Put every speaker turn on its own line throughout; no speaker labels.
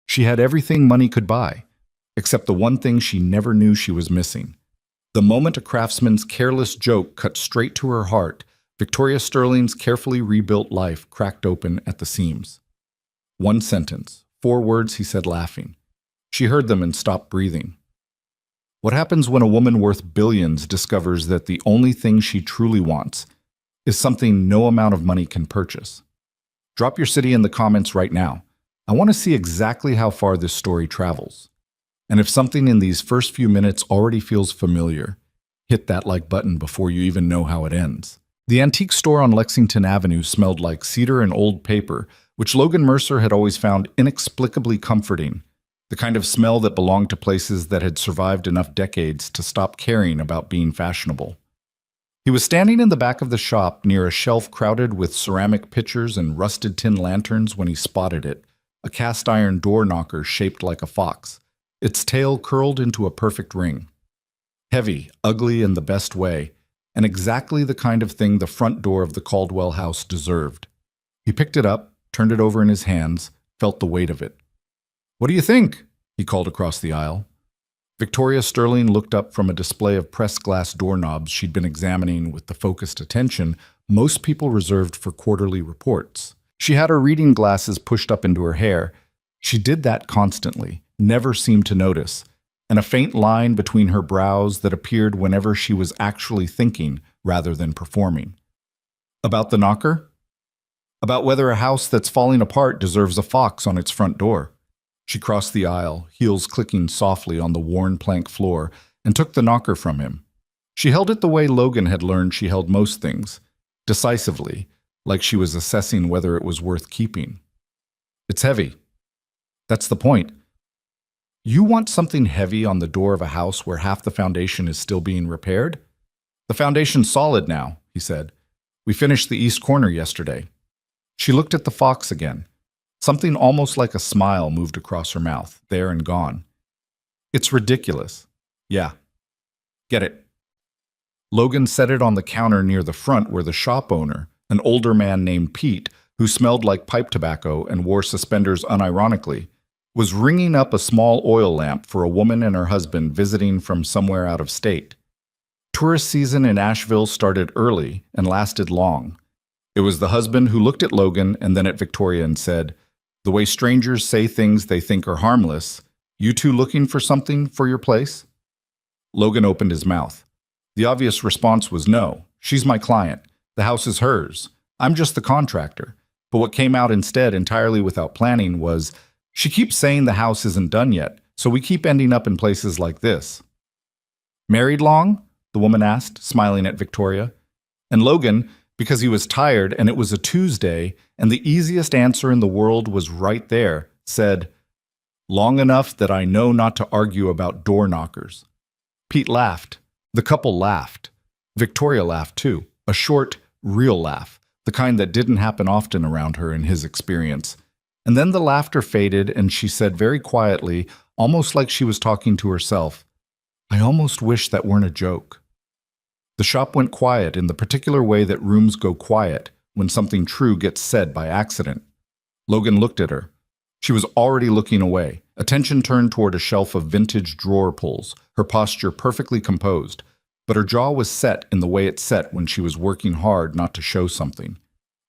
She had everything money could buy, except the one thing she never knew she was missing. The moment a craftsman's careless joke cut straight to her heart, Victoria Sterling's carefully rebuilt life cracked open at the seams. One sentence, 4 words he said laughing. She heard them and stopped breathing. What happens when a woman worth billions discovers that the only thing she truly wants is something no amount of money can purchase? Drop your city in the comments right now. I want to see exactly how far this story travels. And if something in these first few minutes already feels familiar, hit that like button before you even know how it ends. The antique store on Lexington Avenue smelled like cedar and old paper, which Logan Mercer had always found inexplicably comforting, the kind of smell that belonged to places that had survived enough decades to stop caring about being fashionable. He was standing in the back of the shop near a shelf crowded with ceramic pitchers and rusted tin lanterns when he spotted it, a cast-iron door knocker shaped like a fox, its tail curled into a perfect ring. Heavy, ugly in the best way, and exactly the kind of thing the front door of the Caldwell house deserved. He picked it up, turned it over in his hands, felt the weight of it. "What do you think?" he called across the aisle. Victoria Sterling looked up from a display of pressed glass doorknobs she'd been examining with the focused attention most people reserved for quarterly reports. She had her reading glasses pushed up into her hair. She did that constantly, never seemed to notice, and a faint line between her brows that appeared whenever she was actually thinking rather than performing. About the knocker? About whether a house that's falling apart deserves a fox on its front door. She crossed the aisle, heels clicking softly on the worn plank floor, and took the knocker from him. She held it the way Logan had learned she held most things, decisively, like she was assessing whether it was worth keeping. "It's heavy." "That's the point. You want something heavy on the door of a house where half the foundation is still being repaired?" "The foundation's solid now," he said. "We finished the east corner yesterday." She looked at the fox again. Something almost like a smile moved across her mouth, there and gone. "It's ridiculous." "Yeah. Get it." Logan set it on the counter near the front where the shop owner, an older man named Pete, who smelled like pipe tobacco and wore suspenders unironically, was ringing up a small oil lamp for a woman and her husband visiting from somewhere out of state. Tourist season in Asheville started early and lasted long. It was the husband who looked at Logan and then at Victoria and said, "The way strangers say things they think are harmless, you two looking for something for your place?" Logan opened his mouth. The obvious response was no. "She's my client. The house is hers. I'm just the contractor." But what came out instead, entirely without planning, was, "She keeps saying the house isn't done yet, so we keep ending up in places like this." "Married long?" the woman asked, smiling at Victoria. And Logan, because he was tired and it was a Tuesday and the easiest answer in the world was right there, said, "Long enough that I know not to argue about door knockers." Pete laughed. The couple laughed. Victoria laughed too, a short, real laugh, the kind that didn't happen often around her in his experience. And then the laughter faded and she said very quietly, almost like she was talking to herself, "I almost wish that weren't a joke." The shop went quiet in the particular way that rooms go quiet when something true gets said by accident. Logan looked at her. She was already looking away, attention turned toward a shelf of vintage drawer pulls, her posture perfectly composed, but her jaw was set in the way it set when she was working hard not to show something.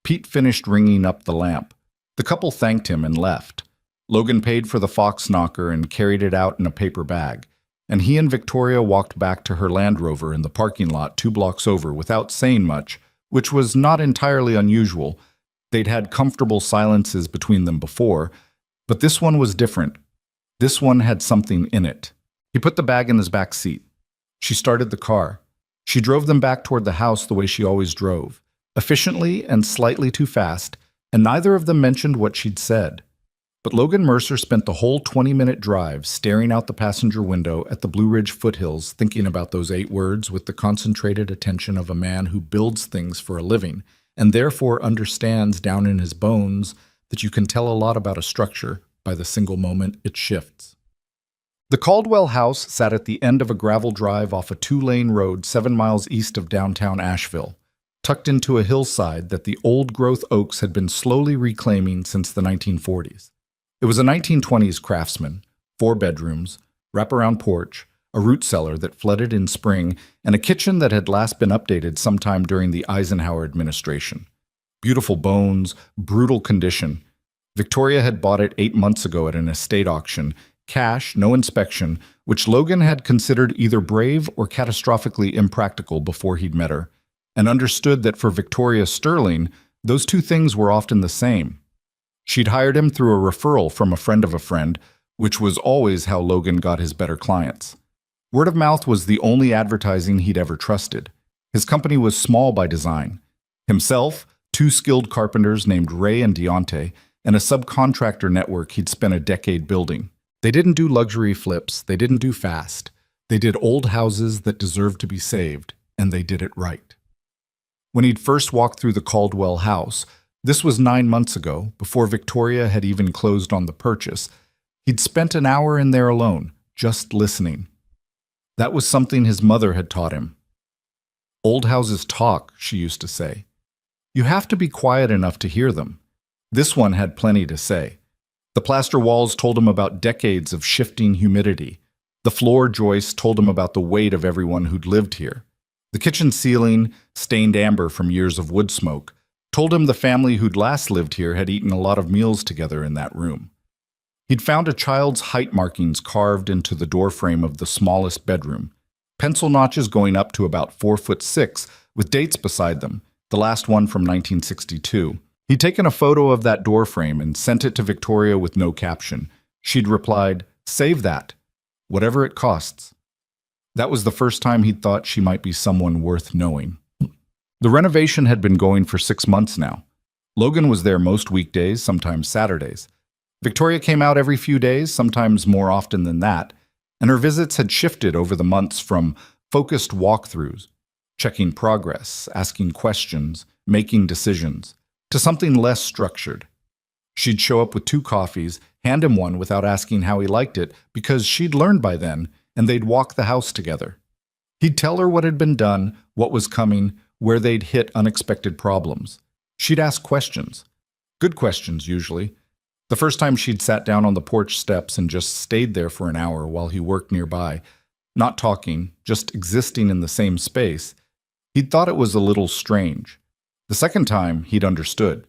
Pete finished ringing up the lamp. The couple thanked him and left. Logan paid for the fox knocker and carried it out in a paper bag, and he and Victoria walked back to her Land Rover in the parking lot 2 blocks over without saying much, which was not entirely unusual. They'd had comfortable silences between them before, but this one was different. This one had something in it. He put the bag in his back seat. She started the car. She drove them back toward the house the way she always drove, efficiently and slightly too fast, and neither of them mentioned what she'd said. But Logan Mercer spent the whole 20-minute drive staring out the passenger window at the Blue Ridge foothills, thinking about those 8 words with the concentrated attention of a man who builds things for a living, and therefore understands down in his bones that you can tell a lot about a structure by the single moment it shifts. The Caldwell house sat at the end of a gravel drive off a 2-lane road 7 miles east of downtown Asheville, tucked into a hillside that the old-growth oaks had been slowly reclaiming since the 1940s. It was a 1920s craftsman, 4 bedrooms, wraparound porch, a root cellar that flooded in spring, and a kitchen that had last been updated sometime during the Eisenhower administration. Beautiful bones, brutal condition. Victoria had bought it 8 months ago at an estate auction, cash, no inspection, which Logan had considered either brave or catastrophically impractical before he'd met her, and understood that for Victoria Sterling, those two things were often the same. She'd hired him through a referral from a friend of a friend, which was always how Logan got his better clients. Word of mouth was the only advertising he'd ever trusted. His company was small by design. Himself, 2 skilled carpenters named Ray and Deontay, and a subcontractor network he'd spent a decade building. They didn't do luxury flips, they didn't do fast. They did old houses that deserved to be saved, and they did it right. When he'd first walked through the Caldwell house, this was 9 months ago, before Victoria had even closed on the purchase, he'd spent an hour in there alone, just listening. That was something his mother had taught him. Old houses talk, she used to say. You have to be quiet enough to hear them. This one had plenty to say. The plaster walls told him about decades of shifting humidity. The floor joists told him about the weight of everyone who'd lived here. The kitchen ceiling, stained amber from years of wood smoke, told him the family who'd last lived here had eaten a lot of meals together in that room. He'd found a child's height markings carved into the doorframe of the smallest bedroom, pencil notches going up to about 4'6", with dates beside them, the last one from 1962. He'd taken a photo of that doorframe and sent it to Victoria with no caption. She'd replied, "Save that, whatever it costs." That was the first time he'd thought she might be someone worth knowing. The renovation had been going for 6 months now. Logan was there most weekdays, sometimes Saturdays. Victoria came out every few days, sometimes more often than that, and her visits had shifted over the months from focused walkthroughs, checking progress, asking questions, making decisions, to something less structured. She'd show up with 2 coffees, hand him one without asking how he liked it, because she'd learned by then, and they'd walk the house together. He'd tell her what had been done, what was coming, where they'd hit unexpected problems. She'd ask questions. Good questions, usually. The first time she'd sat down on the porch steps and just stayed there for an hour while he worked nearby, not talking, just existing in the same space, he'd thought it was a little strange. The second time, he'd understood.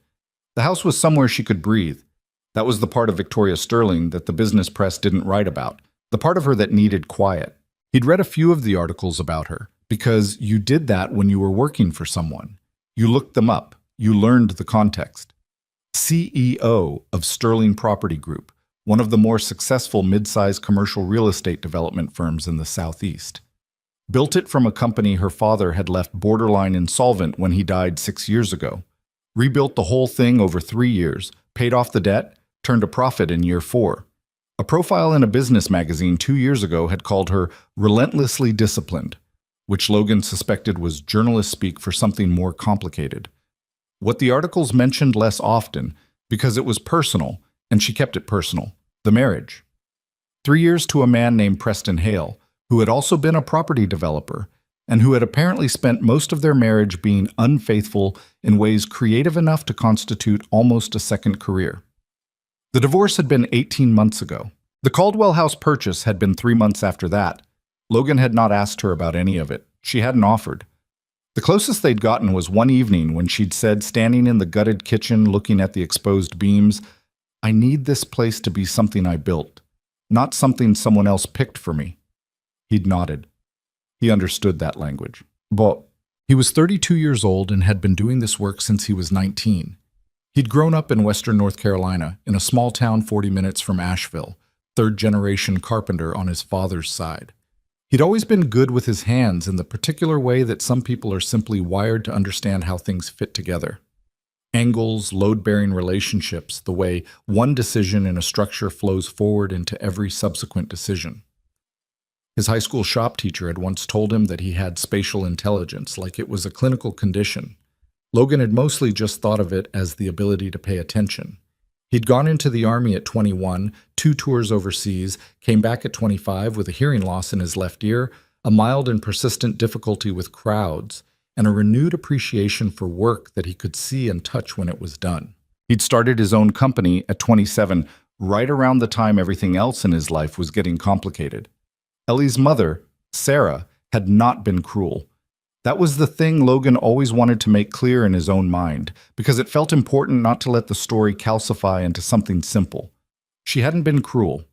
The house was somewhere she could breathe. That was the part of Victoria Sterling that the business press didn't write about, the part of her that needed quiet. He'd read a few of the articles about her, because you did that when you were working for someone. You looked them up. You learned the context. CEO of Sterling Property Group, one of the more successful mid-sized commercial real estate development firms in the Southeast. Built it from a company her father had left borderline insolvent when he died 6 years ago. Rebuilt the whole thing over 3 years, paid off the debt, turned a profit in year 4. A profile in a business magazine 2 years ago had called her relentlessly disciplined, which Logan suspected was journalist speak for something more complicated. What the articles mentioned less often, because it was personal, and she kept it personal, the marriage. 3 years to a man named Preston Hale, who had also been a property developer, and who had apparently spent most of their marriage being unfaithful in ways creative enough to constitute almost a second career. The divorce had been 18 months ago. The Caldwell house purchase had been 3 months after that. Logan had not asked her about any of it. She hadn't offered. The closest they'd gotten was one evening when she'd said, standing in the gutted kitchen looking at the exposed beams, "I need this place to be something I built, not something someone else picked for me." He'd nodded. He understood that language. But he was 32 years old and had been doing this work since he was 19. He'd grown up in western North Carolina, in a small town 40 minutes from Asheville, third-generation carpenter on his father's side. He'd always been good with his hands in the particular way that some people are simply wired to understand how things fit together. Angles, load-bearing relationships, the way one decision in a structure flows forward into every subsequent decision. His high school shop teacher had once told him that he had spatial intelligence, like it was a clinical condition. Logan had mostly just thought of it as the ability to pay attention. He'd gone into the Army at 21, 2 tours overseas, came back at 25 with a hearing loss in his left ear, a mild and persistent difficulty with crowds, and a renewed appreciation for work that he could see and touch when it was done. He'd started his own company at 27, right around the time everything else in his life was getting complicated. Ellie's mother, Sarah, had not been cruel. That was the thing Logan always wanted to make clear in his own mind, because it felt important not to let the story calcify into something simple. She hadn't been cruel.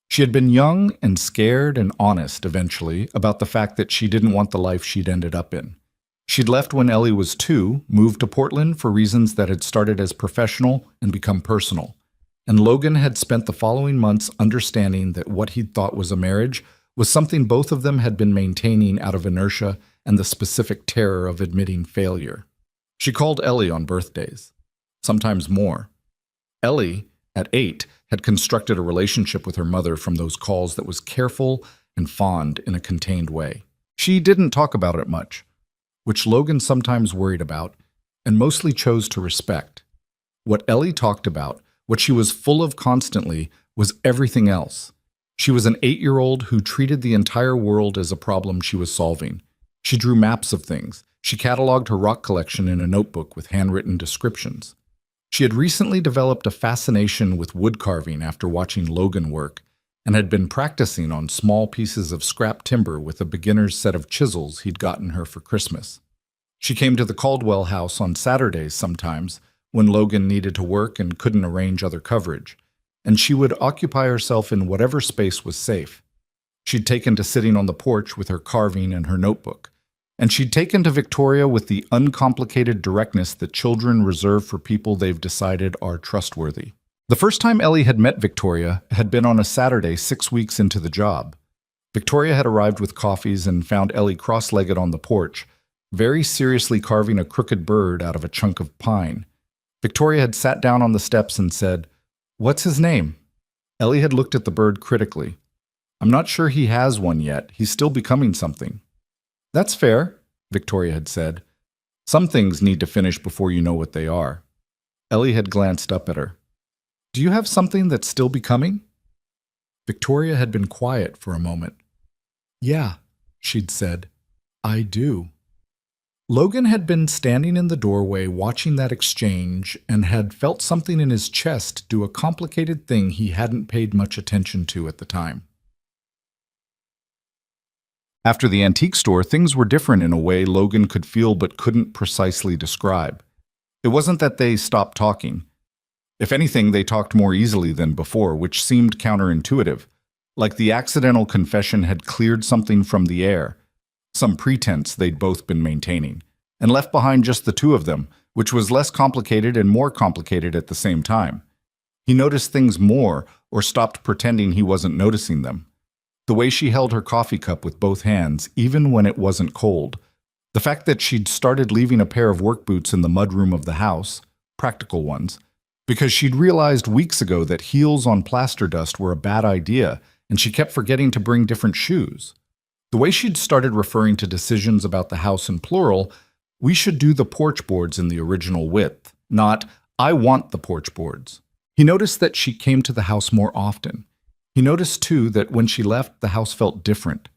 She had been young and scared and honest, eventually, about the fact that she didn't want the life she'd ended up in. She'd left when Ellie was 2, moved to Portland for reasons that had started as professional and become personal. And Logan had spent the following months understanding that what he'd thought was a marriage was something both of them had been maintaining out of inertia and the specific terror of admitting failure. She called Ellie on birthdays, sometimes more. Ellie, at 8, had constructed a relationship with her mother from those calls that was careful and fond in a contained way. She didn't talk about it much, which Logan sometimes worried about, and mostly chose to respect. What Ellie talked about, what she was full of constantly, was everything else. She was an 8-year-old who treated the entire world as a problem she was solving. She drew maps of things. She cataloged her rock collection in a notebook with handwritten descriptions. She had recently developed a fascination with wood carving after watching Logan work, and had been practicing on small pieces of scrap timber with a beginner's set of chisels he'd gotten her for Christmas. She came to the Caldwell house on Saturdays sometimes, when Logan needed to work and couldn't arrange other coverage, and she would occupy herself in whatever space was safe. She'd taken to sitting on the porch with her carving and her notebook, and she'd taken to Victoria with the uncomplicated directness that children reserve for people they've decided are trustworthy. The first time Ellie had met Victoria had been on a Saturday 6 weeks into the job. Victoria had arrived with coffees and found Ellie cross-legged on the porch, very seriously carving a crooked bird out of a chunk of pine. Victoria had sat down on the steps and said, "What's his name?" Ellie had looked at the bird critically. "I'm not sure he has one yet. He's still becoming something." "That's fair," Victoria had said. "Some things need to finish before you know what they are." Ellie had glanced up at her. "Do you have something that's still becoming?" Victoria had been quiet for a moment. "Yeah," she'd said, "I do." Logan had been standing in the doorway watching that exchange and had felt something in his chest do a complicated thing he hadn't paid much attention to at the time. After the antique store, things were different in a way Logan could feel but couldn't precisely describe. It wasn't that they stopped talking. If anything, they talked more easily than before, which seemed counterintuitive, like the accidental confession had cleared something from the air, some pretense they'd both been maintaining, and left behind just the two of them, which was less complicated and more complicated at the same time. He noticed things more, or stopped pretending he wasn't noticing them. The way she held her coffee cup with both hands, even when it wasn't cold. The fact that she'd started leaving a pair of work boots in the mudroom of the house, practical ones, because she'd realized weeks ago that heels on plaster dust were a bad idea, and she kept forgetting to bring different shoes. The way she'd started referring to decisions about the house in plural, "We should do the porch boards in the original width," not "I want the porch boards." He noticed that she came to the house more often. He noticed, too, that when she left, the house felt different.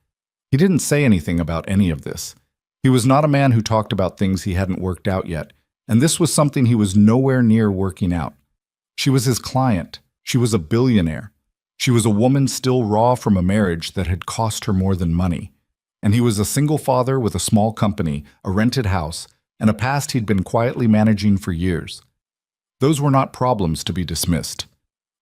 He didn't say anything about any of this. He was not a man who talked about things he hadn't worked out yet, and this was something he was nowhere near working out. She was his client. She was a billionaire. She was a woman still raw from a marriage that had cost her more than money. And he was a single father with a small company, a rented house, and a past he'd been quietly managing for years. Those were not problems to be dismissed.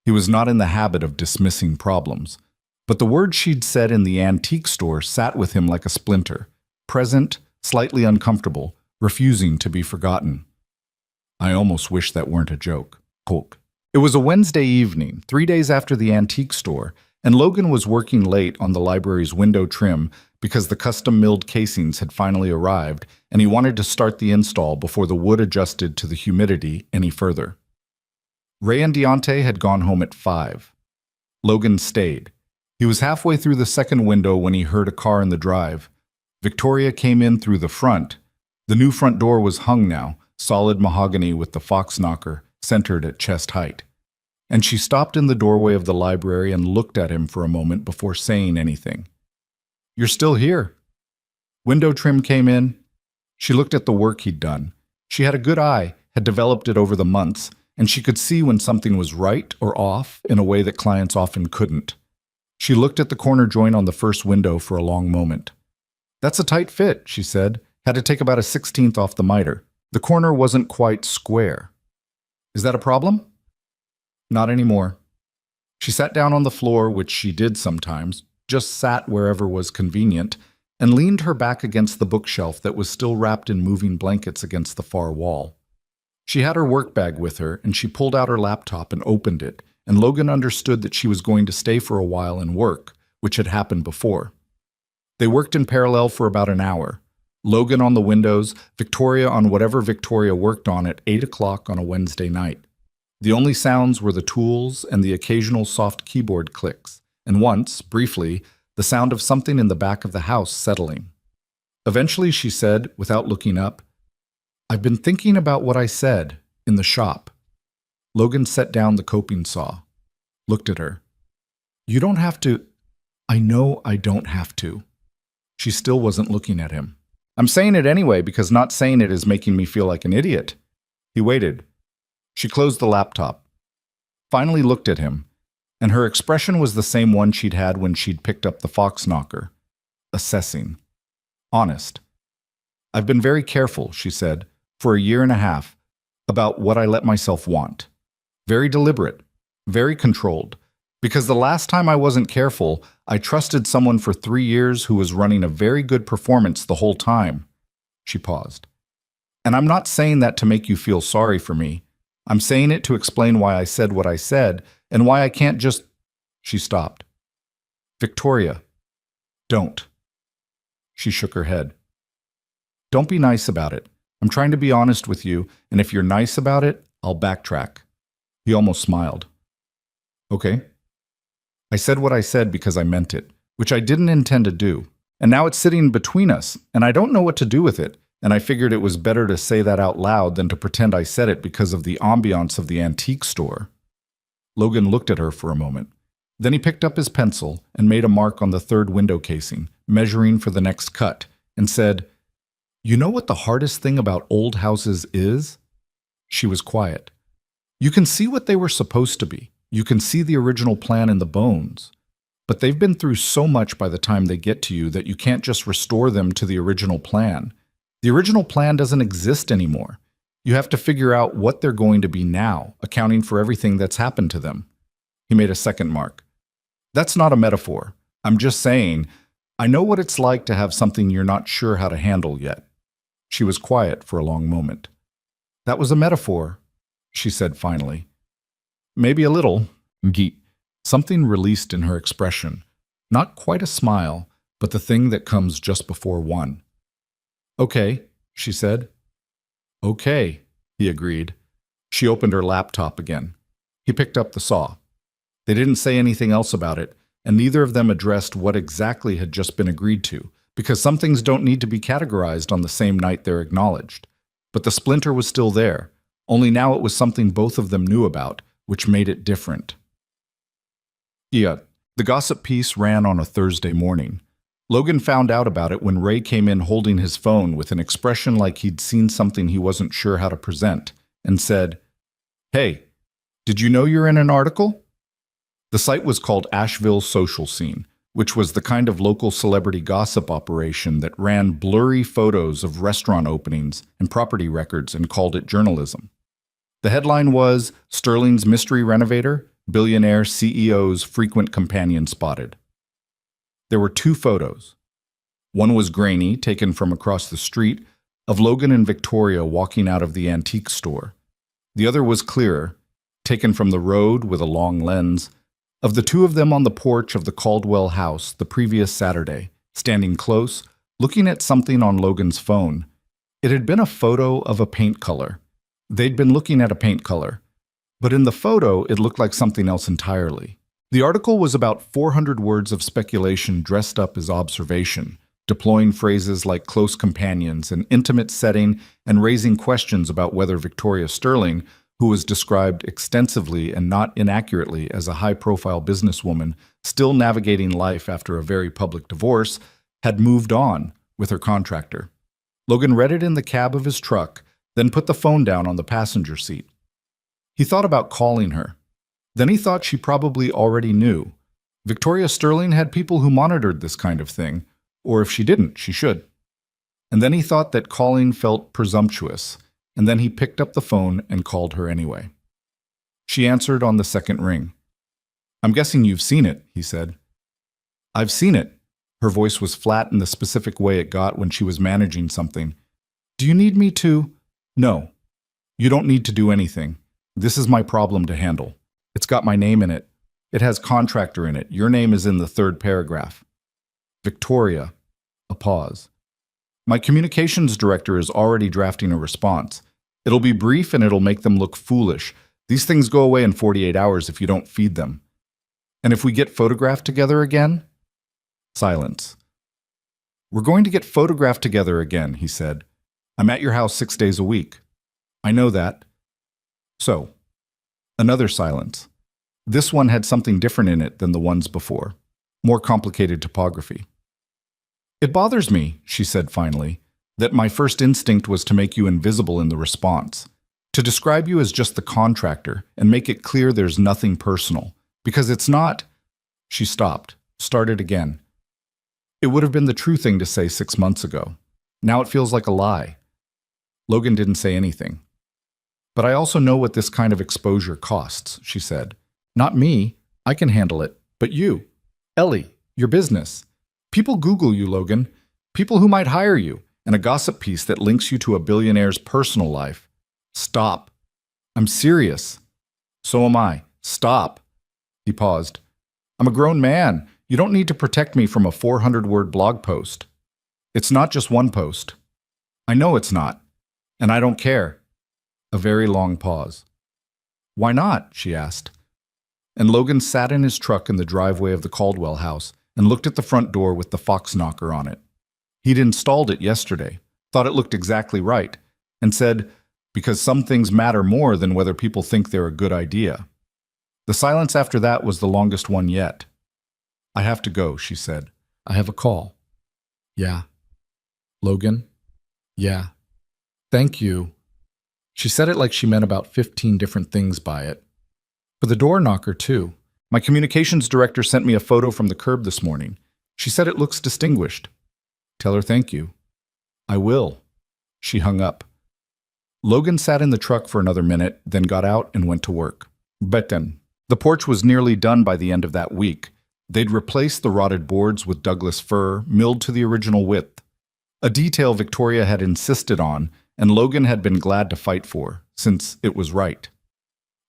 He was not in the habit of dismissing problems. But the words she'd said in the antique store sat with him like a splinter, present, slightly uncomfortable, refusing to be forgotten. "I almost wish that weren't a joke." Hulk. It was a Wednesday evening, 3 days after the antique store, and Logan was working late on the library's window trim because the custom-milled casings had finally arrived, and he wanted to start the install before the wood adjusted to the humidity any further. Ray and Deontay had gone home at 5. Logan stayed. He was halfway through the second window when he heard a car in the drive. Victoria came in through the front. The new front door was hung now, solid mahogany with the fox knocker, centered at chest height. And she stopped in the doorway of the library and looked at him for a moment before saying anything. "You're still here." Window trim came in. She looked at the work he'd done. She had a good eye, had developed it over the months, and she could see when something was right or off in a way that clients often couldn't. She looked at the corner joint on the first window for a long moment. "That's a tight fit," she said. "Had to take about a 16th off the miter. The corner wasn't quite square." "Is that a problem?" "Not anymore." She sat down on the floor, which she did sometimes, just sat wherever was convenient, and leaned her back against the bookshelf that was still wrapped in moving blankets against the far wall. She had her work bag with her, and she pulled out her laptop and opened it, and Logan understood that she was going to stay for a while and work, which had happened before. They worked in parallel for about an hour. Logan on the windows, Victoria on whatever Victoria worked on at 8 o'clock on a Wednesday night. The only sounds were the tools and the occasional soft keyboard clicks, and once, briefly, the sound of something in the back of the house settling. Eventually she said, without looking up, "I've been thinking about what I said in the shop." Logan set down the coping saw, looked at her. "You don't have to." "I know I don't have to." She still wasn't looking at him. "I'm saying it anyway because not saying it is making me feel like an idiot." He waited. She closed the laptop, finally looked at him, and her expression was the same one she'd had when she'd picked up the Fox knocker. Assessing. Honest. "I've been very careful," she said, "for a year and a half, about what I let myself want. Very deliberate, very controlled, because the last time I wasn't careful, I trusted someone for 3 years who was running a very good performance the whole time." She paused. "And I'm not saying that to make you feel sorry for me. I'm saying it to explain why I said what I said and why I can't just—" She stopped. "Victoria, don't." She shook her head. "Don't be nice about it. I'm trying to be honest with you, and if you're nice about it, I'll backtrack." He almost smiled. "Okay. I said what I said because I meant it, which I didn't intend to do. And now it's sitting between us, and I don't know what to do with it, and I figured it was better to say that out loud than to pretend I said it because of the ambiance of the antique store." Logan looked at her for a moment. Then he picked up his pencil and made a mark on the third window casing, measuring for the next cut, and said, "You know what the hardest thing about old houses is?" She was quiet. "You can see what they were supposed to be. You can see the original plan in the bones. But they've been through so much by the time they get to you that you can't just restore them to the original plan. The original plan doesn't exist anymore. You have to figure out what they're going to be now, accounting for everything that's happened to them." He made a second mark. "That's not a metaphor. I'm just saying, I know what it's like to have something you're not sure how to handle yet." She was quiet for a long moment. "That was a metaphor," she said finally. "Maybe a little." Something released in her expression. Not quite a smile, but the thing that comes just before one. "Okay," she said. "Okay," he agreed. She opened her laptop again. He picked up the saw. They didn't say anything else about it, and neither of them addressed what exactly had just been agreed to, because some things don't need to be categorized on the same night they're acknowledged. But the splinter was still there, only now it was something both of them knew about, which made it different. The gossip piece ran on a Thursday morning. Logan found out about it when Ray came in holding his phone with an expression like he'd seen something he wasn't sure how to present, and said, "Hey, did you know you're in an article?" The site was called Asheville Social Scene, which was the kind of local celebrity gossip operation that ran blurry photos of restaurant openings and property records and called it journalism. The headline was, "Sterling's Mystery Renovator, Billionaire CEO's Frequent Companion Spotted." There were 2 photos. One was grainy, taken from across the street, of Logan and Victoria walking out of the antique store. The other was clearer, taken from the road with a long lens, of the 2 of them on the porch of the Caldwell house the previous Saturday, standing close, looking at something on Logan's phone. It had been a photo of a paint color. They'd been looking at a paint color. But in the photo, it looked like something else entirely. The article was about 400 words of speculation dressed up as observation, deploying phrases like close companions, an intimate setting, and raising questions about whether Victoria Sterling, who was described extensively and not inaccurately as a high-profile businesswoman still navigating life after a very public divorce, had moved on with her contractor. Logan read it in the cab of his truck, then put the phone down on the passenger seat. He thought about calling her. Then he thought she probably already knew. Victoria Sterling had people who monitored this kind of thing, or if she didn't, she should. And then he thought that calling felt presumptuous, and then he picked up the phone and called her anyway. She answered on the second ring. "I'm guessing you've seen it," he said. "I've seen it." Her voice was flat in the specific way it got when she was managing something. "Do you need me to?" "No. You don't need to do anything. This is my problem to handle. It's got my name in it. It has contractor in it. Your name is in the third paragraph." "Victoria." A pause. "My communications director is already drafting a response. It'll be brief and it'll make them look foolish. These things go away in 48 hours if you don't feed them. And if we get photographed together again?" Silence. "We're going to get photographed together again," he said. "I'm at your house 6 days a week." "I know that." "So." Another silence. This one had something different in it than the ones before. More complicated topography. "It bothers me," she said finally, "that my first instinct was to make you invisible in the response. To describe you as just the contractor and make it clear there's nothing personal. Because it's not." She stopped, started again. "It would have been the true thing to say 6 months ago. Now it feels like a lie." Logan didn't say anything. "But I also know what this kind of exposure costs," she said. "Not me. I can handle it. But you. Ellie, your business. People Google you, Logan. People who might hire you. And a gossip piece that links you to a billionaire's personal life. Stop. I'm serious." "So am I. Stop." He paused. "I'm a grown man. You don't need to protect me from a 400-word blog post. It's not just one post." "I know it's not. And I don't care." A very long pause. "Why not?" she asked. And Logan sat in his truck in the driveway of the Caldwell house and looked at the front door with the fox knocker on it. He'd installed it yesterday, thought it looked exactly right, and said, "Because some things matter more than whether people think they're a good idea." The silence after that was the longest one yet. "I have to go," she said. "I have a call." "Yeah." "Logan?" "Yeah." "Thank you." She said it like she meant about 15 different things by it. "For the door knocker, too. My communications director sent me a photo from the curb this morning. She said it looks distinguished." "Tell her thank you." "I will." She hung up. Logan sat in the truck for another minute, then got out and went to work. Betten. The porch was nearly done by the end of that week. They'd replaced the rotted boards with Douglas fir, milled to the original width. A detail Victoria had insisted on, and Logan had been glad to fight for, since it was right.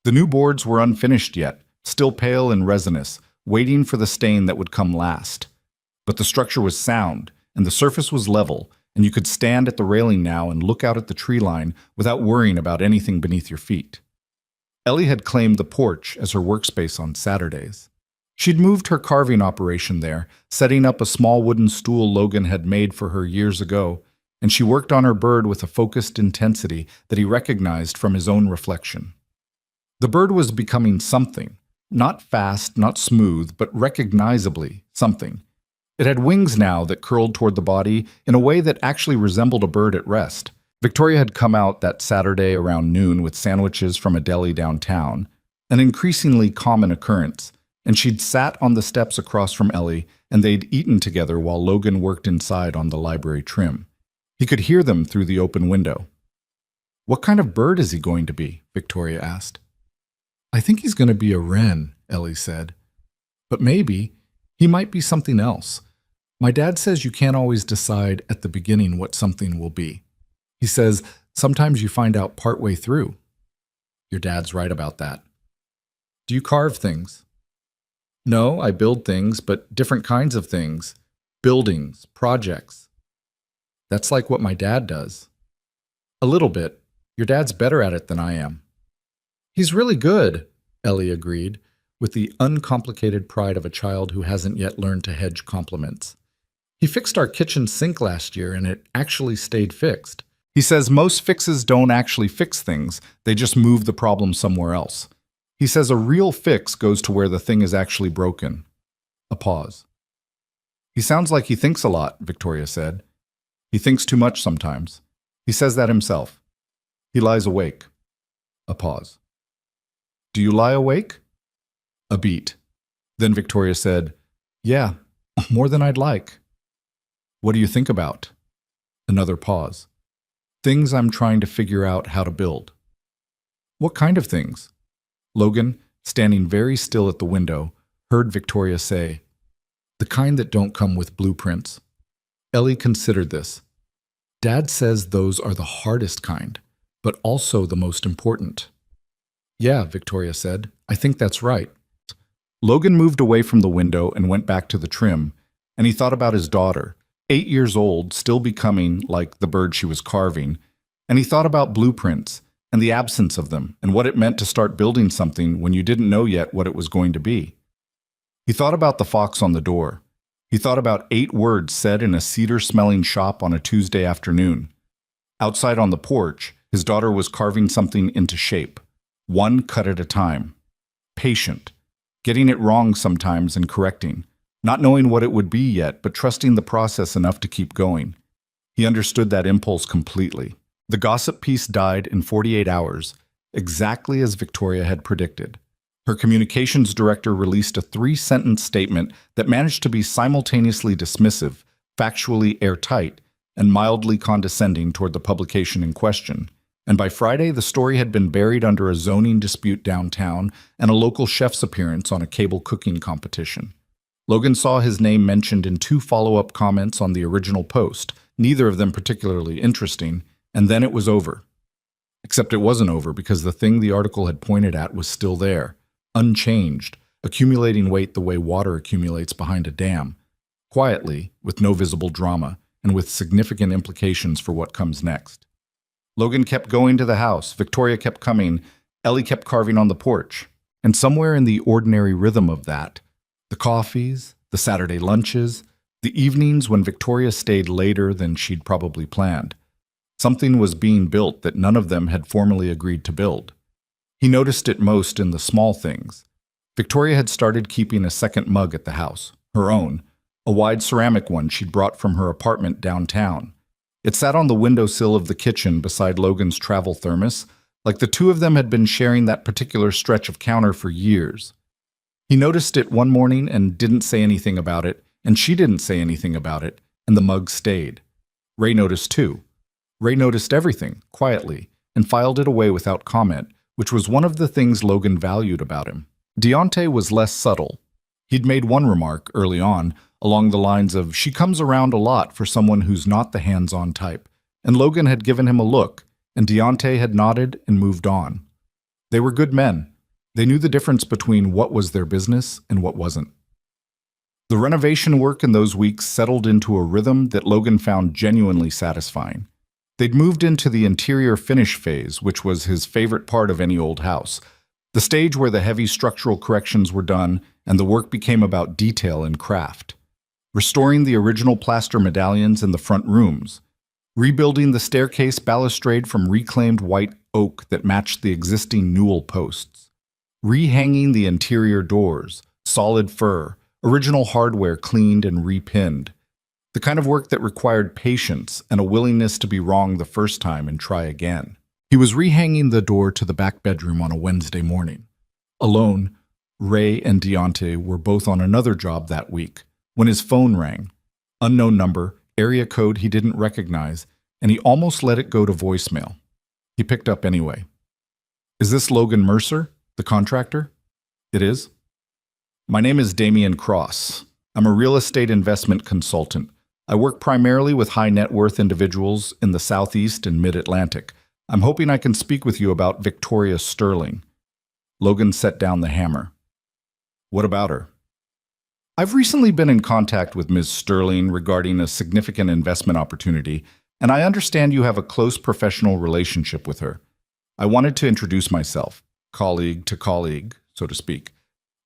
The new boards were unfinished yet, still pale and resinous, waiting for the stain that would come last. But the structure was sound, and the surface was level, and you could stand at the railing now and look out at the tree line without worrying about anything beneath your feet. Ellie had claimed the porch as her workspace on Saturdays. She'd moved her carving operation there, setting up a small wooden stool Logan had made for her years ago, and she worked on her bird with a focused intensity that he recognized from his own reflection. The bird was becoming something, not fast, not smooth, but recognizably something. It had wings now that curled toward the body in a way that actually resembled a bird at rest. Victoria had come out that Saturday around noon with sandwiches from a deli downtown, an increasingly common occurrence, and she'd sat on the steps across from Ellie, and they'd eaten together while Logan worked inside on the library trim. He could hear them through the open window. "What kind of bird is he going to be?" Victoria asked. "I think he's going to be a wren," Ellie said. "But maybe he might be something else. My dad says you can't always decide at the beginning what something will be. He says sometimes you find out partway through." "Your dad's right about that." "Do you carve things?" "No, I build things, but different kinds of things. Buildings, projects." "That's like what my dad does." "A little bit. Your dad's better at it than I am." "He's really good," Ellie agreed, with the uncomplicated pride of a child who hasn't yet learned to hedge compliments. "He fixed our kitchen sink last year, and it actually stayed fixed. He says most fixes don't actually fix things, they just move the problem somewhere else. He says a real fix goes to where the thing is actually broken." A pause. "He sounds like he thinks a lot," Victoria said. "He thinks too much sometimes. He says that himself. He lies awake." A pause. Do you lie awake? A beat. Then Victoria said, Yeah, more than I'd like. What do you think about? Another pause. Things I'm trying to figure out how to build. What kind of things? Logan, standing very still at the window, heard Victoria say, The kind that don't come with blueprints. Ellie considered this. Dad says those are the hardest kind, but also the most important. Yeah, Victoria said. I think that's right. Logan moved away from the window and went back to the trim, and he thought about his daughter, 8 years old, still becoming like the bird she was carving, and he thought about blueprints and the absence of them and what it meant to start building something when you didn't know yet what it was going to be. He thought about the fox on the door. He thought about 8 words said in a cedar-smelling shop on a Tuesday afternoon. Outside on the porch, his daughter was carving something into shape, one cut at a time. Patient, getting it wrong sometimes and correcting, not knowing what it would be yet, but trusting the process enough to keep going. He understood that impulse completely. The gossip piece died in 48 hours, exactly as Victoria had predicted. Her communications director released a 3-sentence statement that managed to be simultaneously dismissive, factually airtight, and mildly condescending toward the publication in question. And by Friday, the story had been buried under a zoning dispute downtown and a local chef's appearance on a cable cooking competition. Logan saw his name mentioned in 2 follow-up comments on the original post, neither of them particularly interesting, and then it was over. Except it wasn't over because the thing the article had pointed at was still there, unchanged, accumulating weight the way water accumulates behind a dam, quietly, with no visible drama, and with significant implications for what comes next. Logan kept going to the house, Victoria kept coming, Ellie kept carving on the porch, and somewhere in the ordinary rhythm of that, the coffees, the Saturday lunches, the evenings when Victoria stayed later than she'd probably planned, something was being built that none of them had formally agreed to build. He noticed it most in the small things. Victoria had started keeping a second mug at the house, her own, a wide ceramic one she'd brought from her apartment downtown. It sat on the windowsill of the kitchen beside Logan's travel thermos, like the two of them had been sharing that particular stretch of counter for years. He noticed it one morning and didn't say anything about it, and she didn't say anything about it, and the mug stayed. Ray noticed too. Ray noticed everything, quietly, and filed it away without comment, which was one of the things Logan valued about him. Deontay was less subtle. He'd made one remark, early on, along the lines of, she comes around a lot for someone who's not the hands-on type, and Logan had given him a look, and Deontay had nodded and moved on. They were good men. They knew the difference between what was their business and what wasn't. The renovation work in those weeks settled into a rhythm that Logan found genuinely satisfying. They'd moved into the interior finish phase, which was his favorite part of any old house, the stage where the heavy structural corrections were done and the work became about detail and craft. Restoring the original plaster medallions in the front rooms, rebuilding the staircase balustrade from reclaimed white oak that matched the existing newel posts, rehanging the interior doors, solid fir, original hardware cleaned and repinned, the kind of work that required patience and a willingness to be wrong the first time and try again. He was rehanging the door to the back bedroom on a Wednesday morning. Alone, Ray and Deontay were both on another job that week when his phone rang. Unknown number, area code he didn't recognize, and he almost let it go to voicemail. He picked up anyway. Is this Logan Mercer, the contractor? It is. My name is Damian Cross. I'm a real estate investment consultant. I work primarily with high net worth individuals in the Southeast and Mid-Atlantic. I'm hoping I can speak with you about Victoria Sterling. Logan set down the hammer. What about her? I've recently been in contact with Ms. Sterling regarding a significant investment opportunity, and I understand you have a close professional relationship with her. I wanted to introduce myself, colleague to colleague, so to speak,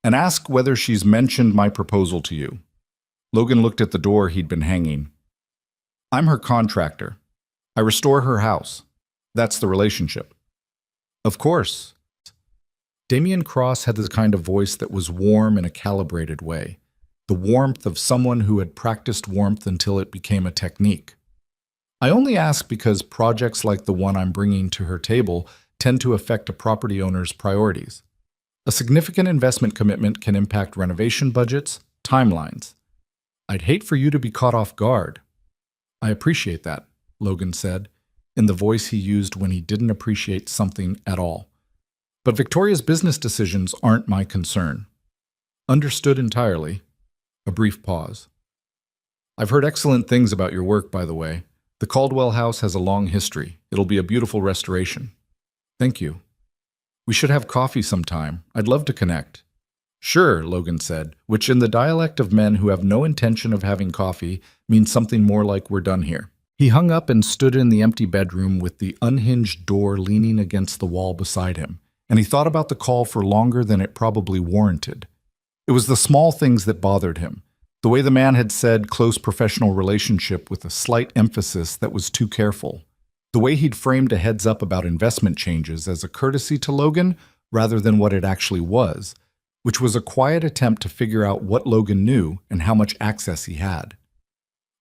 and ask whether she's mentioned my proposal to you. Logan looked at the door he'd been hanging. I'm her contractor. I restore her house. That's the relationship. Of course. Damian Cross had the kind of voice that was warm in a calibrated way, the warmth of someone who had practiced warmth until it became a technique. I only ask because projects like the one I'm bringing to her table tend to affect a property owner's priorities. A significant investment commitment can impact renovation budgets, timelines. I'd hate for you to be caught off guard. I appreciate that, Logan said, in the voice he used when he didn't appreciate something at all. But Victoria's business decisions aren't my concern. Understood entirely. A brief pause. I've heard excellent things about your work, by the way. The Caldwell House has a long history. It'll be a beautiful restoration. Thank you. We should have coffee sometime. I'd love to connect. Sure, Logan said, which in the dialect of men who have no intention of having coffee means something more like we're done here. He hung up and stood in the empty bedroom with the unhinged door leaning against the wall beside him, and he thought about the call for longer than it probably warranted. It was the small things that bothered him. The way the man had said close professional relationship with a slight emphasis that was too careful. The way he'd framed a heads up about investment changes as a courtesy to Logan rather than what it actually was, which was a quiet attempt to figure out what Logan knew and how much access he had.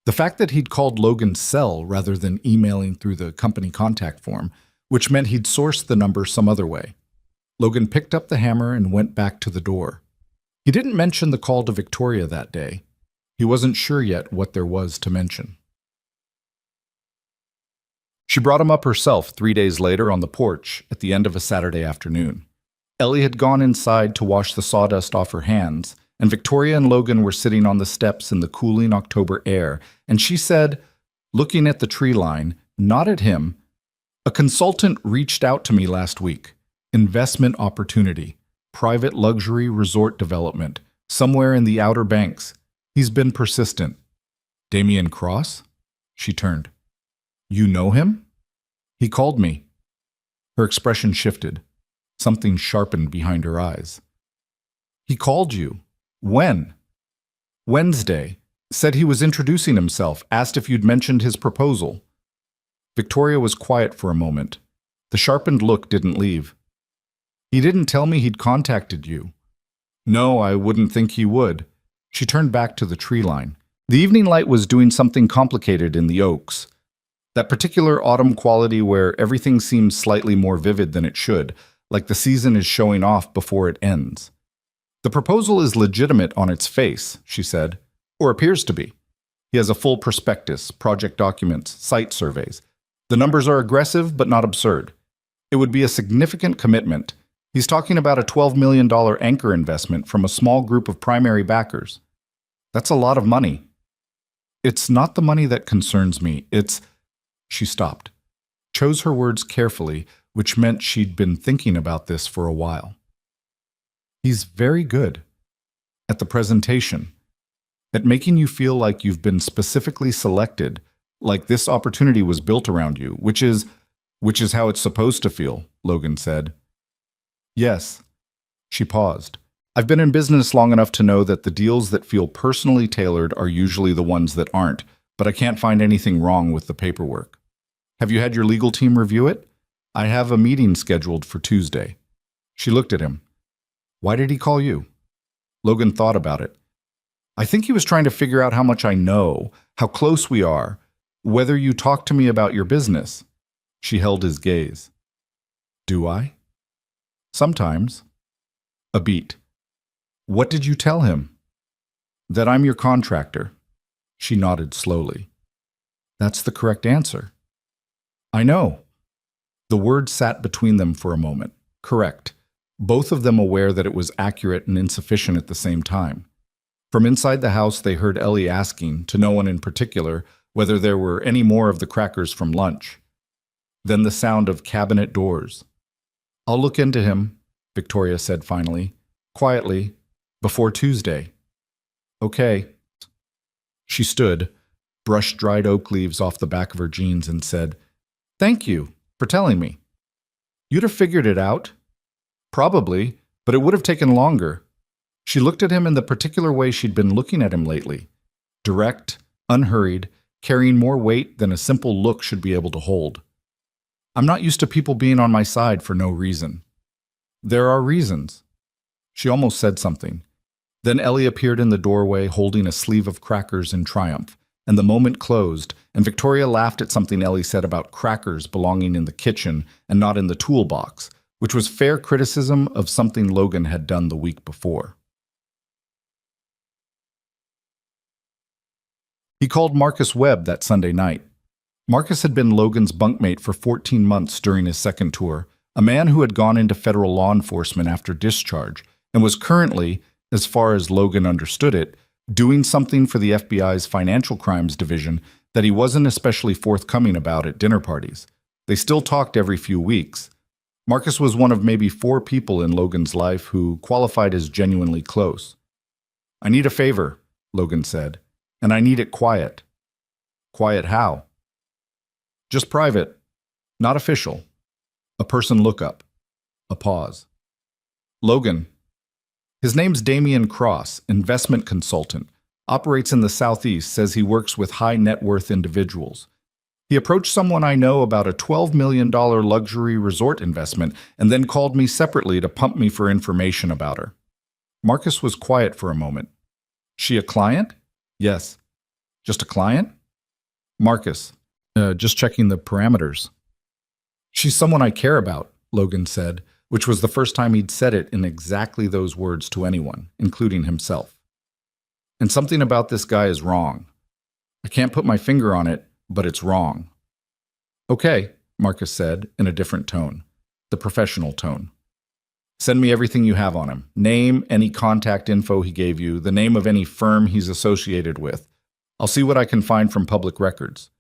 The fact that he'd called Logan's cell rather than emailing through the company contact form, which meant he'd sourced the number some other way. Logan picked up the hammer and went back to the door. He didn't mention the call to Victoria that day. He wasn't sure yet what there was to mention. She brought him up herself 3 days later on the porch at the end of a Saturday afternoon. Ellie had gone inside to wash the sawdust off her hands, and Victoria and Logan were sitting on the steps in the cooling October air, and she said, looking at the tree line, not at him, "A consultant reached out to me last week. Investment opportunity, private luxury resort development, somewhere in the Outer Banks. He's been persistent." Damien Cross? She turned. You know him? He called me. Her expression shifted. Something sharpened behind her eyes. He called you. When? Wednesday. Said he was introducing himself, asked if you'd mentioned his proposal. Victoria was quiet for a moment. The sharpened look didn't leave. He didn't tell me he'd contacted you. No, I wouldn't think he would. She turned back to the tree line. The evening light was doing something complicated in the oaks. That particular autumn quality where everything seems slightly more vivid than it should, like the season is showing off before it ends. The proposal is legitimate on its face, she said, or appears to be. He has a full prospectus, project documents, site surveys. The numbers are aggressive but not absurd. It would be a significant commitment. He's talking about a $12 million anchor investment from a small group of primary backers. That's a lot of money. It's not the money that concerns me, it's... She stopped, chose her words carefully, which meant she'd been thinking about this for a while. He's very good at the presentation, at making you feel like you've been specifically selected, like this opportunity was built around you, which is how it's supposed to feel, Logan said. Yes. She paused. I've been in business long enough to know that the deals that feel personally tailored are usually the ones that aren't, but I can't find anything wrong with the paperwork. Have you had your legal team review it? I have a meeting scheduled for Tuesday. She looked at him. Why did he call you? Logan thought about it. I think he was trying to figure out how much I know, how close we are, whether you talk to me about your business. She held his gaze. Do I? Sometimes. A beat. What did you tell him? That I'm your contractor. She nodded slowly. That's the correct answer. I know. The word sat between them for a moment. Correct. Both of them aware that it was accurate and insufficient at the same time. From inside the house, they heard Ellie asking, to no one in particular, whether there were any more of the crackers from lunch. Then the sound of cabinet doors. I'll look into him, Victoria said finally, quietly, before Tuesday. Okay. She stood, brushed dried oak leaves off the back of her jeans and said, Thank you for telling me. You'd have figured it out. Probably, but it would have taken longer. She looked at him in the particular way she'd been looking at him lately. Direct, unhurried, carrying more weight than a simple look should be able to hold. I'm not used to people being on my side for no reason. There are reasons. She almost said something. Then Ellie appeared in the doorway holding a sleeve of crackers in triumph, and the moment closed, and Victoria laughed at something Ellie said about crackers belonging in the kitchen and not in the toolbox, which was fair criticism of something Logan had done the week before. He called Marcus Webb that Sunday night. Marcus had been Logan's bunkmate for 14 months during his second tour, a man who had gone into federal law enforcement after discharge and was currently, as far as Logan understood it, doing something for the FBI's Financial Crimes Division that he wasn't especially forthcoming about at dinner parties. They still talked every few weeks. Marcus was one of maybe 4 people in Logan's life who qualified as genuinely close. "I need a favor," Logan said, "and I need it quiet." "Quiet how?" "Just private. Not official." A person lookup. A pause. "Logan." His name's Damian Cross, investment consultant. Operates in the Southeast, says he works with high net worth individuals. He approached someone I know about a $12 million luxury resort investment and then called me separately to pump me for information about her. Marcus was quiet for a moment. "She a client?" "Yes." "Just a client?" Marcus, just checking the parameters. "She's someone I care about," Logan said, which was the first time he'd said it in exactly those words to anyone, including himself. "And something about this guy is wrong. I can't put my finger on it, but it's wrong." "Okay," Marcus said in a different tone, the professional tone. "Send me everything you have on him. Name, any contact info he gave you, the name of any firm he's associated with. I'll see what I can find from public records.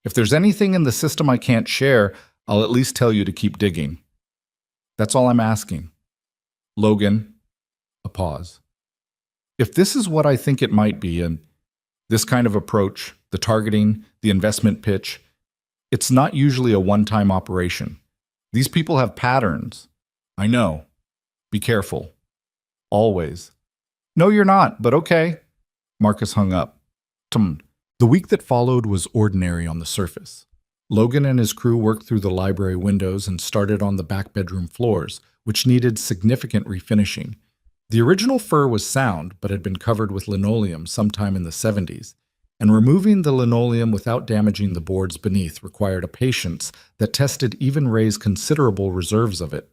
If there's anything in the system I can't share, I'll at least tell you to keep digging. That's all I'm asking." "Logan," a pause. "If this is what I think it might be, and this kind of approach, the targeting, the investment pitch, it's not usually a one-time operation. These people have patterns. I know. Be careful. Always." "No, you're not, but okay." Marcus hung up. The week that followed was ordinary on the surface. Logan and his crew worked through the library windows and started on the back bedroom floors, which needed significant refinishing. The original fur was sound, but had been covered with linoleum sometime in the 70s, and removing the linoleum without damaging the boards beneath required a patience that tested even Ray's considerable reserves of it.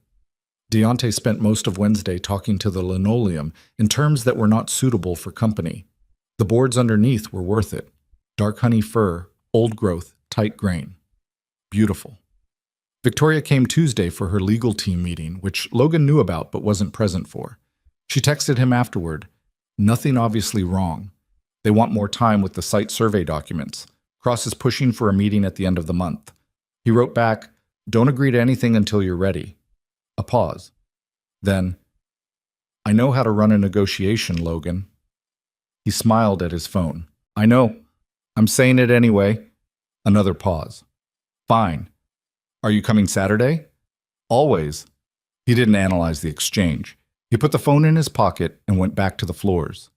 Deontay spent most of Wednesday talking to the linoleum in terms that were not suitable for company. The boards underneath were worth it. Dark honey fur, old growth, tight grain. Beautiful. Victoria came Tuesday for her legal team meeting, which Logan knew about but wasn't present for. She texted him afterward. Nothing obviously wrong. They want more time with the site survey documents. Cross is pushing for a meeting at the end of the month. He wrote back, "Don't agree to anything until you're ready." A pause. Then, "I know how to run a negotiation, Logan." He smiled at his phone. "I know. I'm saying it anyway." Another pause. "Fine. Are you coming Saturday?" "Always." He didn't analyze the exchange. He put the phone in his pocket and went back to the floors.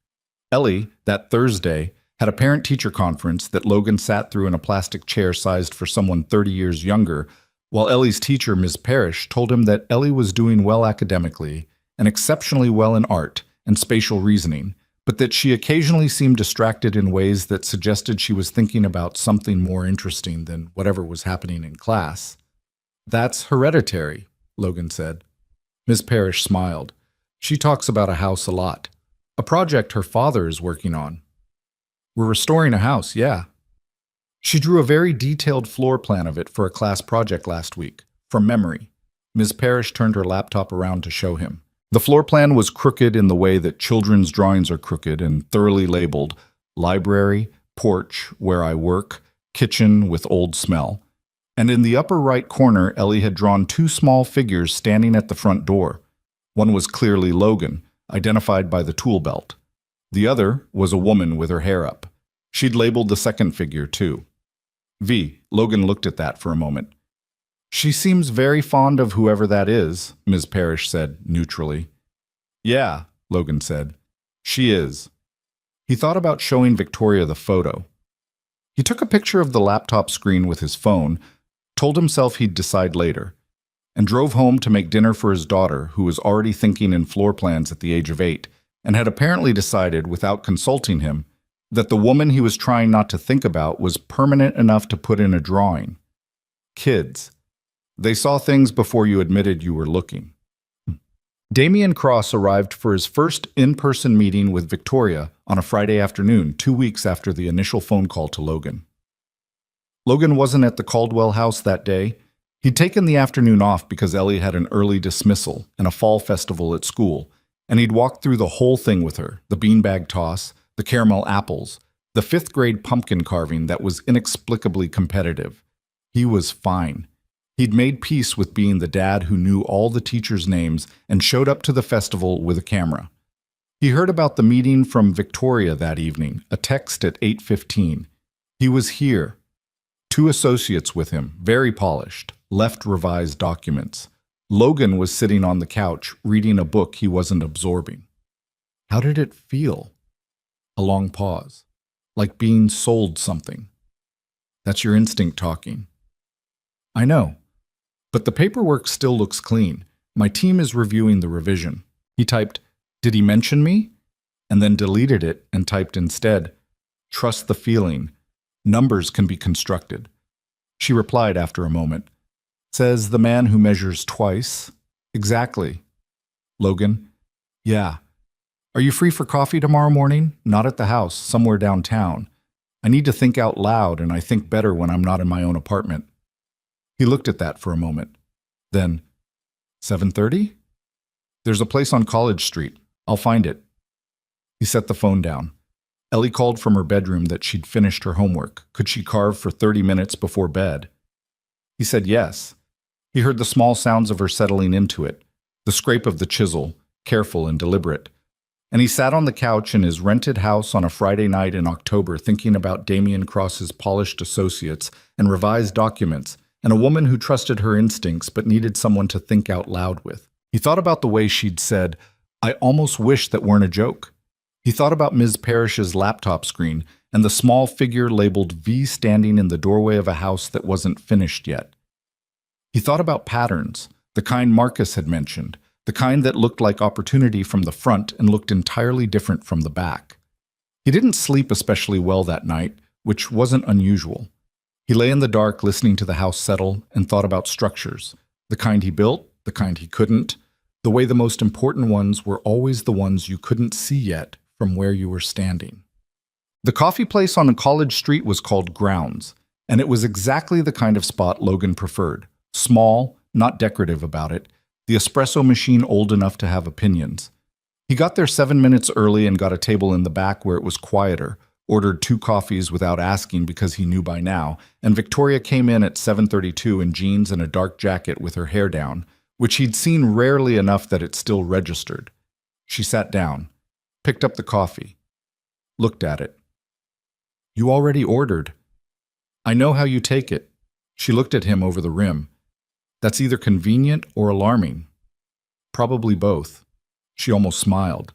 Ellie, that Thursday, had a parent-teacher conference that Logan sat through in a plastic chair sized for someone 30 years younger, while Ellie's teacher, Ms. Parrish, told him that Ellie was doing well academically and exceptionally well in art and spatial reasoning, but that she occasionally seemed distracted in ways that suggested she was thinking about something more interesting than whatever was happening in class. "That's hereditary," Logan said. Ms. Parrish smiled. "She talks about a house a lot. A project her father is working on." "We're restoring a house, yeah." She drew a very detailed floor plan of it for a class project last week, from memory. Ms. Parrish turned her laptop around to show him. The floor plan was crooked in the way that children's drawings are crooked and thoroughly labeled: library, porch, where I work, kitchen with old smell. And in the upper right corner, Ellie had drawn 2 small figures standing at the front door. One was clearly Logan, identified by the tool belt. The other was a woman with her hair up. She'd labeled the second figure, too. Logan looked at that for a moment. "She seems very fond of whoever that is," Ms. Parrish said neutrally. "Yeah," Logan said. "She is." He thought about showing Victoria the photo. He took a picture of the laptop screen with his phone, told himself he'd decide later, and drove home to make dinner for his daughter, who was already thinking in floor plans at the age of 8, and had apparently decided, without consulting him, that the woman he was trying not to think about was permanent enough to put in a drawing. Kids. They saw things before you admitted you were looking. Damian Cross arrived for his first in-person meeting with Victoria on a Friday afternoon, 2 weeks after the initial phone call to Logan. Logan wasn't at the Caldwell house that day. He'd taken the afternoon off because Ellie had an early dismissal and a fall festival at school, and he'd walked through the whole thing with her, the beanbag toss, the caramel apples, the fifth-grade pumpkin carving that was inexplicably competitive. He was fine. He'd made peace with being the dad who knew all the teachers' names and showed up to the festival with a camera. He heard about the meeting from Victoria that evening, a text at 8:15. He was here. 2 associates with him, very polished, left revised documents. Logan was sitting on the couch, reading a book he wasn't absorbing. How did it feel? A long pause. Like being sold something. That's your instinct talking. I know. But the paperwork still looks clean. My team is reviewing the revision. He typed, "Did he mention me?" And then deleted it and typed instead, "Trust the feeling. Numbers can be constructed." She replied after a moment, "Says the man who measures twice." "Exactly." Logan, "Yeah. Are you free for coffee tomorrow morning? Not at the house, somewhere downtown. I need to think out loud, and I think better when I'm not in my own apartment." He looked at that for a moment. Then, 7:30? "There's a place on College Street. I'll find it." He set the phone down. Ellie called from her bedroom that she'd finished her homework. Could she carve for 30 minutes before bed? He said yes. He heard the small sounds of her settling into it, the scrape of the chisel, careful and deliberate. And he sat on the couch in his rented house on a Friday night in October thinking about Damian Cross's polished associates and revised documents, and a woman who trusted her instincts but needed someone to think out loud with. He thought about the way she'd said, "I almost wish that weren't a joke." He thought about Ms. Parrish's laptop screen and the small figure labeled V standing in the doorway of a house that wasn't finished yet. He thought about patterns, the kind Marcus had mentioned, the kind that looked like opportunity from the front and looked entirely different from the back. He didn't sleep especially well that night, which wasn't unusual. He lay in the dark listening to the house settle and thought about structures, the kind he built, the kind he couldn't, the way the most important ones were always the ones you couldn't see yet from where you were standing. The coffee place on College Street was called Grounds, and it was exactly the kind of spot Logan preferred. Small, not decorative about it, the espresso machine old enough to have opinions. He got there 7 minutes early and got a table in the back where it was quieter, ordered 2 coffees without asking because he knew by now, and Victoria came in at 7:32 in jeans and a dark jacket with her hair down, which he'd seen rarely enough that it still registered. She sat down, picked up the coffee, looked at it. "You already ordered." "I know how you take it." She looked at him over the rim. "That's either convenient or alarming." "Probably both." She almost smiled.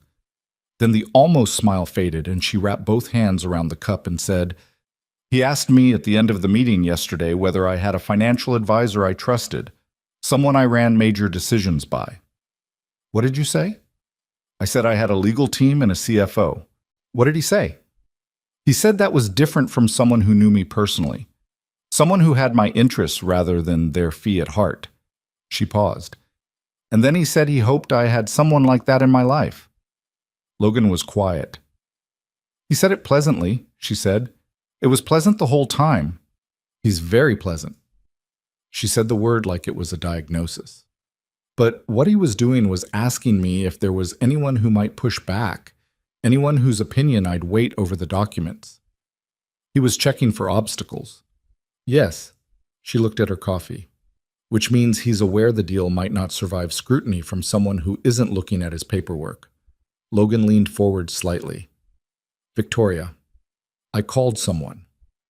Then the almost smile faded and she wrapped both hands around the cup and said, "He asked me at the end of the meeting yesterday whether I had a financial advisor I trusted, someone I ran major decisions by." "What did you say?" "I said I had a legal team and a CFO." "What did he say?" "He said that was different from someone who knew me personally. Someone who had my interests rather than their fee at heart." She paused. "And then he said he hoped I had someone like that in my life." Logan was quiet. "He said it pleasantly," she said. "It was pleasant the whole time. He's very pleasant." She said the word like it was a diagnosis. But what he was doing was asking me if there was anyone who might push back, anyone whose opinion I'd weight over the documents. He was checking for obstacles. "Yes." She looked at her coffee. "Which means he's aware the deal might not survive scrutiny from someone who isn't looking at his paperwork." Logan leaned forward slightly. "Victoria, I called someone,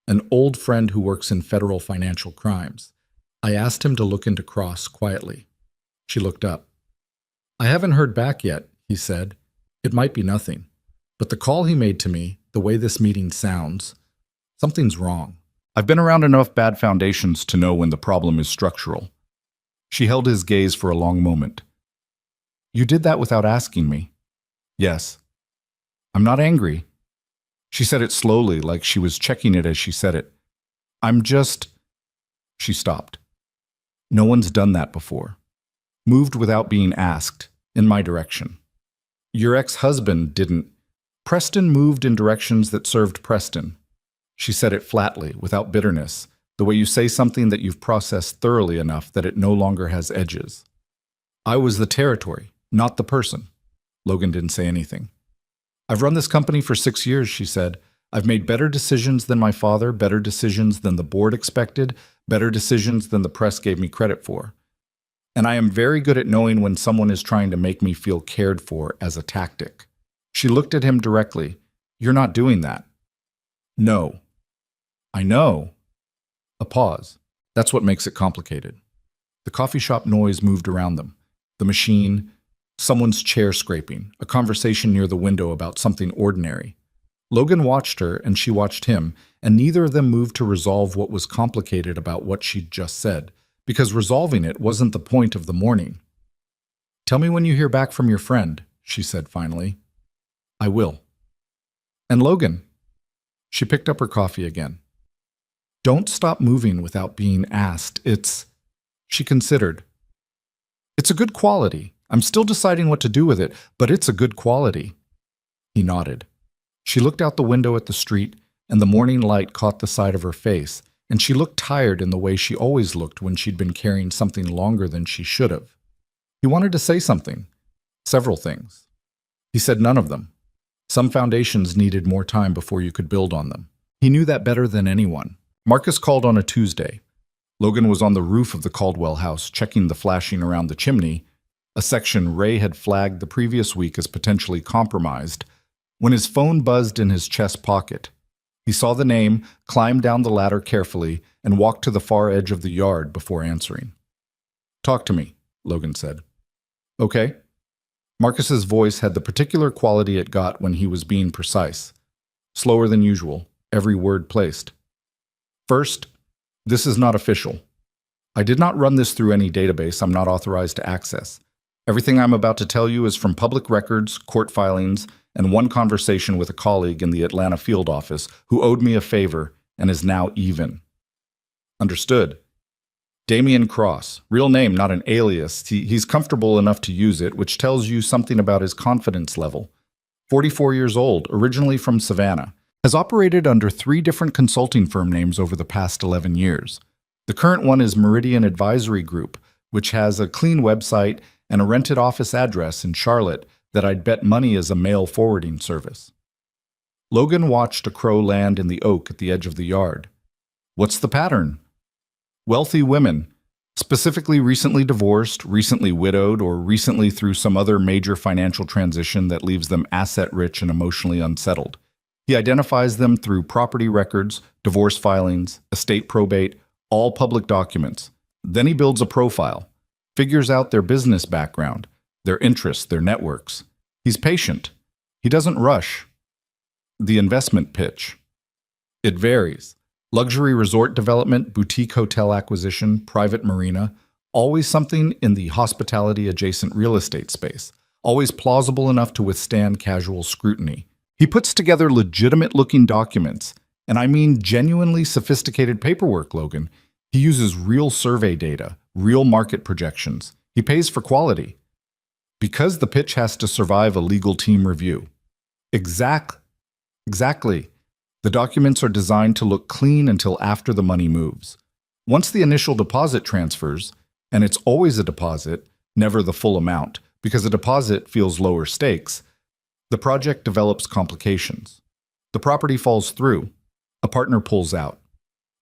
an old friend who works in federal financial crimes. I asked him to look into Cross quietly." She looked up. "I haven't heard back yet," he said. "It might be nothing. But the call he made to me, the way this meeting sounds, something's wrong. I've been around enough bad foundations to know when the problem is structural." She held his gaze for a long moment. "You did that without asking me." "Yes." "I'm not angry." She said it slowly, like she was checking it as she said it. "I'm just—" She stopped. No one's done that before. Moved without being asked, in my direction. Your ex-husband didn't. Preston moved in directions that served Preston. She said it flatly, without bitterness, the way you say something that you've processed thoroughly enough that it no longer has edges. I was the territory, not the person. Logan didn't say anything. I've run this company for 6 years, she said. I've made better decisions than my father, better decisions than the board expected, better decisions than the press gave me credit for. And I am very good at knowing when someone is trying to make me feel cared for as a tactic. She looked at him directly. You're not doing that. No. I know. A pause. That's what makes it complicated. The coffee shop noise moved around them. The machine, someone's chair scraping, a conversation near the window about something ordinary. Logan watched her and she watched him, and neither of them moved to resolve what was complicated about what she'd just said, because resolving it wasn't the point of the morning. Tell me when you hear back from your friend, she said finally. I will. And Logan. She picked up her coffee again. Don't stop moving without being asked. She considered. It's a good quality. I'm still deciding what to do with it, but it's a good quality. He nodded. She looked out the window at the street, and the morning light caught the side of her face, and she looked tired in the way she always looked when she'd been carrying something longer than she should have. He wanted to say something. Several things. He said none of them. Some foundations needed more time before you could build on them. He knew that better than anyone. Marcus called on a Tuesday. Logan was on the roof of the Caldwell house, checking the flashing around the chimney, a section Ray had flagged the previous week as potentially compromised, when his phone buzzed in his chest pocket. He saw the name, climbed down the ladder carefully, and walked to the far edge of the yard before answering. Talk to me, Logan said. Okay. Marcus's voice had the particular quality it got when he was being precise. Slower than usual, every word placed. First, this is not official. I did not run this through any database I'm not authorized to access. Everything I'm about to tell you is from public records, court filings, and one conversation with a colleague in the Atlanta field office who owed me a favor and is now even. Understood. Damian Cross. Real name, not an alias. He's comfortable enough to use it, which tells you something about his confidence level. 44 years old, originally from Savannah. Has operated under 3 different consulting firm names over the past 11 years. The current one is Meridian Advisory Group, which has a clean website and a rented office address in Charlotte that I'd bet money is a mail forwarding service. Logan watched a crow land in the oak at the edge of the yard. What's the pattern? Wealthy women, specifically recently divorced, recently widowed, or recently through some other major financial transition that leaves them asset-rich and emotionally unsettled. He identifies them through property records, divorce filings, estate probate, all public documents. Then he builds a profile, figures out their business background, their interests, their networks. He's patient. He doesn't rush. The investment pitch. It varies. Luxury resort development, boutique hotel acquisition, private marina, always something in the hospitality-adjacent real estate space, always plausible enough to withstand casual scrutiny. He puts together legitimate-looking documents, and I mean genuinely sophisticated paperwork, Logan. He uses real survey data, real market projections. He pays for quality. Because the pitch has to survive a legal team review. Exactly. The documents are designed to look clean until after the money moves. Once the initial deposit transfers, and it's always a deposit, never the full amount, because a deposit feels lower stakes, the project develops complications. The property falls through. A partner pulls out.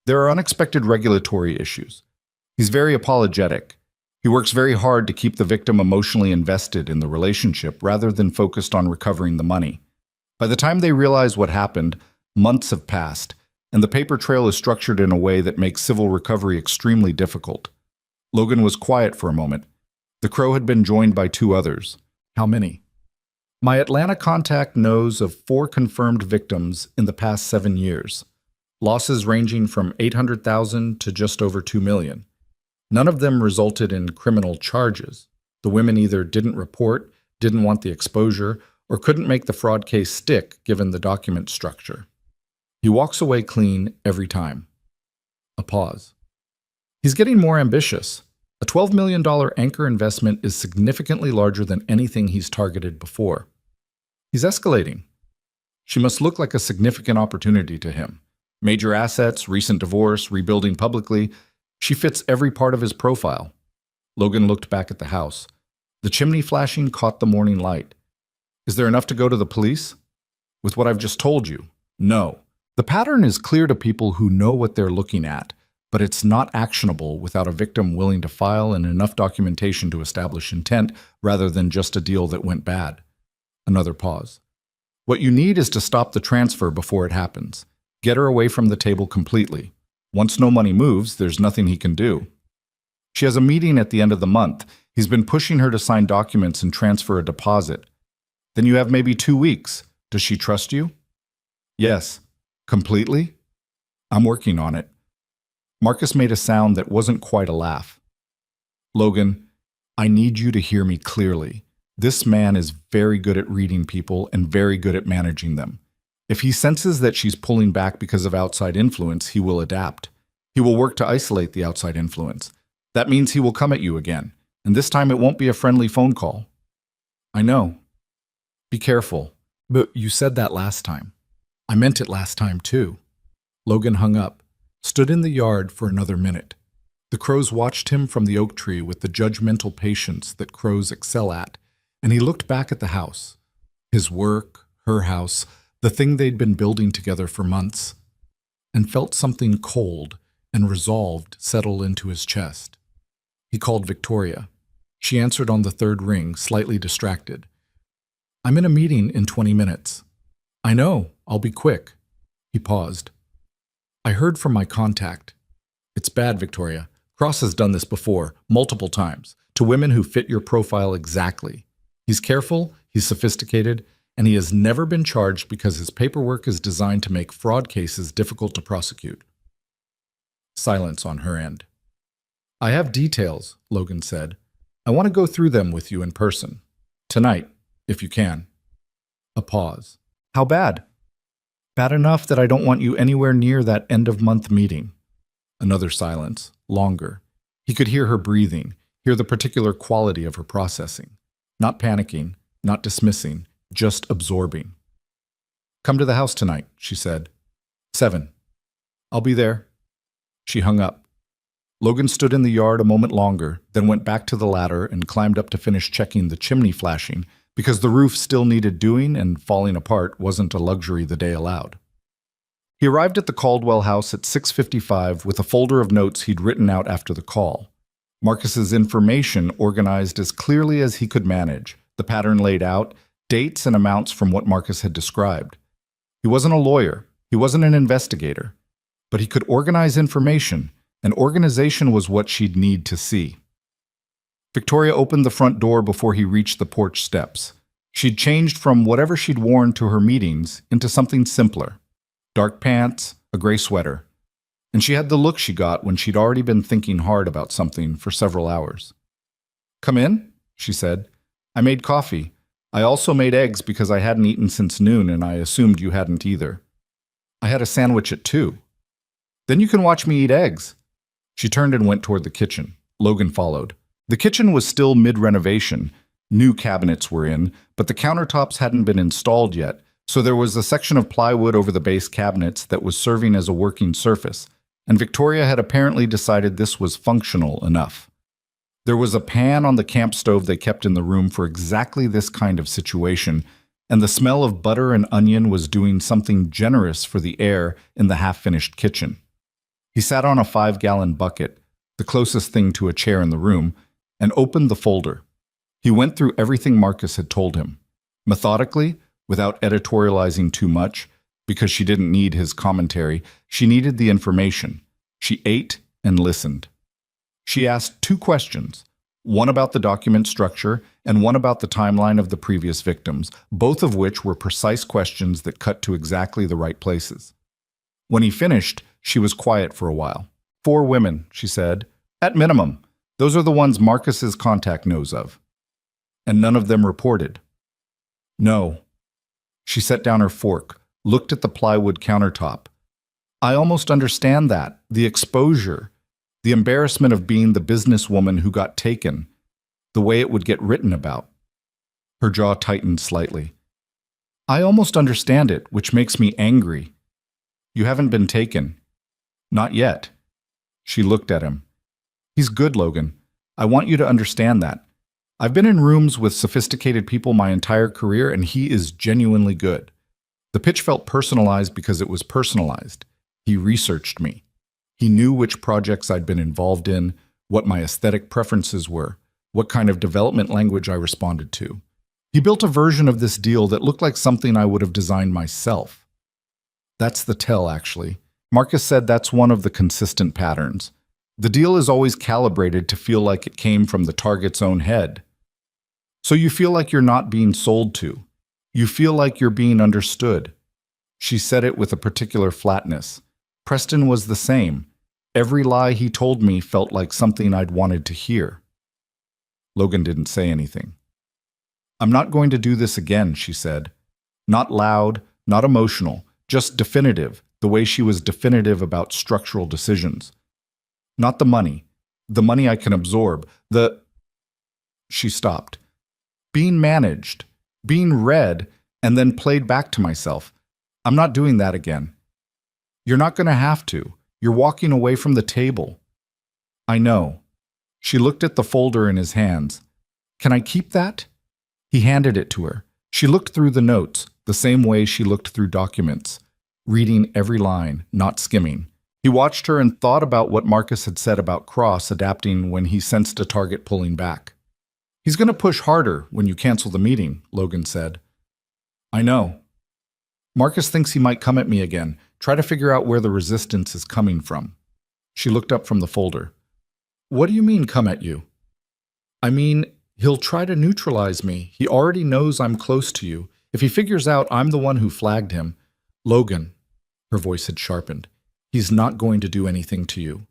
There are unexpected regulatory issues. He's very apologetic. He works very hard to keep the victim emotionally invested in the relationship rather than focused on recovering the money. By the time they realize what happened, months have passed, and the paper trail is structured in a way that makes civil recovery extremely difficult. Logan was quiet for a moment. The crow had been joined by 2 others. How many? My Atlanta contact knows of 4 confirmed victims in the past 7 years. Losses ranging from $800,000 to just over $2 million. None of them resulted in criminal charges. The women either didn't report, didn't want the exposure, or couldn't make the fraud case stick given the document structure. He walks away clean every time. A pause. He's getting more ambitious. A $12 million anchor investment is significantly larger than anything he's targeted before. He's escalating. She must look like a significant opportunity to him. Major assets, recent divorce, rebuilding publicly. She fits every part of his profile. Logan looked back at the house. The chimney flashing caught the morning light. Is there enough to go to the police? With what I've just told you, no. The pattern is clear to people who know what they're looking at, but it's not actionable without a victim willing to file and enough documentation to establish intent rather than just a deal that went bad. Another pause. What you need is to stop the transfer before it happens. Get her away from the table completely. Once no money moves, there's nothing he can do. She has a meeting at the end of the month. He's been pushing her to sign documents and transfer a deposit. Then you have maybe 2 weeks. Does she trust you? Yes. Completely? I'm working on it. Marcus made a sound that wasn't quite a laugh. Logan, I need you to hear me clearly. This man is very good at reading people and very good at managing them. If he senses that she's pulling back because of outside influence, he will adapt. He will work to isolate the outside influence. That means he will come at you again, and this time it won't be a friendly phone call. I know. Be careful. But you said that last time. I meant it last time too. Logan hung up, stood in the yard for another minute. The crows watched him from the oak tree with the judgmental patience that crows excel at, and he looked back at the house. His work, her house, the thing they'd been building together for months, and felt something cold and resolved settle into his chest. He called Victoria. She answered on the third ring, slightly distracted. I'm in a meeting in 20 minutes. I know, I'll be quick. He paused. I heard from my contact. It's bad, Victoria. Cross has done this before, multiple times, to women who fit your profile exactly. He's careful, he's sophisticated, and he has never been charged because his paperwork is designed to make fraud cases difficult to prosecute. Silence on her end. I have details, Logan said. I want to go through them with you in person. Tonight, if you can. A pause. How bad? Bad enough that I don't want you anywhere near that end-of-month meeting. Another silence, longer. He could hear her breathing, hear the particular quality of her processing. Not panicking, not dismissing, just absorbing. Come to the house tonight, she said. 7. I'll be there. She hung up. Logan stood in the yard a moment longer, then went back to the ladder and climbed up to finish checking the chimney flashing, because the roof still needed doing and falling apart wasn't a luxury the day allowed. He arrived at the Caldwell house at 6:55 with a folder of notes he'd written out after the call. Marcus's information organized as clearly as he could manage, the pattern laid out, dates and amounts from what Marcus had described. He wasn't a lawyer, he wasn't an investigator, but he could organize information, and organization was what she'd need to see. Victoria opened the front door before he reached the porch steps. She'd changed from whatever she'd worn to her meetings into something simpler. Dark pants, a gray sweater. And she had the look she got when she'd already been thinking hard about something for several hours. Come in, she said. I made coffee. I also made eggs because I hadn't eaten since noon and I assumed you hadn't either. I had a sandwich at 2. Then you can watch me eat eggs. She turned and went toward the kitchen. Logan followed. The kitchen was still mid-renovation. New cabinets were in, but the countertops hadn't been installed yet, so there was a section of plywood over the base cabinets that was serving as a working surface, and Victoria had apparently decided this was functional enough. There was a pan on the camp stove they kept in the room for exactly this kind of situation, and the smell of butter and onion was doing something generous for the air in the half-finished kitchen. He sat on a 5-gallon bucket, the closest thing to a chair in the room, and opened the folder. He went through everything Marcus had told him, methodically, without editorializing too much, because she didn't need his commentary. She needed the information. She ate and listened. She asked 2 questions, one about the document structure and one about the timeline of the previous victims, both of which were precise questions that cut to exactly the right places. When he finished, she was quiet for a while. 4 women, she said. At minimum. Those are the ones Marcus's contact knows of. And none of them reported. No. She set down her fork, looked at the plywood countertop. I almost understand that. The exposure. The embarrassment of being the businesswoman who got taken, the way it would get written about. Her jaw tightened slightly. I almost understand it, which makes me angry. You haven't been taken. Not yet. She looked at him. He's good, Logan. I want you to understand that. I've been in rooms with sophisticated people my entire career, and he is genuinely good. The pitch felt personalized because it was personalized. He researched me. He knew which projects I'd been involved in, what my aesthetic preferences were, what kind of development language I responded to. He built a version of this deal that looked like something I would have designed myself. That's the tell, actually. Marcus said that's one of the consistent patterns. The deal is always calibrated to feel like it came from the target's own head. So you feel like you're not being sold to. You feel like you're being understood. She said it with a particular flatness. Preston was the same. Every lie he told me felt like something I'd wanted to hear. Logan didn't say anything. I'm not going to do this again, she said. Not loud, not emotional, just definitive, the way she was definitive about structural decisions. Not the money I can absorb, She stopped. Being managed, being read, and then played back to myself. I'm not doing that again. You're not going to have to. You're walking away from the table. I know. She looked at the folder in his hands. Can I keep that? He handed it to her. She looked through the notes, the same way she looked through documents, reading every line, not skimming. He watched her and thought about what Marcus had said about Cross adapting when he sensed a target pulling back. He's going to push harder when you cancel the meeting, Logan said. I know. Marcus thinks he might come at me again. Try to figure out where the resistance is coming from. She looked up from the folder. What do you mean, come at you? I mean, he'll try to neutralize me. He already knows I'm close to you. If he figures out I'm the one who flagged him, Logan, her voice had sharpened, he's not going to do anything to you.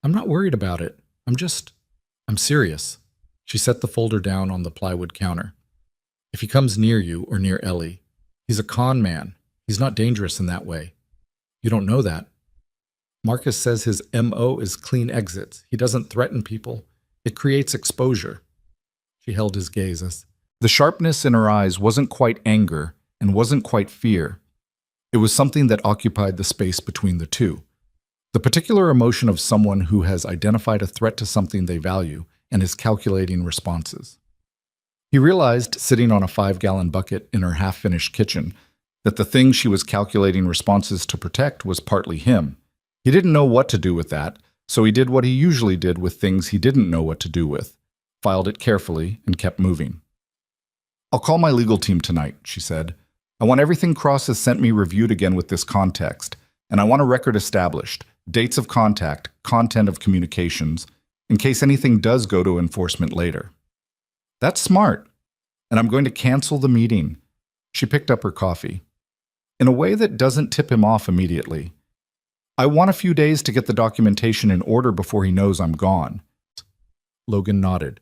I'm not worried about it. I'm serious. She set the folder down on the plywood counter. If he comes near you or near Ellie, he's a con man. He's not dangerous in that way. You don't know that. Marcus says his MO is clean exits. He doesn't threaten people. It creates exposure. She held his gaze. The sharpness in her eyes wasn't quite anger and wasn't quite fear. It was something that occupied the space between the two. The particular emotion of someone who has identified a threat to something they value and is calculating responses. He realized, sitting on a 5-gallon bucket in her half-finished kitchen, that the thing she was calculating responses to protect was partly him. He didn't know what to do with that, so he did what he usually did with things he didn't know what to do with, filed it carefully, and kept moving. I'll call my legal team tonight, she said. I want everything Cross has sent me reviewed again with this context, and I want a record established, dates of contact, content of communications, in case anything does go to enforcement later. That's smart, and I'm going to cancel the meeting. She picked up her coffee. In a way that doesn't tip him off immediately. I want a few days to get the documentation in order before he knows I'm gone. Logan nodded.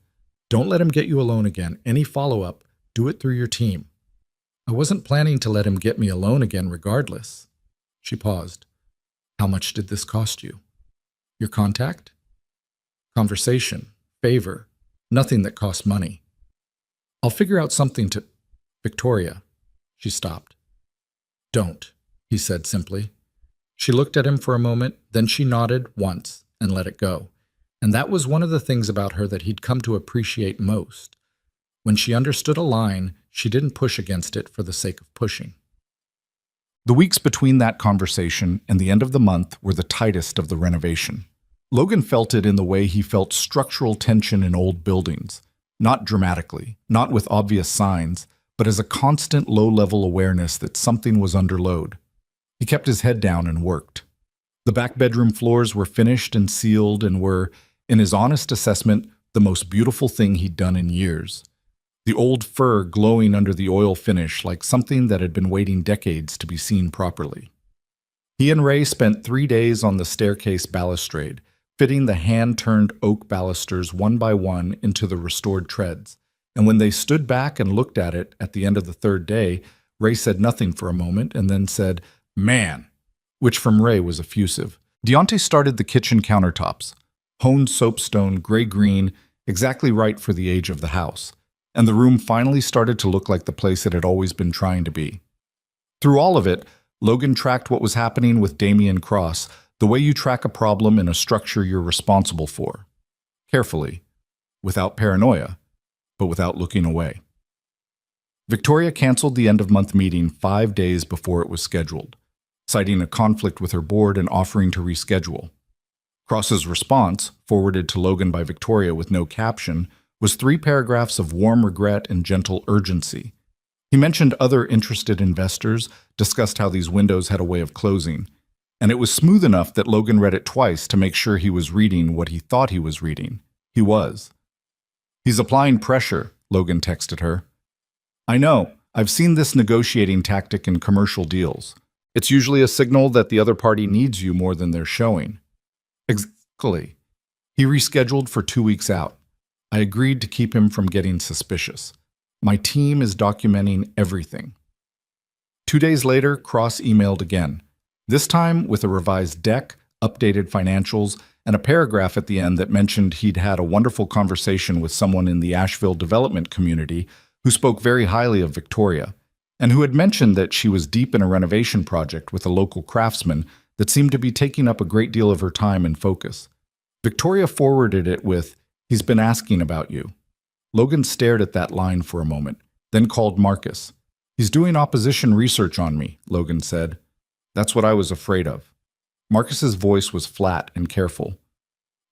Don't let him get you alone again. Any follow-up, do it through your team. I wasn't planning to let him get me alone again regardless. She paused. How much did this cost you? Your contact? Conversation, favor, nothing that costs money. I'll figure out something to... Victoria. She stopped. Don't, he said simply. She looked at him for a moment, then she nodded once and let it go. And that was one of the things about her that he'd come to appreciate most. When she understood a line, she didn't push against it for the sake of pushing. The weeks between that conversation and the end of the month were the tightest of the renovation. Logan felt it in the way he felt structural tension in old buildings, not dramatically, not with obvious signs, but as a constant low-level awareness that something was under load. He kept his head down and worked. The back bedroom floors were finished and sealed and were, in his honest assessment, the most beautiful thing he'd done in years. The old fur glowing under the oil finish like something that had been waiting decades to be seen properly. He and Ray spent 3 days on the staircase balustrade, fitting the hand-turned oak balusters one by one into the restored treads. And when they stood back and looked at it at the end of the 3rd day, Ray said nothing for a moment and then said, "Man," which from Ray was effusive. Deontay started the kitchen countertops, honed soapstone, gray-green, exactly right for the age of the house, and the room finally started to look like the place it had always been trying to be. Through all of it, Logan tracked what was happening with Damien Cross, the way you track a problem in a structure you're responsible for. Carefully, without paranoia, but without looking away. Victoria canceled the end-of-month meeting 5 days before it was scheduled, citing a conflict with her board and offering to reschedule. Cross's response, forwarded to Logan by Victoria with no caption, was 3 paragraphs of warm regret and gentle urgency. He mentioned other interested investors, discussed how these windows had a way of closing, and it was smooth enough that Logan read it twice to make sure he was reading what he thought he was reading. He was. "He's applying pressure," Logan texted her. "I know. I've seen this negotiating tactic in commercial deals. It's usually a signal that the other party needs you more than they're showing." Exactly. He rescheduled for 2 weeks out. I agreed to keep him from getting suspicious. My team is documenting everything. 2 days later, Cross emailed again, this time with a revised deck, updated financials, and a paragraph at the end that mentioned he'd had a wonderful conversation with someone in the Asheville development community who spoke very highly of Victoria, and who had mentioned that she was deep in a renovation project with a local craftsman that seemed to be taking up a great deal of her time and focus. Victoria forwarded it with, "He's been asking about you." Logan stared at that line for a moment, then called Marcus. "He's doing opposition research on me," Logan said. "That's what I was afraid of." Marcus's voice was flat and careful.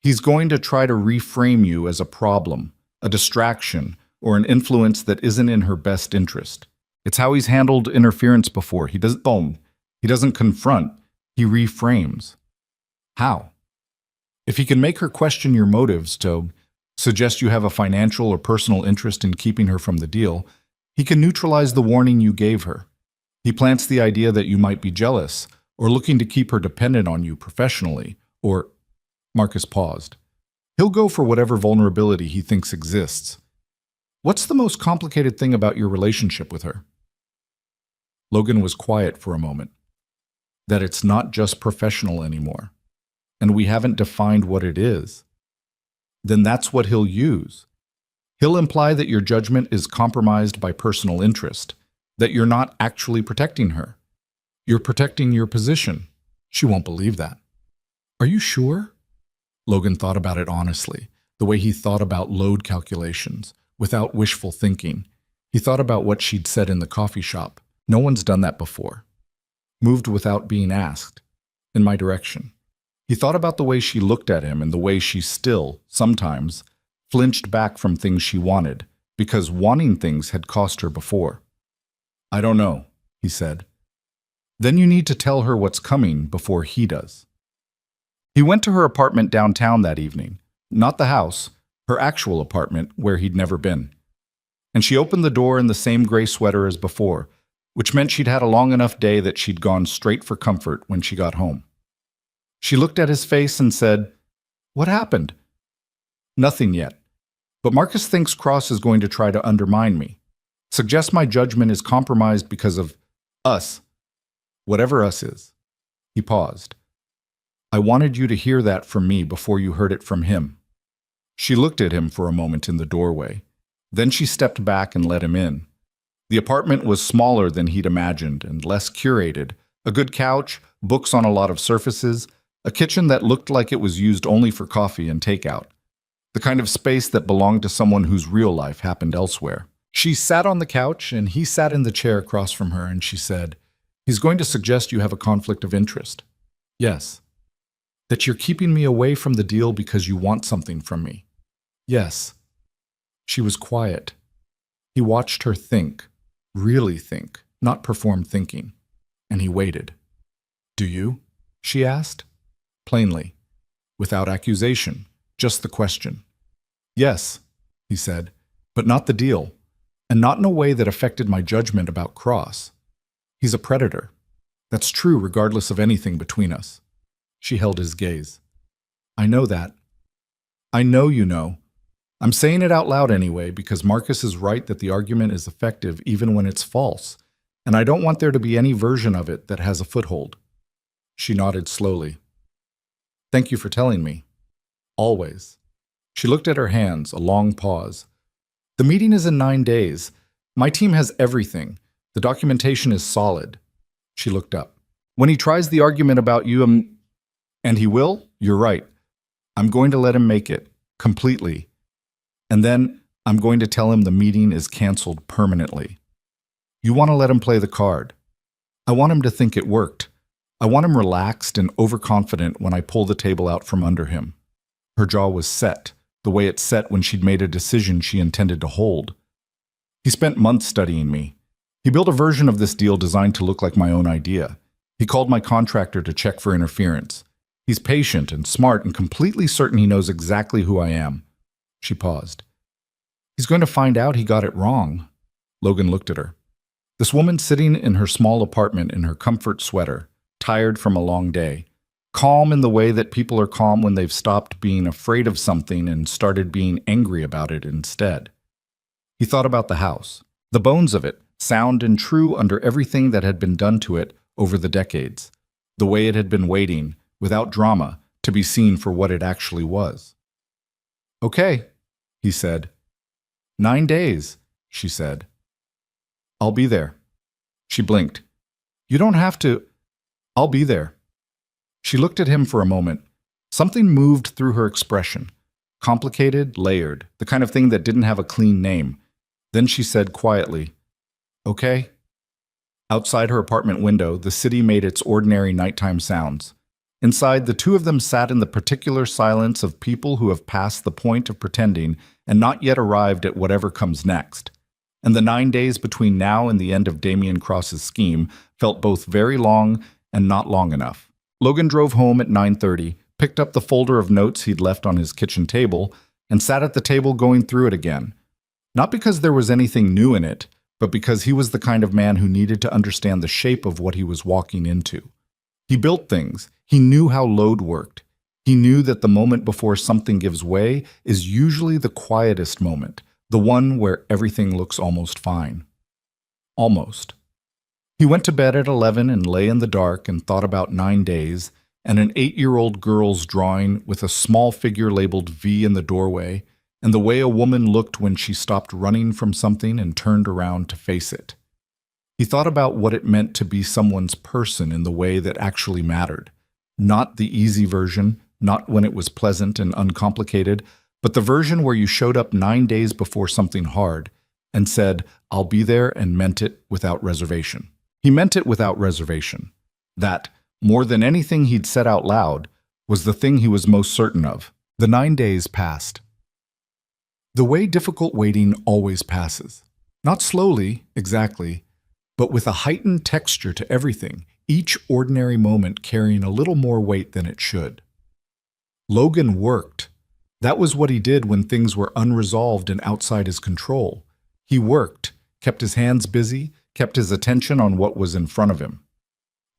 "He's going to try to reframe you as a problem, a distraction, or an influence that isn't in her best interest. It's how he's handled interference before. He doesn't confront, he reframes." "How?" "If he can make her question your motives to suggest you have a financial or personal interest in keeping her from the deal, he can neutralize the warning you gave her. He plants the idea that you might be jealous, or looking to keep her dependent on you professionally, or—" Marcus paused. "He'll go for whatever vulnerability he thinks exists. What's the most complicated thing about your relationship with her?" Logan was quiet for a moment. "That it's not just professional anymore, and we haven't defined what it is." "Then that's what he'll use. He'll imply that your judgment is compromised by personal interest, that you're not actually protecting her. You're protecting your position." "She won't believe that." "Are you sure?" Logan thought about it honestly, the way he thought about load calculations, without wishful thinking. He thought about what she'd said in the coffee shop. No one's done that before. Moved without being asked. In my direction. He thought about the way she looked at him and the way she still, sometimes, flinched back from things she wanted, because wanting things had cost her before. "I don't know," he said. "Then you need to tell her what's coming before he does." He went to her apartment downtown that evening. Not the house, her actual apartment where he'd never been. And she opened the door in the same gray sweater as before, which meant she'd had a long enough day that she'd gone straight for comfort when she got home. She looked at his face and said, "What happened?" "Nothing yet. But Marcus thinks Cross is going to try to undermine me. Suggests my judgment is compromised because of us. Whatever us is." He paused. "I wanted you to hear that from me before you heard it from him." She looked at him for a moment in the doorway. Then she stepped back and let him in. The apartment was smaller than he'd imagined and less curated. A good couch, books on a lot of surfaces, a kitchen that looked like it was used only for coffee and takeout. The kind of space that belonged to someone whose real life happened elsewhere. She sat on the couch and he sat in the chair across from her, and she said, "He's going to suggest you have a conflict of interest." "Yes." "That you're keeping me away from the deal because you want something from me." "Yes." She was quiet. He watched her think, really think, not perform thinking. And he waited. "Do you?" she asked. Plainly, without accusation, just the question. "Yes," he said, "but not the deal, and not in a way that affected my judgment about Cross. He's a predator. That's true regardless of anything between us." She held his gaze. "I know that. I know you know. I'm saying it out loud anyway because Marcus is right that the argument is effective even when it's false, and I don't want there to be any version of it that has a foothold." She nodded slowly. Thank you for telling me. Always. She looked at her hands, a long pause. The meeting is in 9 days. My team has everything. The documentation is solid. She looked up. When he tries the argument about you, and he will, you're right. I'm going to let him make it, completely. And then I'm going to tell him the meeting is canceled permanently. You want to let him play the card. I want him to think it worked. I want him relaxed and overconfident when I pull the table out from under him. Her jaw was set, the way it set when she'd made a decision she intended to hold. He spent months studying me. He built a version of this deal designed to look like my own idea. He called my contractor to check for interference. He's patient and smart and completely certain he knows exactly who I am. She paused. He's going to find out he got it wrong. Logan looked at her. This woman sitting in her small apartment in her comfort sweater, tired from a long day, calm in the way that people are calm when they've stopped being afraid of something and started being angry about it instead. He thought about the house, the bones of it, sound and true under everything that had been done to it over the decades, the way it had been waiting, without drama, to be seen for what it actually was. Okay, he said. 9 days, she said. I'll be there. She blinked. You don't have to. I'll be there. She looked at him for a moment. Something moved through her expression. Complicated, layered, the kind of thing that didn't have a clean name. Then she said quietly, Okay. Outside her apartment window, the city made its ordinary nighttime sounds. Inside, the two of them sat in the particular silence of people who have passed the point of pretending and not yet arrived at whatever comes next. And the 9 days between now and the end of Damien Cross's scheme felt both very long and not long enough. Logan drove home at 9:30, picked up the folder of notes he'd left on his kitchen table, and sat at the table going through it again. Not because there was anything new in it, but because he was the kind of man who needed to understand the shape of what he was walking into. He built things. He knew how load worked. He knew that the moment before something gives way is usually the quietest moment, the one where everything looks almost fine. Almost. He went to bed at 11 and lay in the dark and thought about 9 days, and an 8-year-old girl's drawing with a small figure labeled V in the doorway, and the way a woman looked when she stopped running from something and turned around to face it. He thought about what it meant to be someone's person in the way that actually mattered. Not the easy version, not when it was pleasant and uncomplicated, but the version where you showed up 9 days before something hard and said, I'll be there, and meant it without reservation. He meant it without reservation. That, more than anything he'd said out loud, was the thing he was most certain of. The 9 days passed. The way difficult waiting always passes. Not slowly, exactly, but with a heightened texture to everything, each ordinary moment carrying a little more weight than it should. Logan worked. That was what he did when things were unresolved and outside his control. He worked, kept his hands busy, kept his attention on what was in front of him.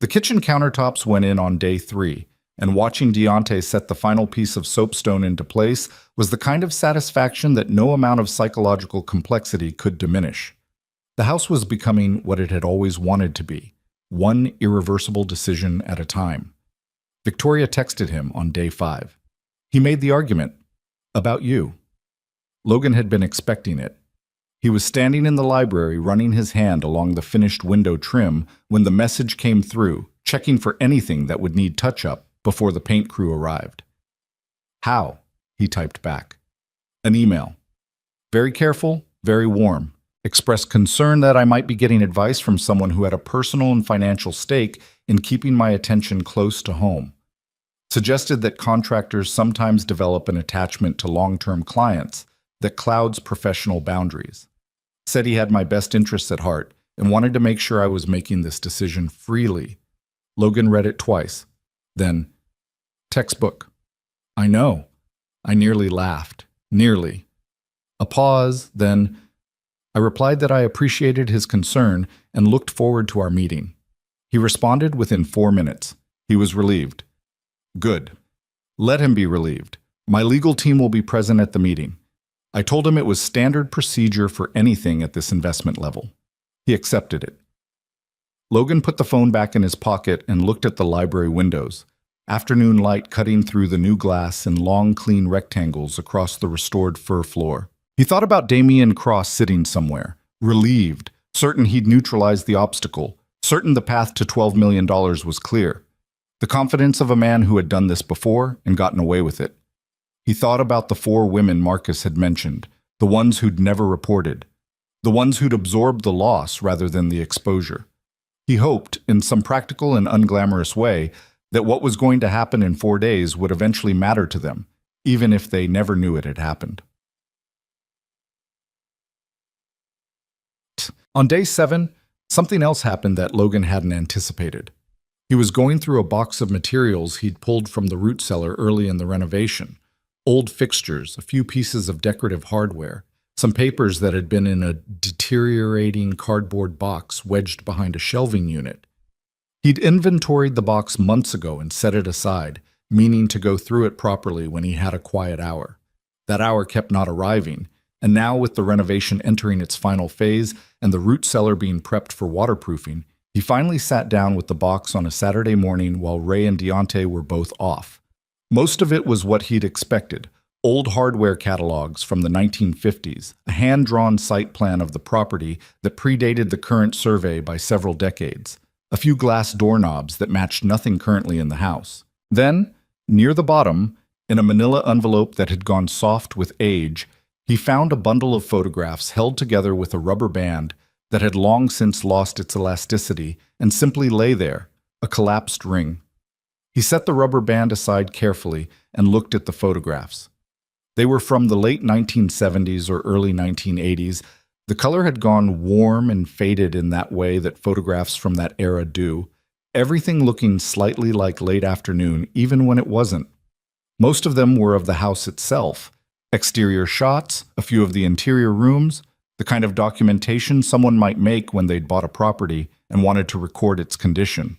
The kitchen countertops went in on day 3, and watching Deontay set the final piece of soapstone into place was the kind of satisfaction that no amount of psychological complexity could diminish. The house was becoming what it had always wanted to be, one irreversible decision at a time. Victoria texted him on day 5. He made the argument. About you. Logan had been expecting it. He was standing in the library running his hand along the finished window trim when the message came through, checking for anything that would need touch-up before the paint crew arrived. How? He typed back. An email. Very careful, very warm. Expressed concern that I might be getting advice from someone who had a personal and financial stake in keeping my attention close to home. Suggested that contractors sometimes develop an attachment to long-term clients that clouds professional boundaries. Said he had my best interests at heart and wanted to make sure I was making this decision freely. Logan read it twice. Then, textbook. I know. I nearly laughed. Nearly. A pause, then, I replied that I appreciated his concern and looked forward to our meeting. He responded within 4 minutes. He was relieved. Good. Let him be relieved. My legal team will be present at the meeting. I told him it was standard procedure for anything at this investment level. He accepted it. Logan put the phone back in his pocket and looked at the library windows. afternoon light cutting through the new glass in long, clean rectangles across the restored fur floor. He thought about Damien Cross sitting somewhere, relieved, certain he'd neutralized the obstacle, certain the path to $12 million was clear. The confidence of a man who had done this before and gotten away with it. He thought about the 4 women Marcus had mentioned, the ones who'd never reported, the ones who'd absorbed the loss rather than the exposure. He hoped, in some practical and unglamorous way, that what was going to happen in 4 days would eventually matter to them, even if they never knew it had happened. On day 7, something else happened that Logan hadn't anticipated. He was going through a box of materials he'd pulled from the root cellar early in the renovation. Old fixtures, a few pieces of decorative hardware, some papers that had been in a deteriorating cardboard box wedged behind a shelving unit. He'd inventoried the box months ago and set it aside, meaning to go through it properly when he had a quiet hour. That hour kept not arriving, and now with the renovation entering its final phase and the root cellar being prepped for waterproofing, he finally sat down with the box on a Saturday morning while Ray and Deontay were both off. Most of it was what he'd expected. Old hardware catalogs from the 1950s, a hand-drawn site plan of the property that predated the current survey by several decades, a few glass doorknobs that matched nothing currently in the house. Then, near the bottom, in a manila envelope that had gone soft with age, he found a bundle of photographs held together with a rubber band that had long since lost its elasticity and simply lay there, a collapsed ring. He set the rubber band aside carefully and looked at the photographs. They were from the late 1970s or early 1980s. The color had gone warm and faded in that way that photographs from that era do, everything looking slightly like late afternoon, even when it wasn't. Most of them were of the house itself, exterior shots, a few of the interior rooms, the kind of documentation someone might make when they'd bought a property and wanted to record its condition.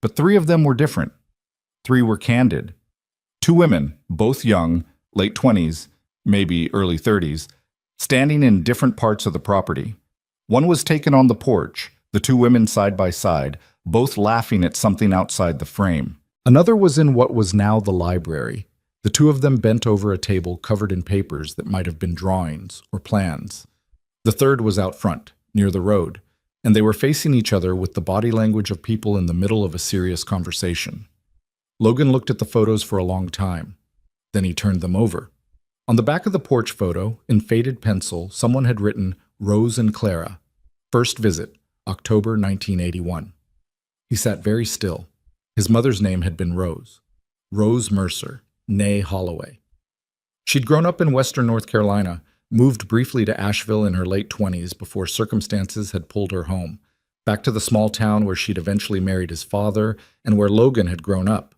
But 3 of them were different. 3 were candid. 2 women, both young, late 20s, maybe early 30s, standing in different parts of the property. One was taken on the porch, the 2 women side by side, both laughing at something outside the frame. Another was in what was now the library, the 2 of them bent over a table covered in papers that might have been drawings or plans. The third was out front, near the road, and they were facing each other with the body language of people in the middle of a serious conversation. Logan looked at the photos for a long time. Then he turned them over. On the back of the porch photo, in faded pencil, someone had written, Rose and Clara. First visit, October 1981. He sat very still. His mother's name had been Rose. Rose Mercer, née Holloway. She'd grown up in western North Carolina, moved briefly to Asheville in her late 20s before circumstances had pulled her home, back to the small town where she'd eventually married his father and where Logan had grown up.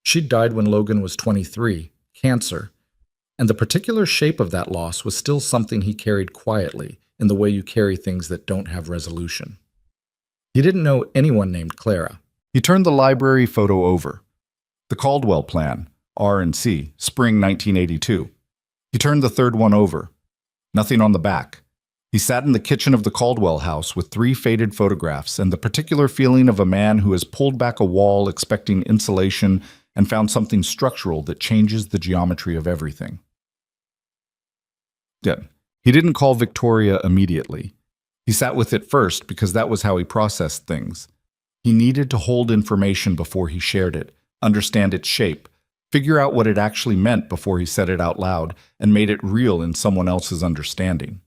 She'd died when Logan was 23, cancer, and the particular shape of that loss was still something he carried quietly in the way you carry things that don't have resolution. He didn't know anyone named Clara. He turned the library photo over. The Caldwell Plan, R&C, spring 1982. He turned the third one over. Nothing on the back. He sat in the kitchen of the Caldwell house with 3 faded photographs and the particular feeling of a man who has pulled back a wall expecting insulation and found something structural that changes the geometry of everything. He didn't call Victoria immediately. He sat with it first because that was how he processed things. He needed to hold information before he shared it, understand its shape, figure out what it actually meant before he said it out loud and made it real in someone else's understanding.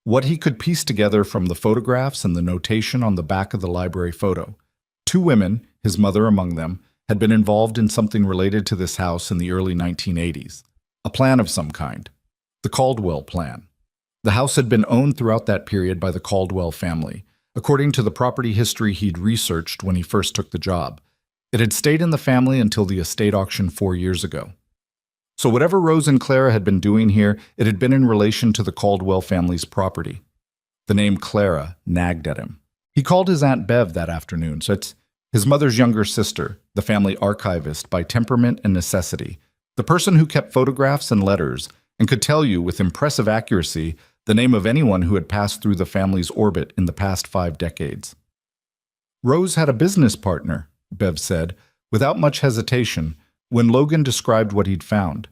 What he could piece together from the photographs and the notation on the back of the library photo. 2 women, his mother among them, had been involved in something related to this house in the early 1980s. A plan of some kind. The Caldwell Plan. The house had been owned throughout that period by the Caldwell family, according to the property history he'd researched when he first took the job. It had stayed in the family until the estate auction 4 years ago. So whatever Rose and Clara had been doing here, it had been in relation to the Caldwell family's property. The name Clara nagged at him. He called his Aunt Bev that afternoon, so it's his mother's younger sister, the family archivist by temperament and necessity, the person who kept photographs and letters and could tell you with impressive accuracy the name of anyone who had passed through the family's orbit in the past 5 decades. Rose had a business partner, Bev said, without much hesitation, when Logan described what he'd found.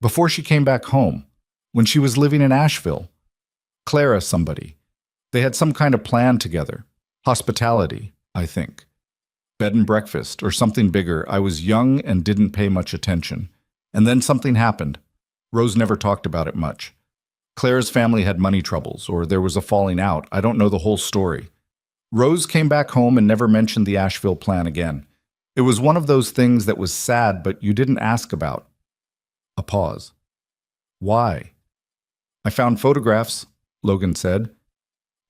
Before she came back home, when she was living in Asheville. Clara somebody. They had some kind of plan together. Hospitality, I think. Bed and breakfast, or something bigger. I was young and didn't pay much attention. And then something happened. Rose never talked about it much. Claire's family had money troubles, or there was a falling out. I don't know the whole story. Rose came back home and never mentioned the Asheville plan again. It was one of those things that was sad, but you didn't ask about. A pause. Why? I found photographs, Logan said,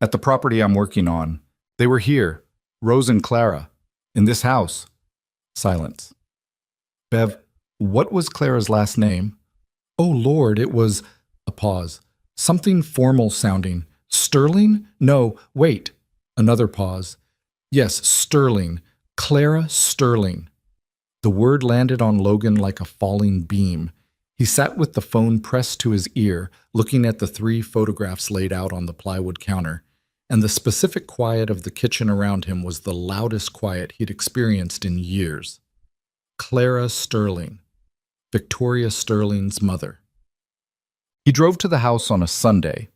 at the property I'm working on. They were here, Rose and Clara, in this house. Silence. Bev, what was Clara's last name? Oh, Lord, it was... A pause. Something formal sounding. Sterling? No, wait. Another pause. Yes, Sterling. Clara Sterling. The word landed on Logan like a falling beam. He sat with the phone pressed to his ear, looking at the 3 photographs laid out on the plywood counter, and the specific quiet of the kitchen around him was the loudest quiet he'd experienced in years. Clara Sterling. Victoria Sterling's mother. He drove to the house on a Sunday,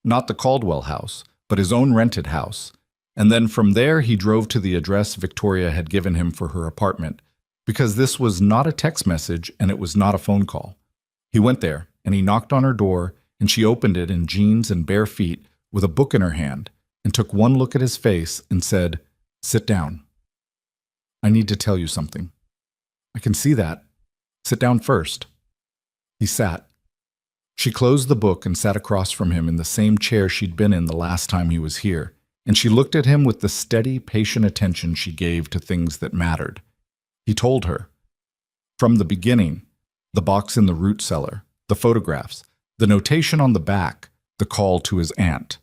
not the Caldwell house, but his own rented house, and then from there he drove to the address Victoria had given him for her apartment, because this was not a text message and it was not a phone call. He went there, and he knocked on her door, and she opened it in jeans and bare feet with a book in her hand, and took one look at his face and said, "Sit down. I need to tell you something." "I can see that. Sit down first." He sat. She closed the book and sat across from him in the same chair she'd been in the last time he was here, and she looked at him with the steady, patient attention she gave to things that mattered. He told her. From the beginning, the box in the root cellar, the photographs, the notation on the back, the call to his aunt.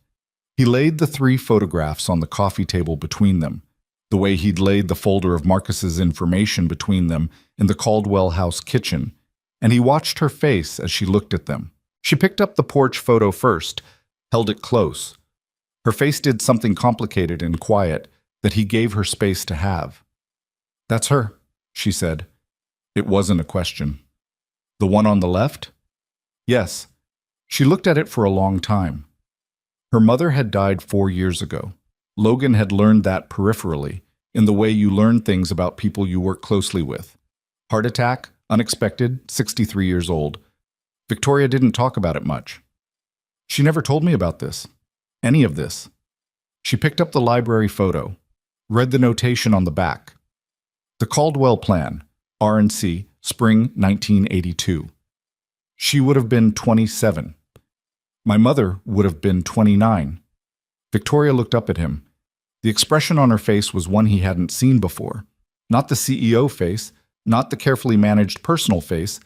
He laid the 3 photographs on the coffee table between them, the way he'd laid the folder of Marcus's information between them in the Caldwell house kitchen, and he watched her face as she looked at them. She picked up the porch photo first, held it close. Her face did something complicated and quiet that he gave her space to have. "That's her," she said. It wasn't a question. "The one on the left?" "Yes." She looked at it for a long time. Her mother had died 4 years ago. Logan had learned that peripherally, in the way you learn things about people you work closely with. Heart attack, unexpected, 63 years old. Victoria didn't talk about it much. She never told me about this. Any of this. She picked up the library photo, read the notation on the back. The Caldwell Plan, R&C, spring 1982. She would have been 27. My mother would have been 29. Victoria looked up at him. The expression on her face was one he hadn't seen before. Not the CEO face, not the carefully managed personal face,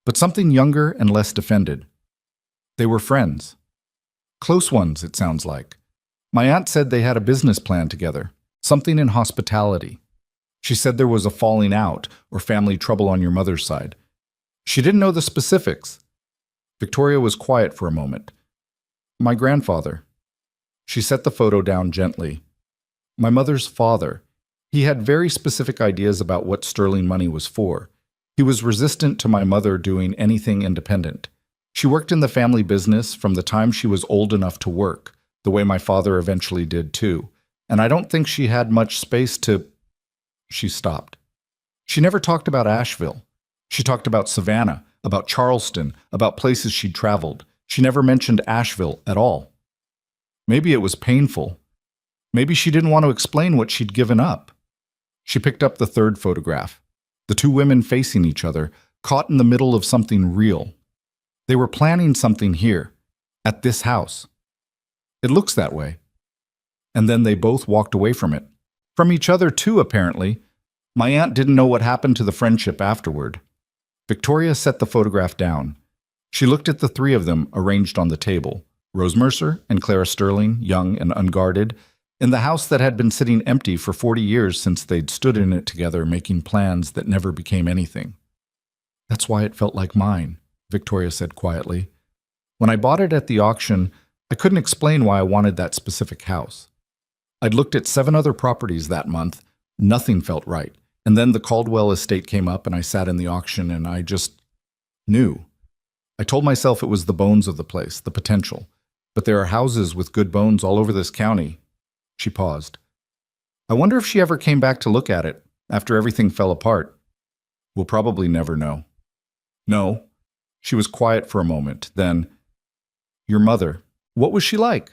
but something younger and less defended. They were friends. Close ones, it sounds like. My aunt said they had a business plan together, something in hospitality. She said there was a falling out or family trouble on your mother's side. She didn't know the specifics. Victoria was quiet for a moment. My grandfather. She set the photo down gently. My mother's father. He had very specific ideas about what Sterling money was for. He was resistant to my mother doing anything independent. She worked in the family business from the time she was old enough to work, the way my father eventually did too, and I don't think she had much space to... She stopped. She never talked about Asheville. She talked about Savannah, about Charleston, about places she'd traveled. She never mentioned Asheville at all. Maybe it was painful. Maybe she didn't want to explain what she'd given up. She picked up the 3rd photograph. The 2 women facing each other, caught in the middle of something real. They were planning something here, at this house. It looks that way. And then they both walked away from it. From each other too, apparently. My aunt didn't know what happened to the friendship afterward. Victoria set the photograph down. She looked at the 3 of them arranged on the table, Rose Mercer and Clara Sterling, young and unguarded, in the house that had been sitting empty for 40 years since they'd stood in it together making plans that never became anything. "That's why it felt like mine," Victoria said quietly. "When I bought it at the auction, I couldn't explain why I wanted that specific house. I'd looked at 7 other properties that month. Nothing felt right. And then the Caldwell estate came up and I sat in the auction and I just knew. I told myself it was the bones of the place, the potential. But there are houses with good bones all over this county. She paused. I wonder if she ever came back to look at it after everything fell apart. We'll probably never know. No. She was quiet for a moment. Then, your mother, what was she like?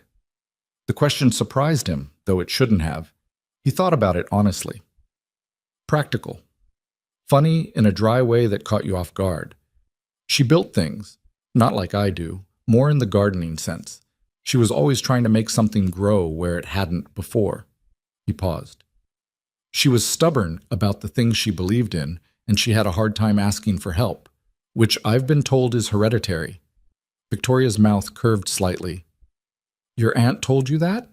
The question surprised him, though it shouldn't have. He thought about it honestly. Practical. Funny in a dry way that caught you off guard. She built things, not like I do, more in the gardening sense. She was always trying to make something grow where it hadn't before. He paused. She was stubborn about the things she believed in, and she had a hard time asking for help, which I've been told is hereditary. Victoria's mouth curved slightly. Your aunt told you that?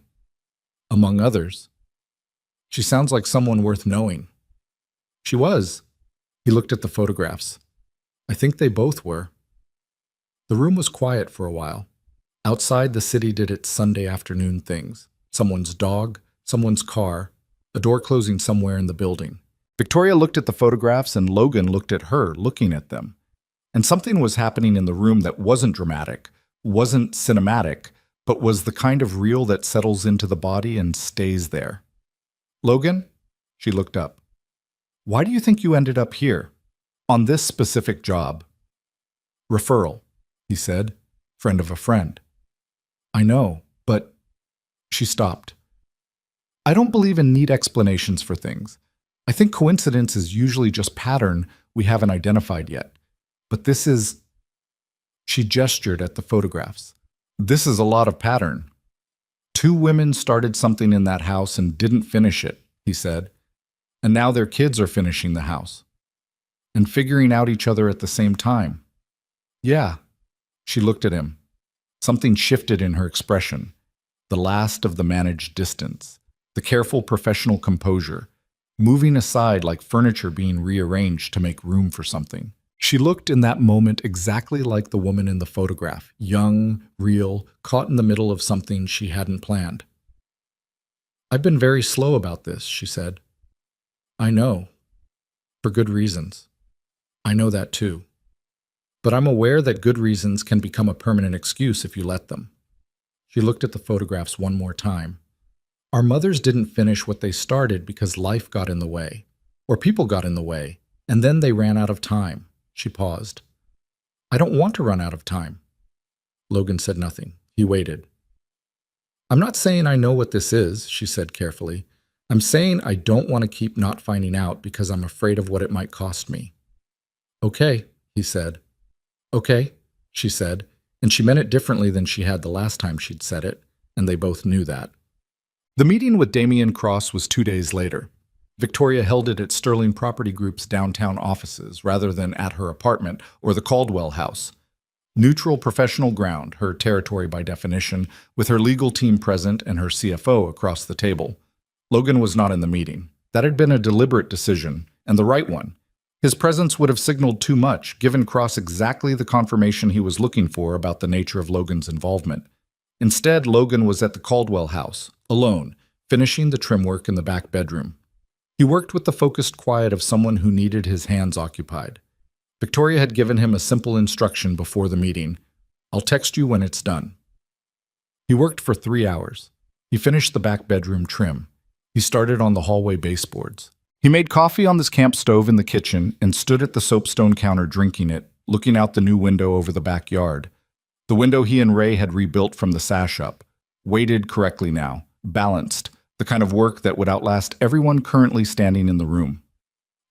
Among others. She sounds like someone worth knowing. She was. He looked at the photographs. I think they both were. The room was quiet for a while. Outside, the city did its Sunday afternoon things. Someone's dog, someone's car, a door closing somewhere in the building. Victoria looked at the photographs and Logan looked at her, looking at them. And something was happening in the room that wasn't dramatic, wasn't cinematic, but was the kind of real that settles into the body and stays there. Logan? She looked up. Why do you think you ended up here? On this specific job? Referral, he said. Friend of a friend. I know, but... She stopped. I don't believe in neat explanations for things. I think coincidence is usually just pattern we haven't identified yet. But this is... She gestured at the photographs. This is a lot of pattern. 2 women started something in that house and didn't finish it, he said. And now their kids are finishing the house. And figuring out each other at the same time. Yeah. She looked at him. Something shifted in her expression. The last of the managed distance. The careful professional composure. Moving aside like furniture being rearranged to make room for something. She looked in that moment exactly like the woman in the photograph. Young, real, caught in the middle of something she hadn't planned. I've been very slow about this, she said. I know. For good reasons. I know that too. But I'm aware that good reasons can become a permanent excuse if you let them. She looked at the photographs one more time. Our mothers didn't finish what they started because life got in the way, or people got in the way, and then they ran out of time. She paused. I don't want to run out of time. Logan said nothing. He waited. I'm not saying I know what this is, she said carefully. I'm saying I don't want to keep not finding out because I'm afraid of what it might cost me. Okay, he said. Okay, she said, and she meant it differently than she had the last time she'd said it, and they both knew that. The meeting with Damian Cross was 2 days later. Victoria held it at Sterling Property Group's downtown offices rather than at her apartment or the Caldwell house. Neutral professional ground, her territory by definition, with her legal team present and her CFO across the table. Logan was not in the meeting. That had been a deliberate decision, and the right one. His presence would have signaled too much, given Cross exactly the confirmation he was looking for about the nature of Logan's involvement. Instead, Logan was at the Caldwell house, alone, finishing the trim work in the back bedroom. He worked with the focused quiet of someone who needed his hands occupied. Victoria had given him a simple instruction before the meeting. I'll text you when it's done. He worked for 3 hours. He finished the back bedroom trim. He started on the hallway baseboards. He made coffee on this camp stove in the kitchen and stood at the soapstone counter drinking it, looking out the new window over the backyard. The window he and Ray had rebuilt from the sash up. Weighted correctly now. Balanced. The kind of work that would outlast everyone currently standing in the room.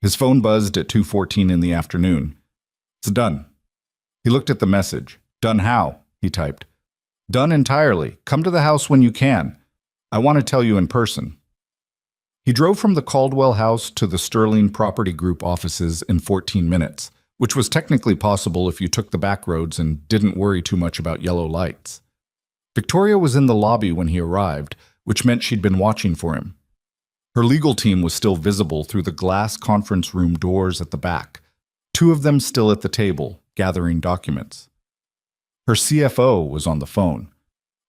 His phone buzzed at 2:14 in the afternoon. It's done. He looked at the message. Done how? He typed. Done entirely. Come to the house when you can. I want to tell you in person. He drove from the Caldwell house to the Sterling Property Group offices in 14 minutes, which was technically possible if you took the back roads and didn't worry too much about yellow lights. Victoria was in the lobby when he arrived, which meant she'd been watching for him. Her legal team was still visible through the glass conference room doors at the back, 2 of them still at the table, gathering documents. Her CFO was on the phone.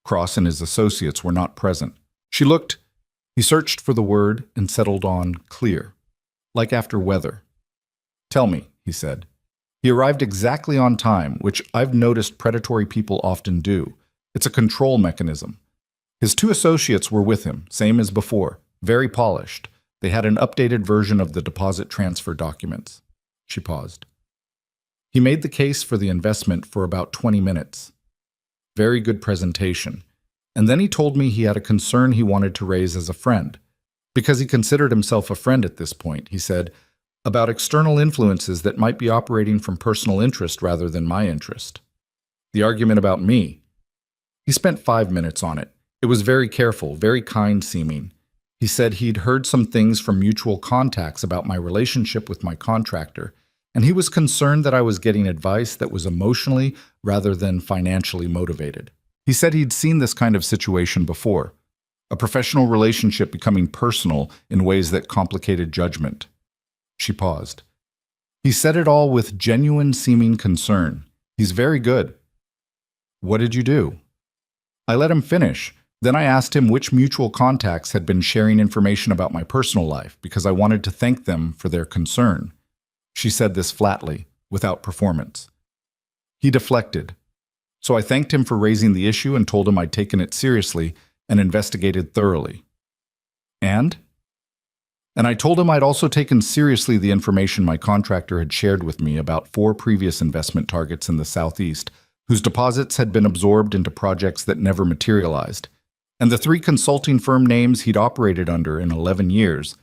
Cross and his associates were not present. She looked. He searched for the word and settled on clear. like after weather. Tell me, he said. He arrived exactly on time, which I've noticed predatory people often do. It's a control mechanism. His two associates were with him, same as before, very polished. They had an updated version of the deposit transfer documents. She paused. He made the case for the investment for about 20 minutes. Very good presentation. And then he told me he had a concern he wanted to raise as a friend. Because he considered himself a friend at this point, he said, about external influences that might be operating from personal interest rather than my interest. The argument about me. He spent 5 minutes on it. It was very careful, very kind-seeming. He said he'd heard some things from mutual contacts about my relationship with my contractor, and he was concerned that I was getting advice that was emotionally rather than financially motivated. He said he'd seen this kind of situation before, a professional relationship becoming personal in ways that complicated judgment. She paused. He said it all with genuine seeming concern. He's very good. What did you do? I let him finish. Then I asked him which mutual contacts had been sharing information about my personal life because I wanted to thank them for their concern. She said this flatly, without performance. He deflected. So I thanked him for raising the issue and told him I'd taken it seriously and investigated thoroughly. And I told him I'd also taken seriously the information my contractor had shared with me about 4 previous investment targets in the Southeast, whose deposits had been absorbed into projects that never materialized, and the 3 consulting firm names he'd operated under in 11 years,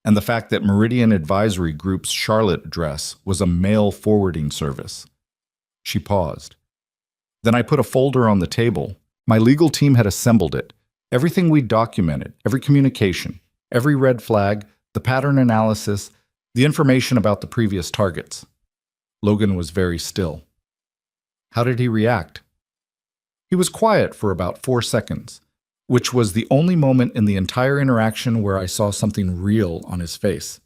and the fact that Meridian Advisory Group's Charlotte address was a mail forwarding service. She paused. Then I put a folder on the table. My legal team had assembled it. Everything we'd documented, every communication, every red flag, the pattern analysis, the information about the previous targets. Logan was very still. How did he react? He was quiet for about 4 seconds, which was the only moment in the entire interaction where I saw something real on his face.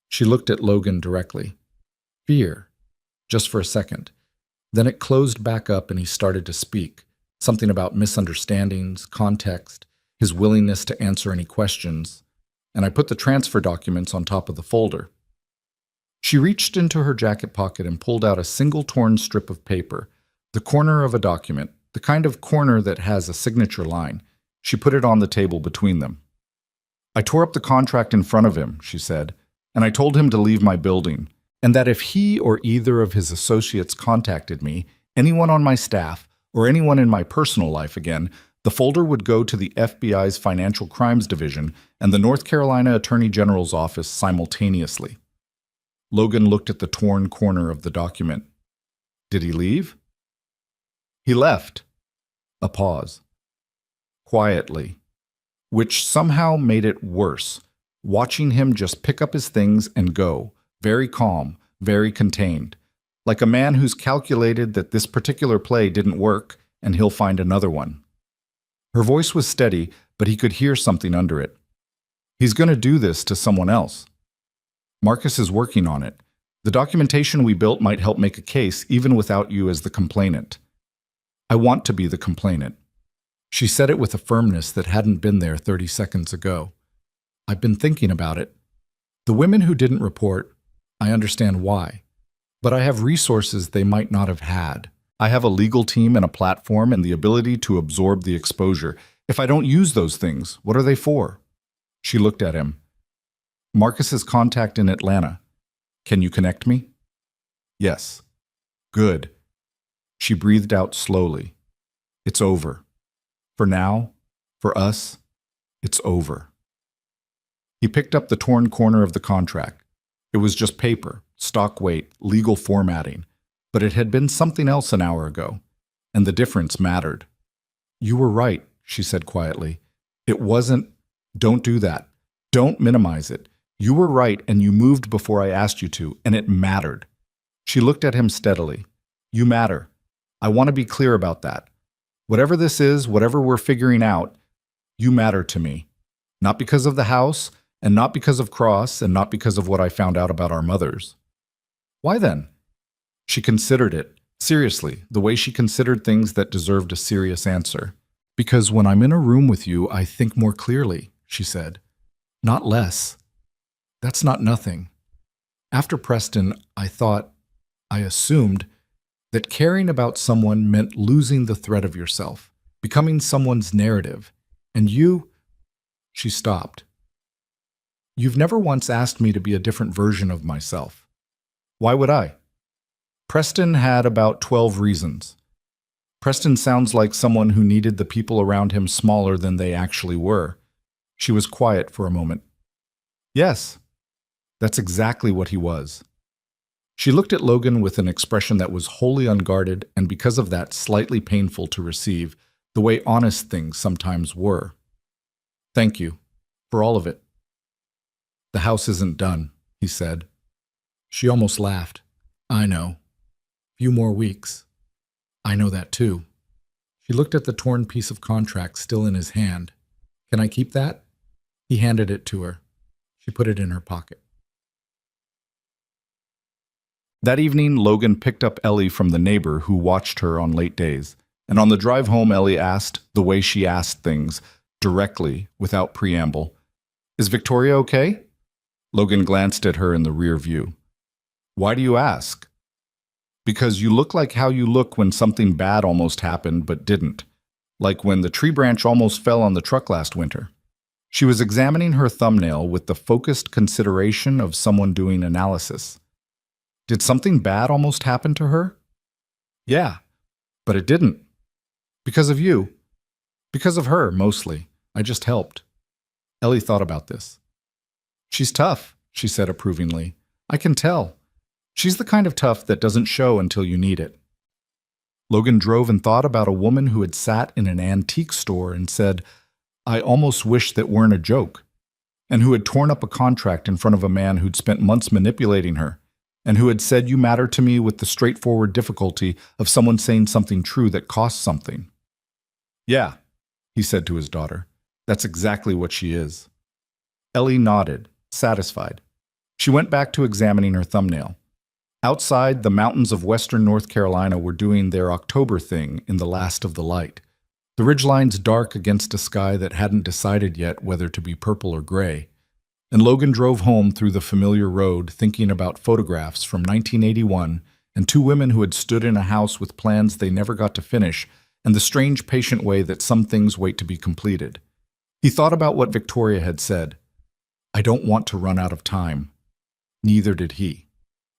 She looked at Logan directly. Fear. Just for a second. Then it closed back up and he started to speak. Something about misunderstandings, context, his willingness to answer any questions, and I put the transfer documents on top of the folder. She reached into her jacket pocket and pulled out a single torn strip of paper, the corner of a document, the kind of corner that has a signature line. She put it on the table between them. I tore up the contract in front of him, she said, and I told him to leave my building, and that if he or either of his associates contacted me, anyone on my staff, or anyone in my personal life again, the folder would go to the FBI's Financial Crimes Division and the North Carolina Attorney General's office simultaneously. Logan looked at the torn corner of the document. Did he leave? He left. A pause. Quietly. Which somehow made it worse, watching him just pick up his things and go, very calm, very contained, like a man who's calculated that this particular play didn't work and he'll find another one. Her voice was steady, but he could hear something under it. He's going to do this to someone else. Marcus is working on it. The documentation we built might help make a case even without you as the complainant. I want to be the complainant. She said it with a firmness that hadn't been there 30 seconds ago. I've been thinking about it. The women who didn't report, I understand why. But I have resources they might not have had. I have a legal team and a platform and the ability to absorb the exposure. If I don't use those things, what are they for? She looked at him. Marcus's contact in Atlanta. Can you connect me? Yes. Good. She breathed out slowly. It's over. For now, for us, it's over. He picked up the torn corner of the contract. It was just paper, stock weight, legal formatting. But it had been something else an hour ago, and the difference mattered. You were right, she said quietly. It wasn't, don't do that. Don't minimize it. You were right, and you moved before I asked you to, and it mattered. She looked at him steadily. You matter. I want to be clear about that. Whatever this is, whatever we're figuring out, you matter to me. Not because of the house, and not because of Cross, and not because of what I found out about our mothers. Why then? She considered it, seriously, the way she considered things that deserved a serious answer. Because when I'm in a room with you, I think more clearly, she said. Not less. That's not nothing. After Preston, I assumed that caring about someone meant losing the thread of yourself, becoming someone's narrative. And she stopped. You've never once asked me to be a different version of myself. Why would I? Preston had about 12 reasons. Preston sounds like someone who needed the people around him smaller than they actually were. She was quiet for a moment. Yes, that's exactly what he was. She looked at Logan with an expression that was wholly unguarded and because of that slightly painful to receive, the way honest things sometimes were. Thank you for all of it. The house isn't done, he said. She almost laughed. I know. Few more weeks. I know that too. She looked at the torn piece of contract still in his hand. Can I keep that? He handed it to her. She put it in her pocket. That evening, Logan picked up Ellie from the neighbor who watched her on late days. And on the drive home, Ellie asked, the way she asked things, directly, without preamble, "Is Victoria okay?" Logan glanced at her in the rear view. "Why do you ask?" "Because you look like how you look when something bad almost happened but didn't. Like when the tree branch almost fell on the truck last winter." She was examining her thumbnail with the focused consideration of someone doing analysis. Did something bad almost happen to her? Yeah, but it didn't. Because of you. Because of her, mostly. I just helped. Ellie thought about this. She's tough, she said approvingly. I can tell. She's the kind of tough that doesn't show until you need it. Logan drove and thought about a woman who had sat in an antique store and said, I almost wish that weren't a joke, and who had torn up a contract in front of a man who'd spent months manipulating her, and who had said you matter to me with the straightforward difficulty of someone saying something true that costs something. Yeah, he said to his daughter. That's exactly what she is. Ellie nodded, satisfied. She went back to examining her thumbnail. Outside, the mountains of western North Carolina were doing their October thing in the last of the light. The ridgelines dark against a sky that hadn't decided yet whether to be purple or gray. And Logan drove home through the familiar road thinking about photographs from 1981 and two women who had stood in a house with plans they never got to finish and the strange patient way that some things wait to be completed. He thought about what Victoria had said. I don't want to run out of time. Neither did he.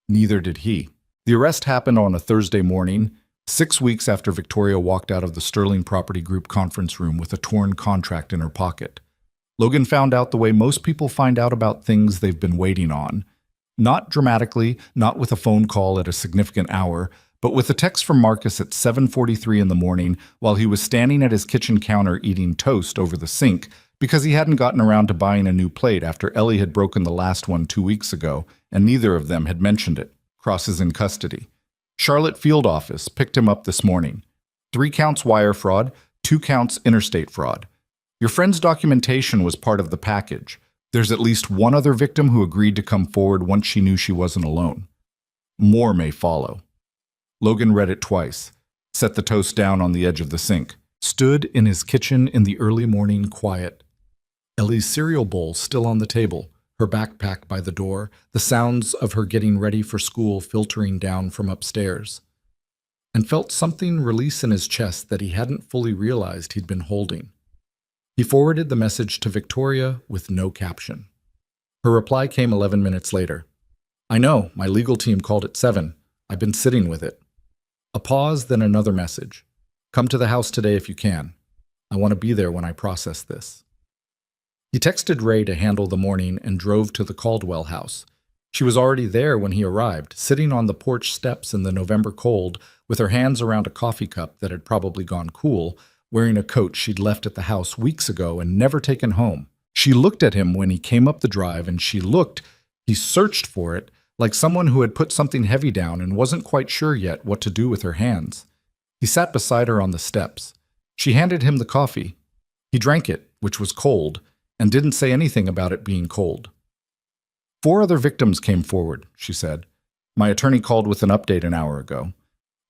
Neither did he. The arrest happened on a Thursday morning, 6 weeks after Victoria walked out of the Sterling Property Group conference room with a torn contract in her pocket. Logan found out the way most people find out about things they've been waiting on. Not dramatically, not with a phone call at a significant hour, but with a text from Marcus at 7:43 in the morning while he was standing at his kitchen counter eating toast over the sink because he hadn't gotten around to buying a new plate after Ellie had broken the last one 2 weeks ago, and neither of them had mentioned it. Cross is in custody. Charlotte Field Office picked him up this morning. 3 counts wire fraud, 2 counts interstate fraud. Your friend's documentation was part of the package. There's at least one other victim who agreed to come forward once she knew she wasn't alone. More may follow. Logan read it twice, set the toast down on the edge of the sink, stood in his kitchen in the early morning quiet. Ellie's cereal bowl still on the table, her backpack by the door, the sounds of her getting ready for school filtering down from upstairs, and felt something release in his chest that he hadn't fully realized he'd been holding. He forwarded the message to Victoria with no caption. Her reply came 11 minutes later. I know, my legal team called at 7. I've been sitting with it. A pause, then another message. Come to the house today if you can. I want to be there when I process this. He texted Ray to handle the morning and drove to the Caldwell house. She was already there when he arrived, sitting on the porch steps in the November cold with her hands around a coffee cup that had probably gone cool, wearing a coat she'd left at the house weeks ago and never taken home. She looked at him when he came up the drive, and he searched for it, like someone who had put something heavy down and wasn't quite sure yet what to do with her hands. He sat beside her on the steps. She handed him the coffee. He drank it, which was cold, and didn't say anything about it being cold. 4 other victims came forward, she said. My attorney called with an update an hour ago.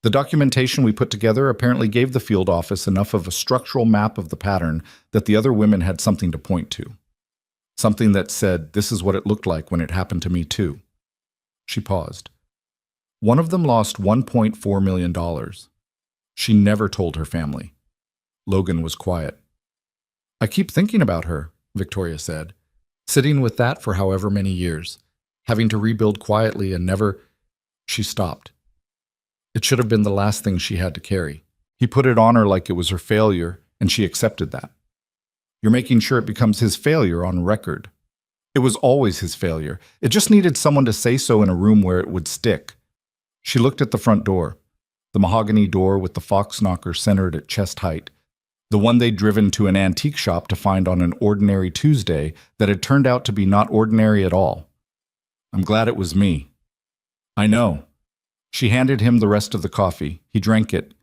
The documentation we put together apparently gave the field office enough of a structural map of the pattern that the other women had something to point to. Something that said, this is what it looked like when it happened to me too. She paused. One of them lost $1.4 million. She never told her family. Logan was quiet. I keep thinking about her, Victoria said, sitting with that for however many years, having to rebuild quietly and never... She stopped. It should have been the last thing she had to carry. He put it on her like it was her failure, and she accepted that. You're making sure it becomes his failure on record. It was always his failure. It just needed someone to say so in a room where it would stick. She looked at the front door, the mahogany door with the fox knocker centered at chest height, the one they'd driven to an antique shop to find on an ordinary Tuesday that had turned out to be not ordinary at all. I'm glad it was me. I know. She handed him the rest of the coffee. He drank it.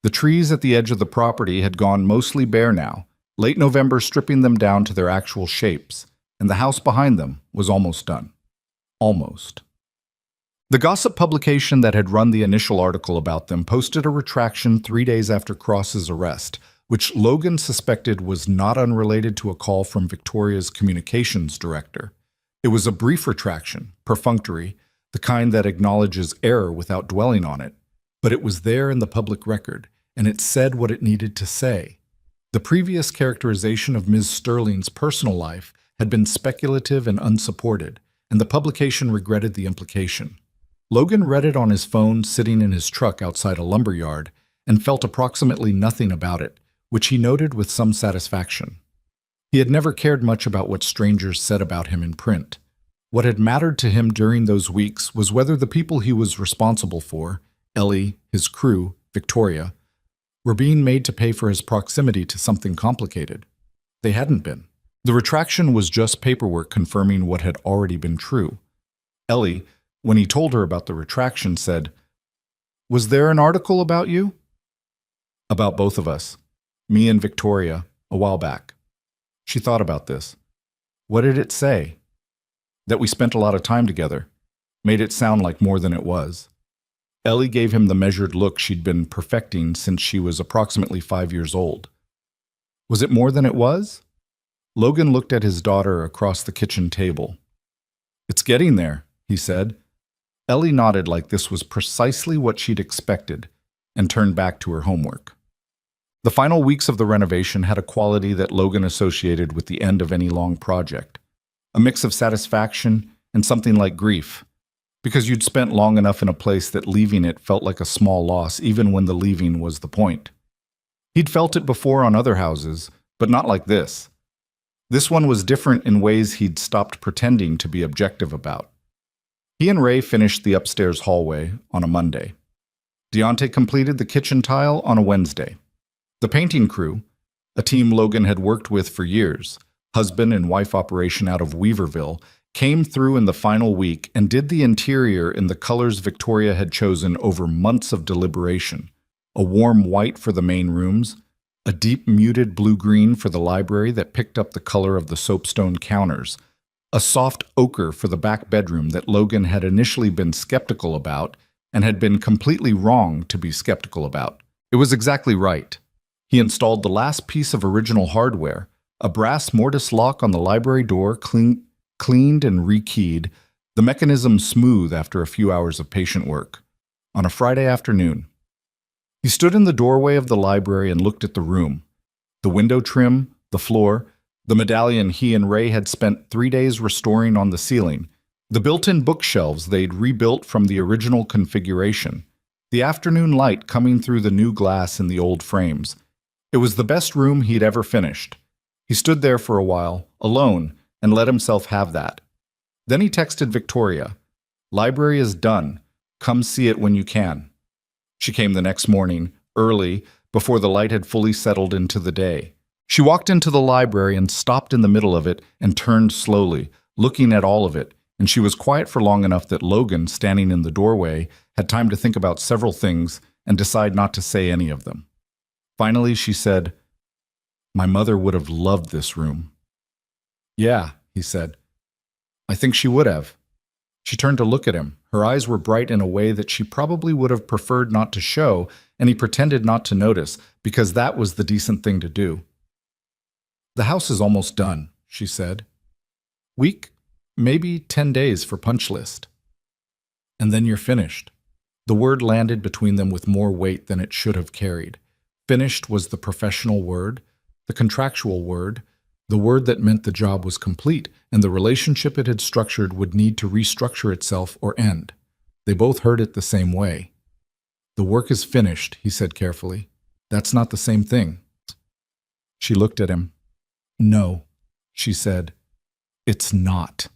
The trees at the edge of the property had gone mostly bare now, late November stripping them down to their actual shapes, and the house behind them was almost done. Almost. The gossip publication that had run the initial article about them posted a retraction 3 days after Cross's arrest, which Logan suspected was not unrelated to a call from Victoria's communications director. It was a brief retraction, perfunctory, the kind that acknowledges error without dwelling on it, but it was there in the public record, and it said what it needed to say. The previous characterization of Ms. Sterling's personal life had been speculative and unsupported, and the publication regretted the implication. Logan read it on his phone sitting in his truck outside a lumber yard and felt approximately nothing about it, which he noted with some satisfaction. He had never cared much about what strangers said about him in print. What had mattered to him during those weeks was whether the people he was responsible for, Ellie, his crew, Victoria, were being made to pay for his proximity to something complicated. They hadn't been. The retraction was just paperwork confirming what had already been true. Ellie, when he told her about the retraction, said, "Was there an article about you?" "About both of us. Me and Victoria, a while back." She thought about this. What did it say? That we spent a lot of time together. Made it sound like more than it was. Ellie gave him the measured look she'd been perfecting since she was approximately 5 years old. Was it more than it was? Logan looked at his daughter across the kitchen table. "It's getting there," he said. Ellie nodded like this was precisely what she'd expected and turned back to her homework. The final weeks of the renovation had a quality that Logan associated with the end of any long project. A mix of satisfaction and something like grief, because you'd spent long enough in a place that leaving it felt like a small loss even when the leaving was the point. He'd felt it before on other houses, but not like this. This one was different in ways he'd stopped pretending to be objective about. He and Ray finished the upstairs hallway on a Monday. Deontay completed the kitchen tile on a Wednesday. The painting crew, a team Logan had worked with for years, husband and wife operation out of Weaverville, came through in the final week and did the interior in the colors Victoria had chosen over months of deliberation. A warm white for the main rooms, a deep muted blue-green for the library that picked up the color of the soapstone counters, a soft ochre for the back bedroom that Logan had initially been skeptical about and had been completely wrong to be skeptical about. It was exactly right. He installed the last piece of original hardware, a brass mortise lock on the library door cleaned and rekeyed, the mechanism smooth after a few hours of patient work, on a Friday afternoon. He stood in the doorway of the library and looked at the room, the window trim, the floor, the medallion he and Ray had spent 3 days restoring on the ceiling, the built-in bookshelves they'd rebuilt from the original configuration, the afternoon light coming through the new glass in the old frames. It was the best room he'd ever finished. He stood there for a while, alone, and let himself have that. Then he texted Victoria, "Library is done. Come see it when you can." She came the next morning, early, before the light had fully settled into the day. She walked into the library and stopped in the middle of it and turned slowly, looking at all of it, and she was quiet for long enough that Logan, standing in the doorway, had time to think about several things and decide not to say any of them. Finally, she said, "My mother would have loved this room." "Yeah," he said. "I think she would have." She turned to look at him. Her eyes were bright in a way that she probably would have preferred not to show, and he pretended not to notice, because that was the decent thing to do. "The house is almost done," she said. "Week, maybe 10 days for punch list." And then you're finished. The word landed between them with more weight than it should have carried. Finished was the professional word, the contractual word, the word that meant the job was complete and the relationship it had structured would need to restructure itself or end. They both heard it the same way. The work is finished, he said carefully. That's not the same thing. She looked at him. No, she said. It's not.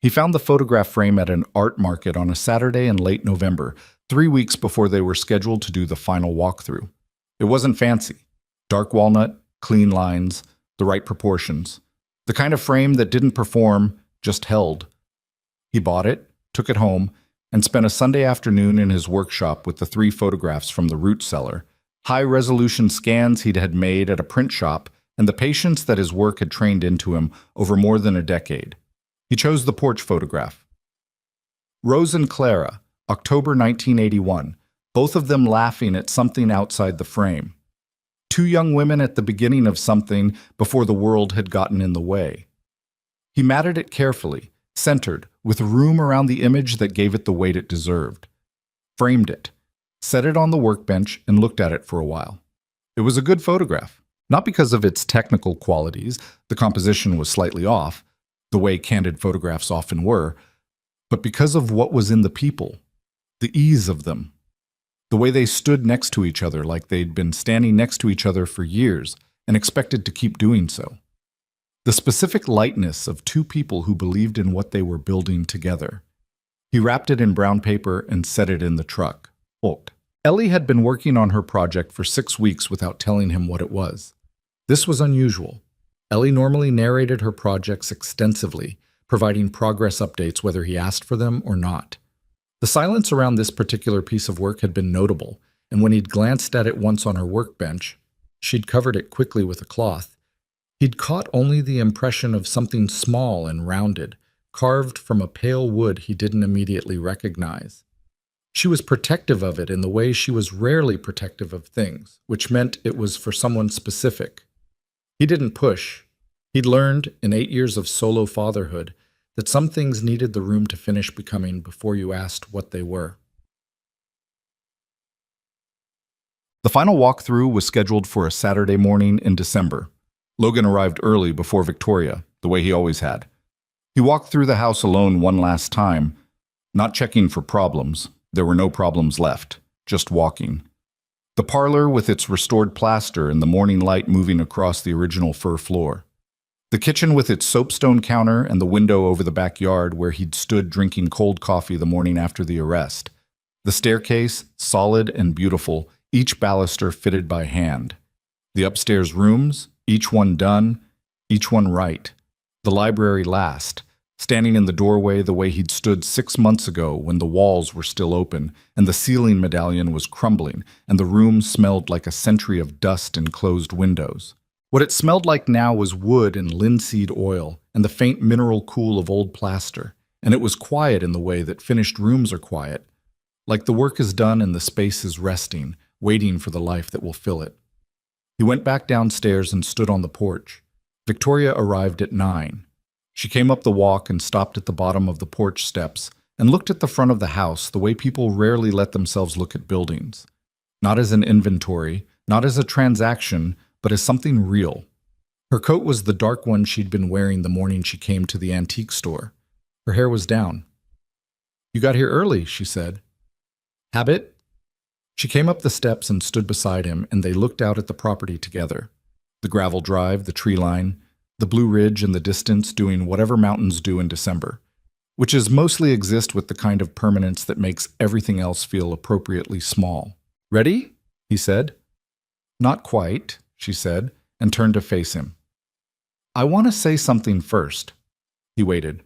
He found the photograph frame at an art market on a Saturday in late November, 3 weeks before they were scheduled to do the final walkthrough. It wasn't fancy. Dark walnut, clean lines, the right proportions. The kind of frame that didn't perform, just held. He bought it, took it home, and spent a Sunday afternoon in his workshop with the 3 photographs from the root cellar, high-resolution scans he'd had made at a print shop, and the patience that his work had trained into him over more than a decade. He chose the porch photograph. Rose and Clara, October 1981, both of them laughing at something outside the frame. 2 young women at the beginning of something before the world had gotten in the way. He matted it carefully, centered, with room around the image that gave it the weight it deserved. Framed it, set it on the workbench, and looked at it for a while. It was a good photograph, not because of its technical qualities, the composition was slightly off, the way candid photographs often were, but because of what was in the people, the ease of them, the way they stood next to each other like they'd been standing next to each other for years and expected to keep doing so. The specific lightness of 2 people who believed in what they were building together. He wrapped it in brown paper and set it in the truck. Ellie had been working on her project for 6 weeks without telling him what it was. This was unusual. Ellie normally narrated her projects extensively, providing progress updates whether he asked for them or not. The silence around this particular piece of work had been notable, and when he'd glanced at it once on her workbench, she'd covered it quickly with a cloth, he'd caught only the impression of something small and rounded, carved from a pale wood he didn't immediately recognize. She was protective of it in the way she was rarely protective of things, which meant it was for someone specific. He didn't push. He'd learned, in 8 years of solo fatherhood, that some things needed the room to finish becoming before you asked what they were. The final walkthrough was scheduled for a Saturday morning in December. Logan arrived early before Victoria, the way he always had. He walked through the house alone one last time, not checking for problems. There were no problems left, just walking. The parlor with its restored plaster and the morning light moving across the original fir floor. The kitchen with its soapstone counter and the window over the backyard where he'd stood drinking cold coffee the morning after the arrest. The staircase, solid and beautiful, each baluster fitted by hand. The upstairs rooms, each one done, each one right. The library last, standing in the doorway the way he'd stood 6 months ago when the walls were still open and the ceiling medallion was crumbling and the room smelled like a century of dust and closed windows. What it smelled like now was wood and linseed oil and the faint mineral cool of old plaster, and it was quiet in the way that finished rooms are quiet, like the work is done and the space is resting, waiting for the life that will fill it. He went back downstairs and stood on the porch. Victoria arrived at 9. She came up the walk and stopped at the bottom of the porch steps and looked at the front of the house the way people rarely let themselves look at buildings. Not as an inventory, not as a transaction, but as something real. Her coat was the dark one she'd been wearing the morning she came to the antique store. Her hair was down. "You got here early," she said. "Habit?" She came up the steps and stood beside him, and they looked out at the property together. The gravel drive, the tree line, the Blue Ridge in the distance doing whatever mountains do in December, which is mostly exist with the kind of permanence that makes everything else feel appropriately small. "Ready?" he said. "Not quite," she said, and turned to face him. "I want to say something first." He waited.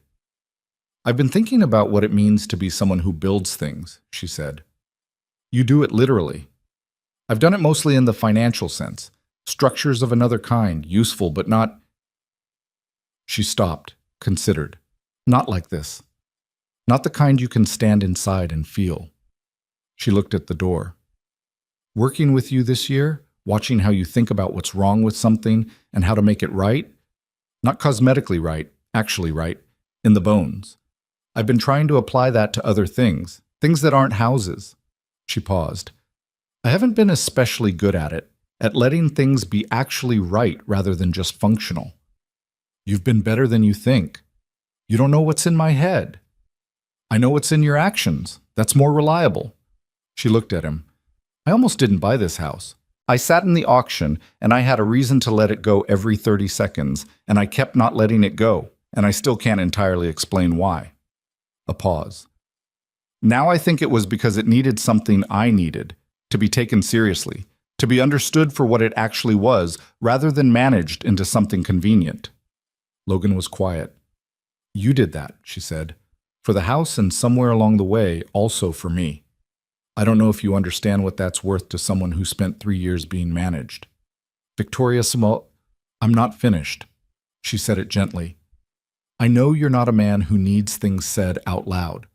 "I've been thinking about what it means to be someone who builds things," she said. "You do it literally. I've done it mostly in the financial sense, structures of another kind, useful but not—" She stopped, considered. "Not like this. Not the kind you can stand inside and feel." She looked at the door. "Working with you this year, watching how you think about what's wrong with something and how to make it right, not cosmetically right, actually right, in the bones. I've been trying to apply that to other things, things that aren't houses. She paused. I haven't been especially good at letting things be actually right rather than just functional. You've been better than you think. You don't know what's in my head. I know what's in your actions. That's more reliable. She looked at him. I almost didn't buy this house. I sat in the auction, and I had a reason to let it go every 30 seconds, and I kept not letting it go, and I still can't entirely explain why. A pause. Now I think it was because it needed something I needed, to be taken seriously, to be understood for what it actually was, rather than managed into something convenient. Logan was quiet. You did that, she said, for the house and somewhere along the way, also for me. I don't know if you understand what that's worth to someone who spent 3 years being managed. Victoria Small, I'm not finished. She said it gently. I know you're not a man who needs things said out loud.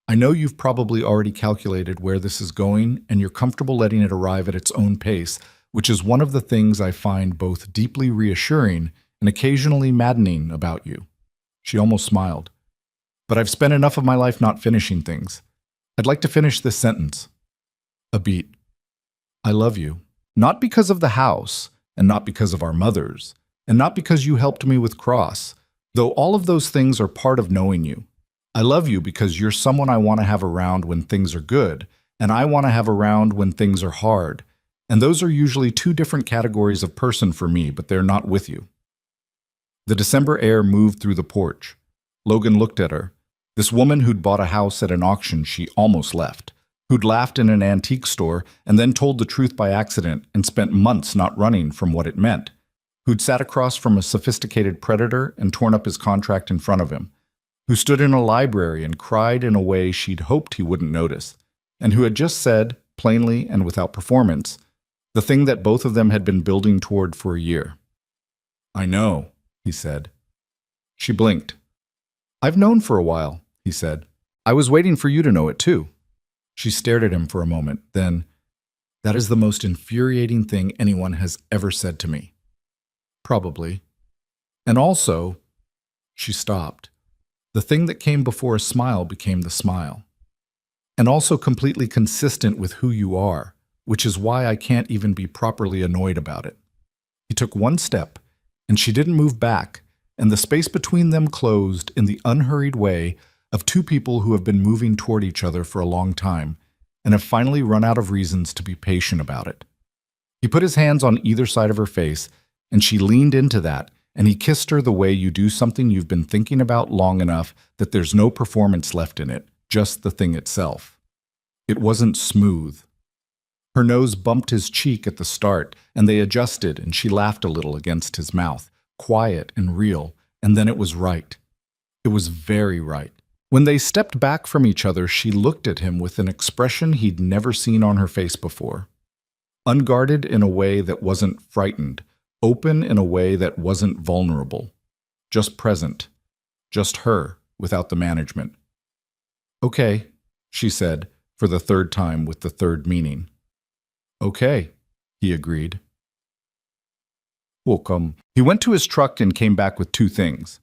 I know you've probably already calculated where this is going, and you're comfortable letting it arrive at its own pace, which is one of the things I find both deeply reassuring and occasionally maddening about you. She almost smiled. But I've spent enough of my life not finishing things. I'd like to finish this sentence. A beat. I love you. Not because of the house, and not because of our mothers, and not because you helped me with Cross, though all of those things are part of knowing you. I love you because you're someone I want to have around when things are good, and I want to have around when things are hard. And those are usually two different categories of person for me, but they're not with you. The December air moved through the porch. Logan looked at her. This woman who'd bought a house at an auction she almost left, who'd laughed in an antique store and then told the truth by accident and spent months not running from what it meant, who'd sat across from a sophisticated predator and torn up his contract in front of him, who stood in a library and cried in a way she'd hoped he wouldn't notice, and who had just said, plainly and without performance, the thing that both of them had been building toward for a year. I know, he said. She blinked. I've known for a while, he said. I was waiting for you to know it too. She stared at him for a moment, then, that is the most infuriating thing anyone has ever said to me. Probably. And also, she stopped. The thing that came before a smile became the smile. And also completely consistent with who you are, which is why I can't even be properly annoyed about it. He took one step, and she didn't move back, and the space between them closed in the unhurried way of two people who have been moving toward each other for a long time and have finally run out of reasons to be patient about it. He put his hands on either side of her face, and she leaned into that, and he kissed her the way you do something you've been thinking about long enough that there's no performance left in it, just the thing itself. It wasn't smooth. Her nose bumped his cheek at the start, and they adjusted, and she laughed a little against his mouth, quiet and real, and then it was right. It was very right. When they stepped back from each other, she looked at him with an expression he'd never seen on her face before. Unguarded in a way that wasn't frightened, open in a way that wasn't vulnerable. Just present. Just her, without the management. Okay, she said, for the third time with the third meaning. Okay, he agreed. Welcome. He went to his truck and came back with two things.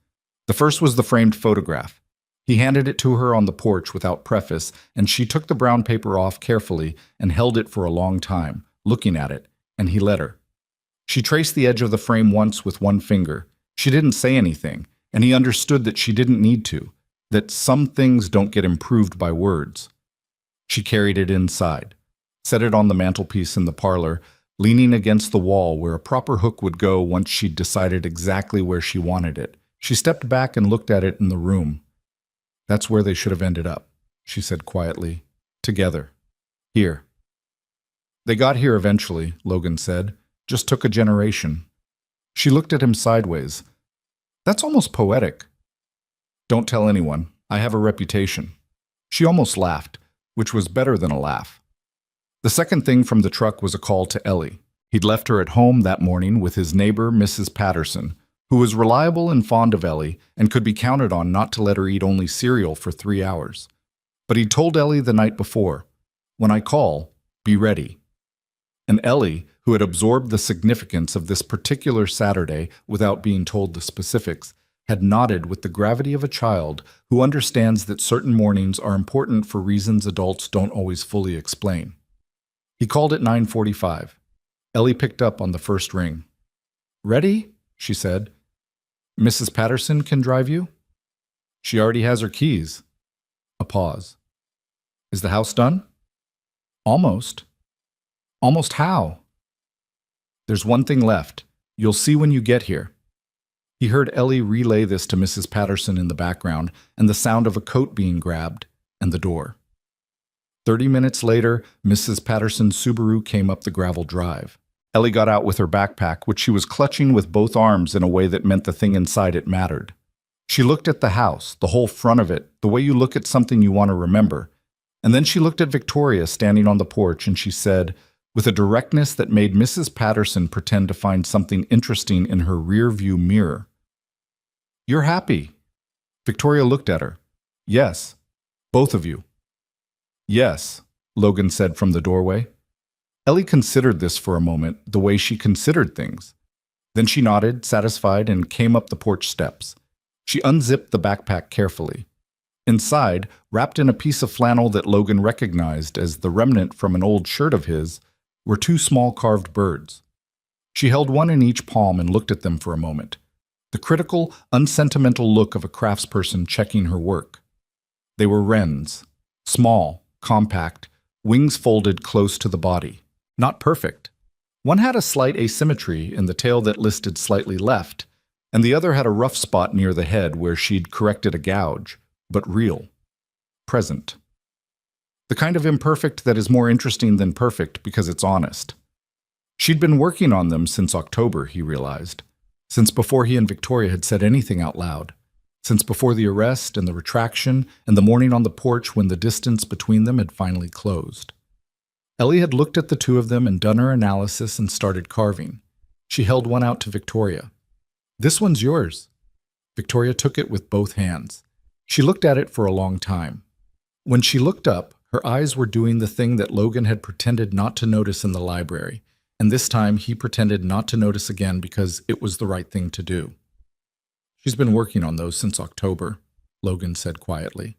The first was the framed photograph. He handed it to her on the porch without preface, and she took the brown paper off carefully and held it for a long time, looking at it, and he let her. She traced the edge of the frame once with one finger. She didn't say anything, and he understood that she didn't need to, that some things don't get improved by words. She carried it inside, set it on the mantelpiece in the parlor, leaning against the wall where a proper hook would go once she'd decided exactly where she wanted it. She stepped back and looked at it in the room. That's where they should have ended up, she said quietly. Together. Here. They got here eventually, Logan said. Just took a generation. She looked at him sideways. That's almost poetic. Don't tell anyone. I have a reputation. She almost laughed, which was better than a laugh. The second thing from the truck was a call to Ellie. He'd left her at home that morning with his neighbor, Mrs. Patterson, who was reliable and fond of Ellie and could be counted on not to let her eat only cereal for 3 hours. But he'd told Ellie the night before, when I call, be ready. And Ellie, who had absorbed the significance of this particular Saturday without being told the specifics, had nodded with the gravity of a child who understands that certain mornings are important for reasons adults don't always fully explain. He called at 9:45. Ellie picked up on the first ring. "Ready?" she said. "Mrs. Patterson can drive you?" "She already has her keys." A pause. "Is the house done?" "Almost." "Almost how?" "There's one thing left. You'll see when you get here." He heard Ellie relay this to Mrs. Patterson in the background, and the sound of a coat being grabbed, and the door. 30 minutes later, Mrs. Patterson's Subaru came up the gravel drive. Ellie got out with her backpack, which she was clutching with both arms in a way that meant the thing inside it mattered. She looked at the house, the whole front of it, the way you look at something you want to remember. And then she looked at Victoria standing on the porch, and she said, with a directness that made Mrs. Patterson pretend to find something interesting in her rear-view mirror, "You're happy." Victoria looked at her. "Yes. Both of you." "Yes," Logan said from the doorway. Ellie considered this for a moment, the way she considered things. Then she nodded, satisfied, and came up the porch steps. She unzipped the backpack carefully. Inside, wrapped in a piece of flannel that Logan recognized as the remnant from an old shirt of his, were two small carved birds. She held one in each palm and looked at them for a moment. The critical, unsentimental look of a craftsperson checking her work. They were wrens. Small, compact, wings folded close to the body. Not perfect. One had a slight asymmetry in the tail that listed slightly left, and the other had a rough spot near the head where she'd corrected a gouge, but real. Present. The kind of imperfect that is more interesting than perfect because it's honest. She'd been working on them since October, he realized. Since before he and Victoria had said anything out loud. Since before the arrest and the retraction and the morning on the porch when the distance between them had finally closed. Ellie had looked at the two of them and done her analysis and started carving. She held one out to Victoria. "This one's yours." Victoria took it with both hands. She looked at it for a long time. When she looked up, her eyes were doing the thing that Logan had pretended not to notice in the library, and this time he pretended not to notice again because it was the right thing to do. "She's been working on those since October," Logan said quietly.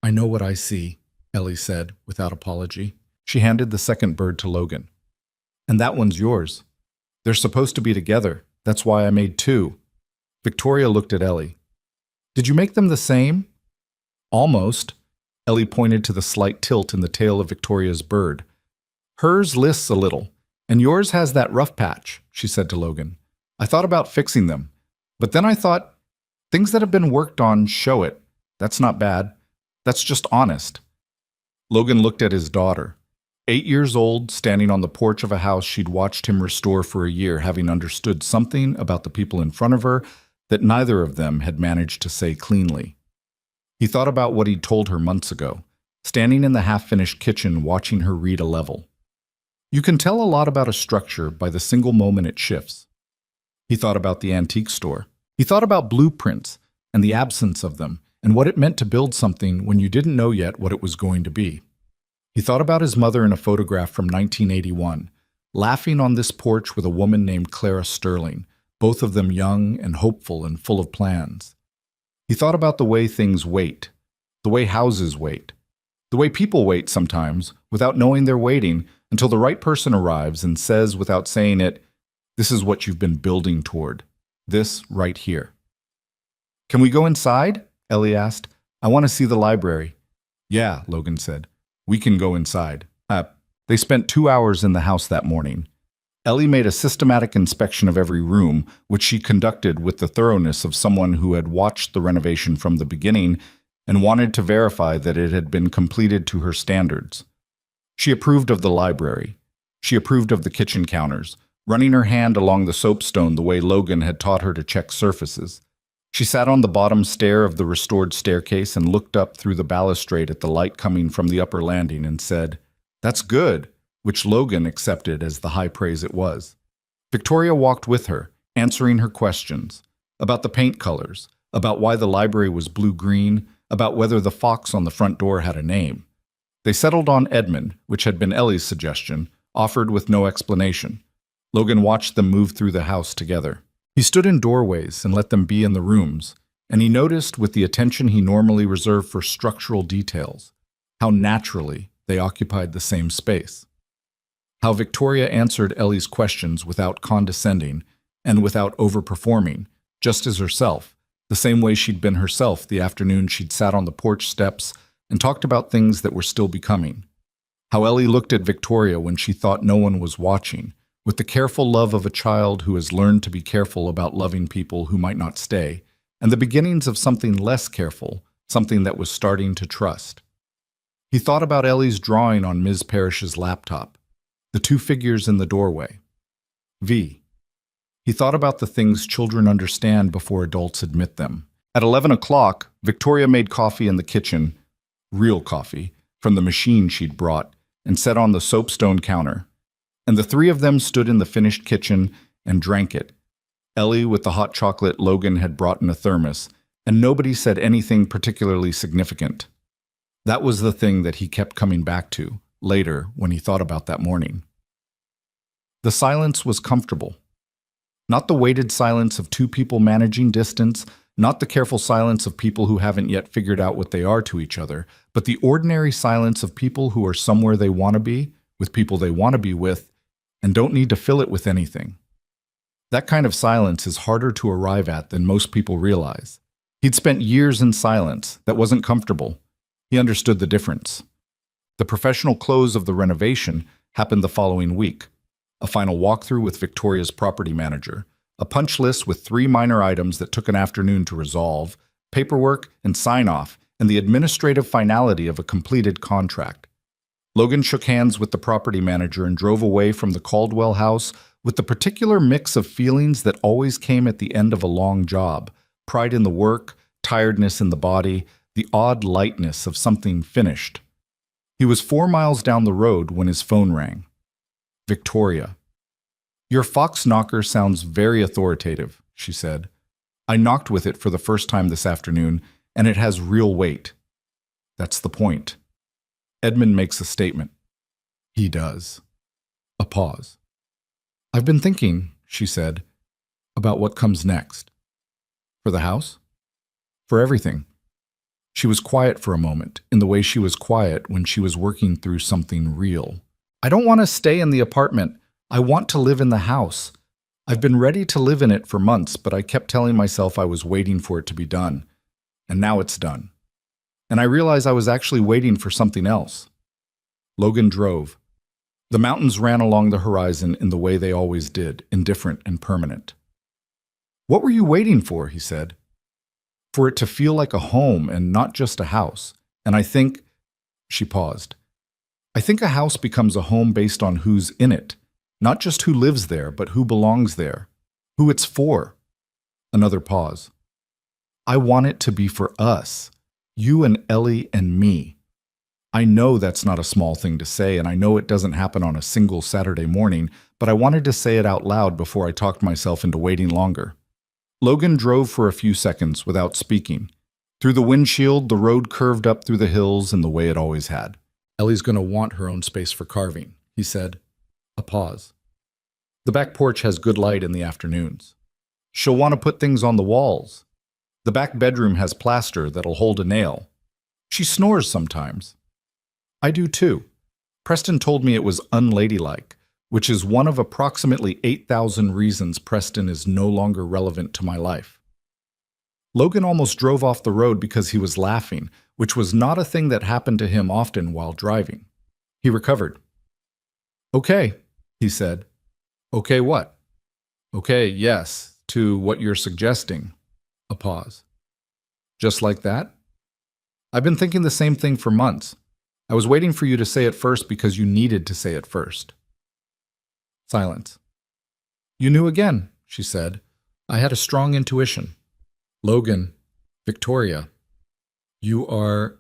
"I know what I see," Ellie said without apology. She handed the second bird to Logan. "And that one's yours. They're supposed to be together. That's why I made two." Victoria looked at Ellie. "Did you make them the same?" "Almost." Ellie pointed to the slight tilt in the tail of Victoria's bird. "Hers lists a little, and yours has that rough patch," she said to Logan. "I thought about fixing them, but then I thought, things that have been worked on show it. That's not bad. That's just honest." Logan looked at his daughter. 8 years old, standing on the porch of a house she'd watched him restore for a year, having understood something about the people in front of her that neither of them had managed to say cleanly. He thought about what he'd told her months ago, standing in the half-finished kitchen watching her read a level. You can tell a lot about a structure by the single moment it shifts. He thought about the antique store. He thought about blueprints and the absence of them, and what it meant to build something when you didn't know yet what it was going to be. He thought about his mother in a photograph from 1981, laughing on this porch with a woman named Clara Sterling, both of them young and hopeful and full of plans. He thought about the way things wait, the way houses wait, the way people wait sometimes without knowing they're waiting until the right person arrives and says without saying it, "This is what you've been building toward. This right here." "Can we go inside?" Ellie asked. "I want to see the library." "Yeah," Logan said. "We can go inside." They spent 2 hours in the house that morning. Ellie made a systematic inspection of every room, which she conducted with the thoroughness of someone who had watched the renovation from the beginning and wanted to verify that it had been completed to her standards. She approved of the library. She approved of the kitchen counters, running her hand along the soapstone the way Logan had taught her to check surfaces. She sat on the bottom stair of the restored staircase and looked up through the balustrade at the light coming from the upper landing and said, "That's good," which Logan accepted as the high praise it was. Victoria walked with her, answering her questions about the paint colors, about why the library was blue-green, about whether the fox on the front door had a name. They settled on Edmund, which had been Ellie's suggestion, offered with no explanation. Logan watched them move through the house together. He stood in doorways and let them be in the rooms, and he noticed, with the attention he normally reserved for structural details, how naturally they occupied the same space. How Victoria answered Ellie's questions without condescending and without overperforming, just as herself, the same way she'd been herself the afternoon she'd sat on the porch steps and talked about things that were still becoming. How Ellie looked at Victoria when she thought no one was watching, with the careful love of a child who has learned to be careful about loving people who might not stay, and the beginnings of something less careful, something that was starting to trust. He thought about Ellie's drawing on Ms. Parrish's laptop, the two figures in the doorway. V. He thought about the things children understand before adults admit them. At 11 o'clock, Victoria made coffee in the kitchen, real coffee, from the machine she'd brought, and set on the soapstone counter. And the three of them stood in the finished kitchen and drank it. Ellie with the hot chocolate Logan had brought in a thermos, and nobody said anything particularly significant. That was the thing that he kept coming back to, later, when he thought about that morning. The silence was comfortable. Not the weighted silence of two people managing distance, not the careful silence of people who haven't yet figured out what they are to each other, but the ordinary silence of people who are somewhere they want to be, with people they want to be with, and don't need to fill it with anything. That kind of silence is harder to arrive at than most people realize. He'd spent years in silence that wasn't comfortable. He understood the difference. The professional close of the renovation happened the following week. A final walkthrough with Victoria's property manager, a punch list with 3 minor items that took an afternoon to resolve, paperwork and sign-off, and the administrative finality of a completed contract. Logan shook hands with the property manager and drove away from the Caldwell house with the particular mix of feelings that always came at the end of a long job: pride in the work, tiredness in the body, the odd lightness of something finished. He was 4 miles down the road when his phone rang. Victoria. "Your Fox knocker sounds very authoritative," she said. "I knocked with it for the first time this afternoon, and it has real weight." "That's the point." Edmund makes a statement. He does. A pause. "I've been thinking," she said, "about what comes next." "For the house?" "For everything." She was quiet for a moment, in the way she was quiet when she was working through something real. "I don't want to stay in the apartment. I want to live in the house. I've been ready to live in it for months, but I kept telling myself I was waiting for it to be done. And now it's done. And I realized I was actually waiting for something else." Logan drove. The mountains ran along the horizon in the way they always did, indifferent and permanent. "What were you waiting for?" he said. "For it to feel like a home and not just a house. And I think—" She paused. "I think a house becomes a home based on who's in it. Not just who lives there, but who belongs there. Who it's for." Another pause. "I want it to be for us. You and Ellie and me. I know that's not a small thing to say, and I know it doesn't happen on a single Saturday morning, but I wanted to say it out loud before I talked myself into waiting longer." Logan drove for a few seconds without speaking. Through the windshield, the road curved up through the hills in the way it always had. "Ellie's going to want her own space for carving," he said. A pause. "The back porch has good light in the afternoons. She'll want to put things on the walls. The back bedroom has plaster that'll hold a nail. She snores sometimes. I do too. Preston told me it was unladylike, which is one of approximately 8,000 reasons Preston is no longer relevant to my life." Logan almost drove off the road because he was laughing, which was not a thing that happened to him often while driving. He recovered. "Okay," he said. "Okay what?" "Okay, yes, to what you're suggesting." A pause. "Just like that?" "I've been thinking the same thing for months. I was waiting for you to say it first because you needed to say it first." Silence. "You knew again," she said. "I had a strong intuition." "Logan, Victoria, you are—"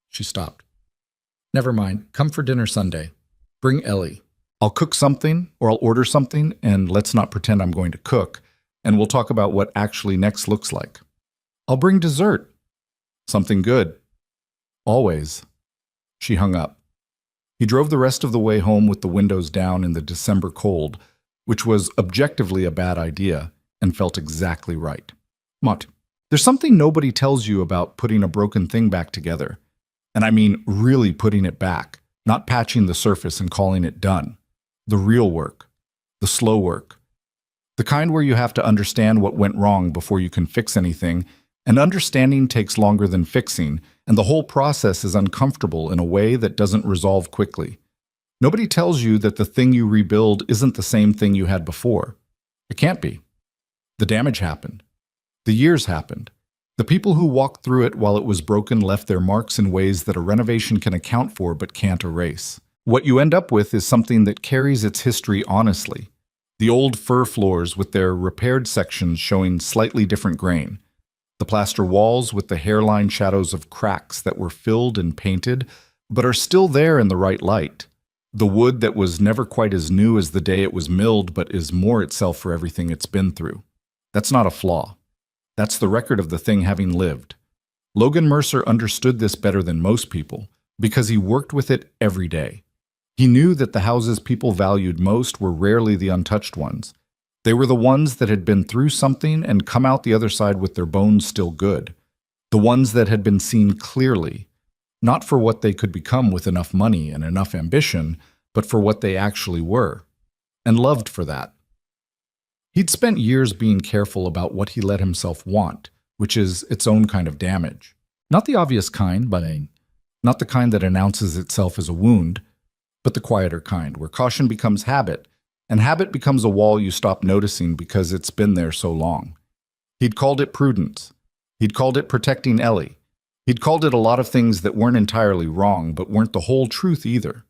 She stopped. "Never mind. Come for dinner Sunday. Bring Ellie. I'll cook something, or I'll order something, and let's not pretend I'm going to cook, and we'll talk about what actually next looks like. I'll bring dessert. Something good. Always." She hung up. He drove the rest of the way home with the windows down in the December cold, which was objectively a bad idea, and felt exactly right. Mott, there's something nobody tells you about putting a broken thing back together. And I mean really putting it back, not patching the surface and calling it done. The real work, the slow work, the kind where you have to understand what went wrong before you can fix anything, and understanding takes longer than fixing, and the whole process is uncomfortable in a way that doesn't resolve quickly. Nobody tells you that the thing you rebuild isn't the same thing you had before. It can't be. The damage happened. The years happened. The people who walked through it while it was broken left their marks in ways that a renovation can account for but can't erase. What you end up with is something that carries its history honestly. The old fir floors with their repaired sections showing slightly different grain. The plaster walls with the hairline shadows of cracks that were filled and painted, but are still there in the right light. The wood that was never quite as new as the day it was milled, but is more itself for everything it's been through. That's not a flaw. That's the record of the thing having lived. Logan Mercer understood this better than most people, because he worked with it every day. He knew that the houses people valued most were rarely the untouched ones. They were the ones that had been through something and come out the other side with their bones still good. The ones that had been seen clearly, not for what they could become with enough money and enough ambition, but for what they actually were, and loved for that. He'd spent years being careful about what he let himself want, which is its own kind of damage. Not the obvious kind, but not the kind that announces itself as a wound, but the quieter kind, where caution becomes habit, and habit becomes a wall you stop noticing because it's been there so long. He'd called it prudence. He'd called it protecting Ellie. He'd called it a lot of things that weren't entirely wrong, but weren't the whole truth either.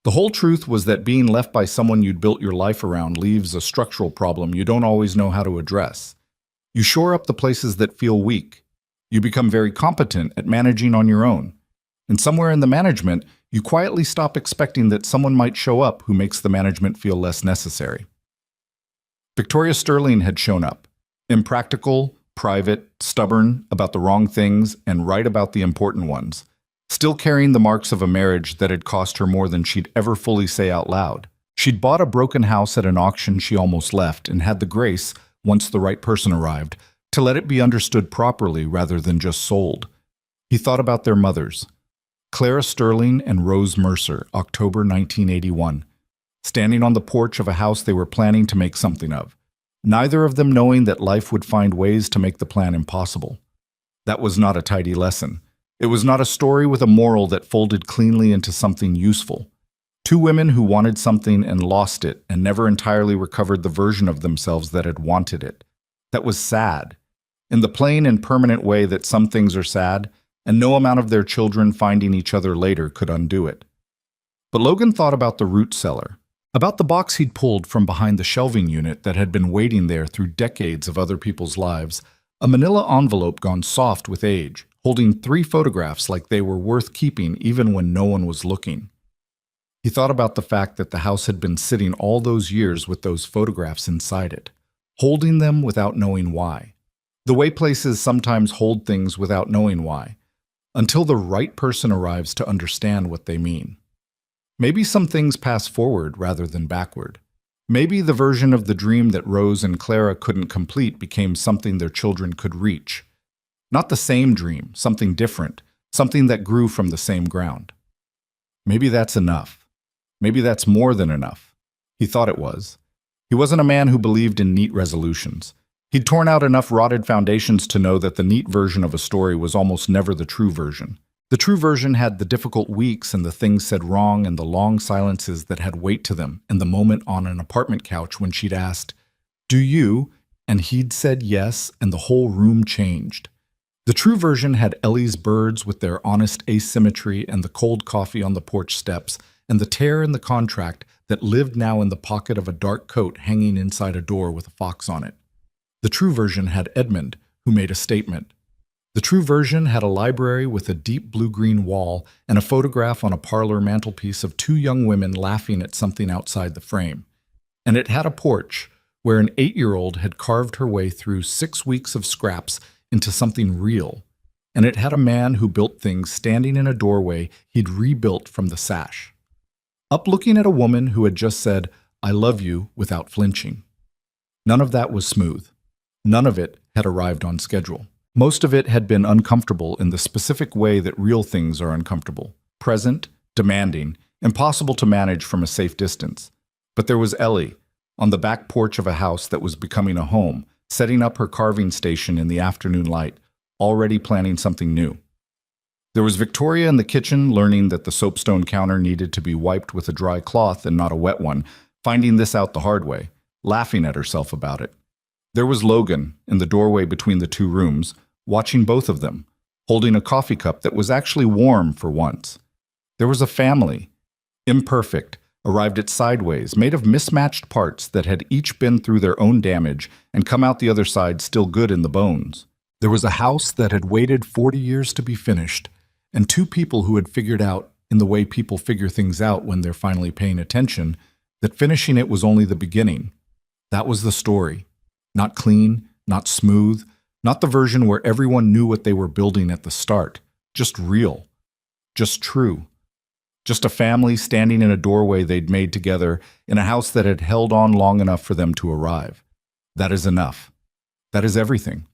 The whole truth was that being left by someone you'd built your life around leaves a structural problem you don't always know how to address. You shore up the places that feel weak. You become very competent at managing on your own. And somewhere in the management, you quietly stop expecting that someone might show up who makes the management feel less necessary. Victoria Sterling had shown up. Impractical, private, stubborn about the wrong things, and right about the important ones. Still carrying the marks of a marriage that had cost her more than she'd ever fully say out loud. She'd bought a broken house at an auction she almost left and had the grace, once the right person arrived, to let it be understood properly rather than just sold. He thought about their mothers. Clara Sterling and Rose Mercer, October 1981, standing on the porch of a house they were planning to make something of, neither of them knowing that life would find ways to make the plan impossible. That was not a tidy lesson. It was not a story with a moral that folded cleanly into something useful. Two women who wanted something and lost it and never entirely recovered the version of themselves that had wanted it. That was sad, in the plain and permanent way that some things are sad, and no amount of their children finding each other later could undo it. But Logan thought about the root cellar, about the box he'd pulled from behind the shelving unit that had been waiting there through decades of other people's lives, a manila envelope gone soft with age, holding 3 photographs like they were worth keeping even when no one was looking. He thought about the fact that the house had been sitting all those years with those photographs inside it, holding them without knowing why. The way places sometimes hold things without knowing why, until the right person arrives to understand what they mean. Maybe some things pass forward rather than backward. Maybe the version of the dream that Rose and Clara couldn't complete became something their children could reach. Not the same dream, something different, something that grew from the same ground. Maybe that's enough. Maybe that's more than enough. He thought it was. He wasn't a man who believed in neat resolutions. He'd torn out enough rotted foundations to know that the neat version of a story was almost never the true version. The true version had the difficult weeks and the things said wrong and the long silences that had weight to them and the moment on an apartment couch when she'd asked, "Do you?" and he'd said yes, and the whole room changed. The true version had Ellie's birds with their honest asymmetry and the cold coffee on the porch steps and the tear in the contract that lived now in the pocket of a dark coat hanging inside a door with a fox on it. The true version had Edmund, who made a statement. The true version had a library with a deep blue-green wall and a photograph on a parlor mantelpiece of 2 young women laughing at something outside the frame. And it had a porch where an 8-year-old had carved her way through 6 weeks of scraps into something real, and it had a man who built things standing in a doorway he'd rebuilt from the sash, up looking at a woman who had just said, "I love you," without flinching. None of that was smooth. None of it had arrived on schedule. Most of it had been uncomfortable in the specific way that real things are uncomfortable. Present, demanding, impossible to manage from a safe distance. But there was Ellie, on the back porch of a house that was becoming a home, setting up her carving station in the afternoon light, already planning something new. There was Victoria in the kitchen, learning that the soapstone counter needed to be wiped with a dry cloth and not a wet one, finding this out the hard way, laughing at herself about it. There was Logan, in the doorway between the two rooms, watching both of them, holding a coffee cup that was actually warm for once. There was a family, imperfect, arrived at sideways, made of mismatched parts that had each been through their own damage and come out the other side still good in the bones. There was a house that had waited 40 years to be finished, and two people who had figured out, in the way people figure things out when they're finally paying attention, that finishing it was only the beginning. That was the story. Not clean, not smooth, not the version where everyone knew what they were building at the start. Just real. Just true. Just a family standing in a doorway they'd made together in a house that had held on long enough for them to arrive. That is enough. That is everything.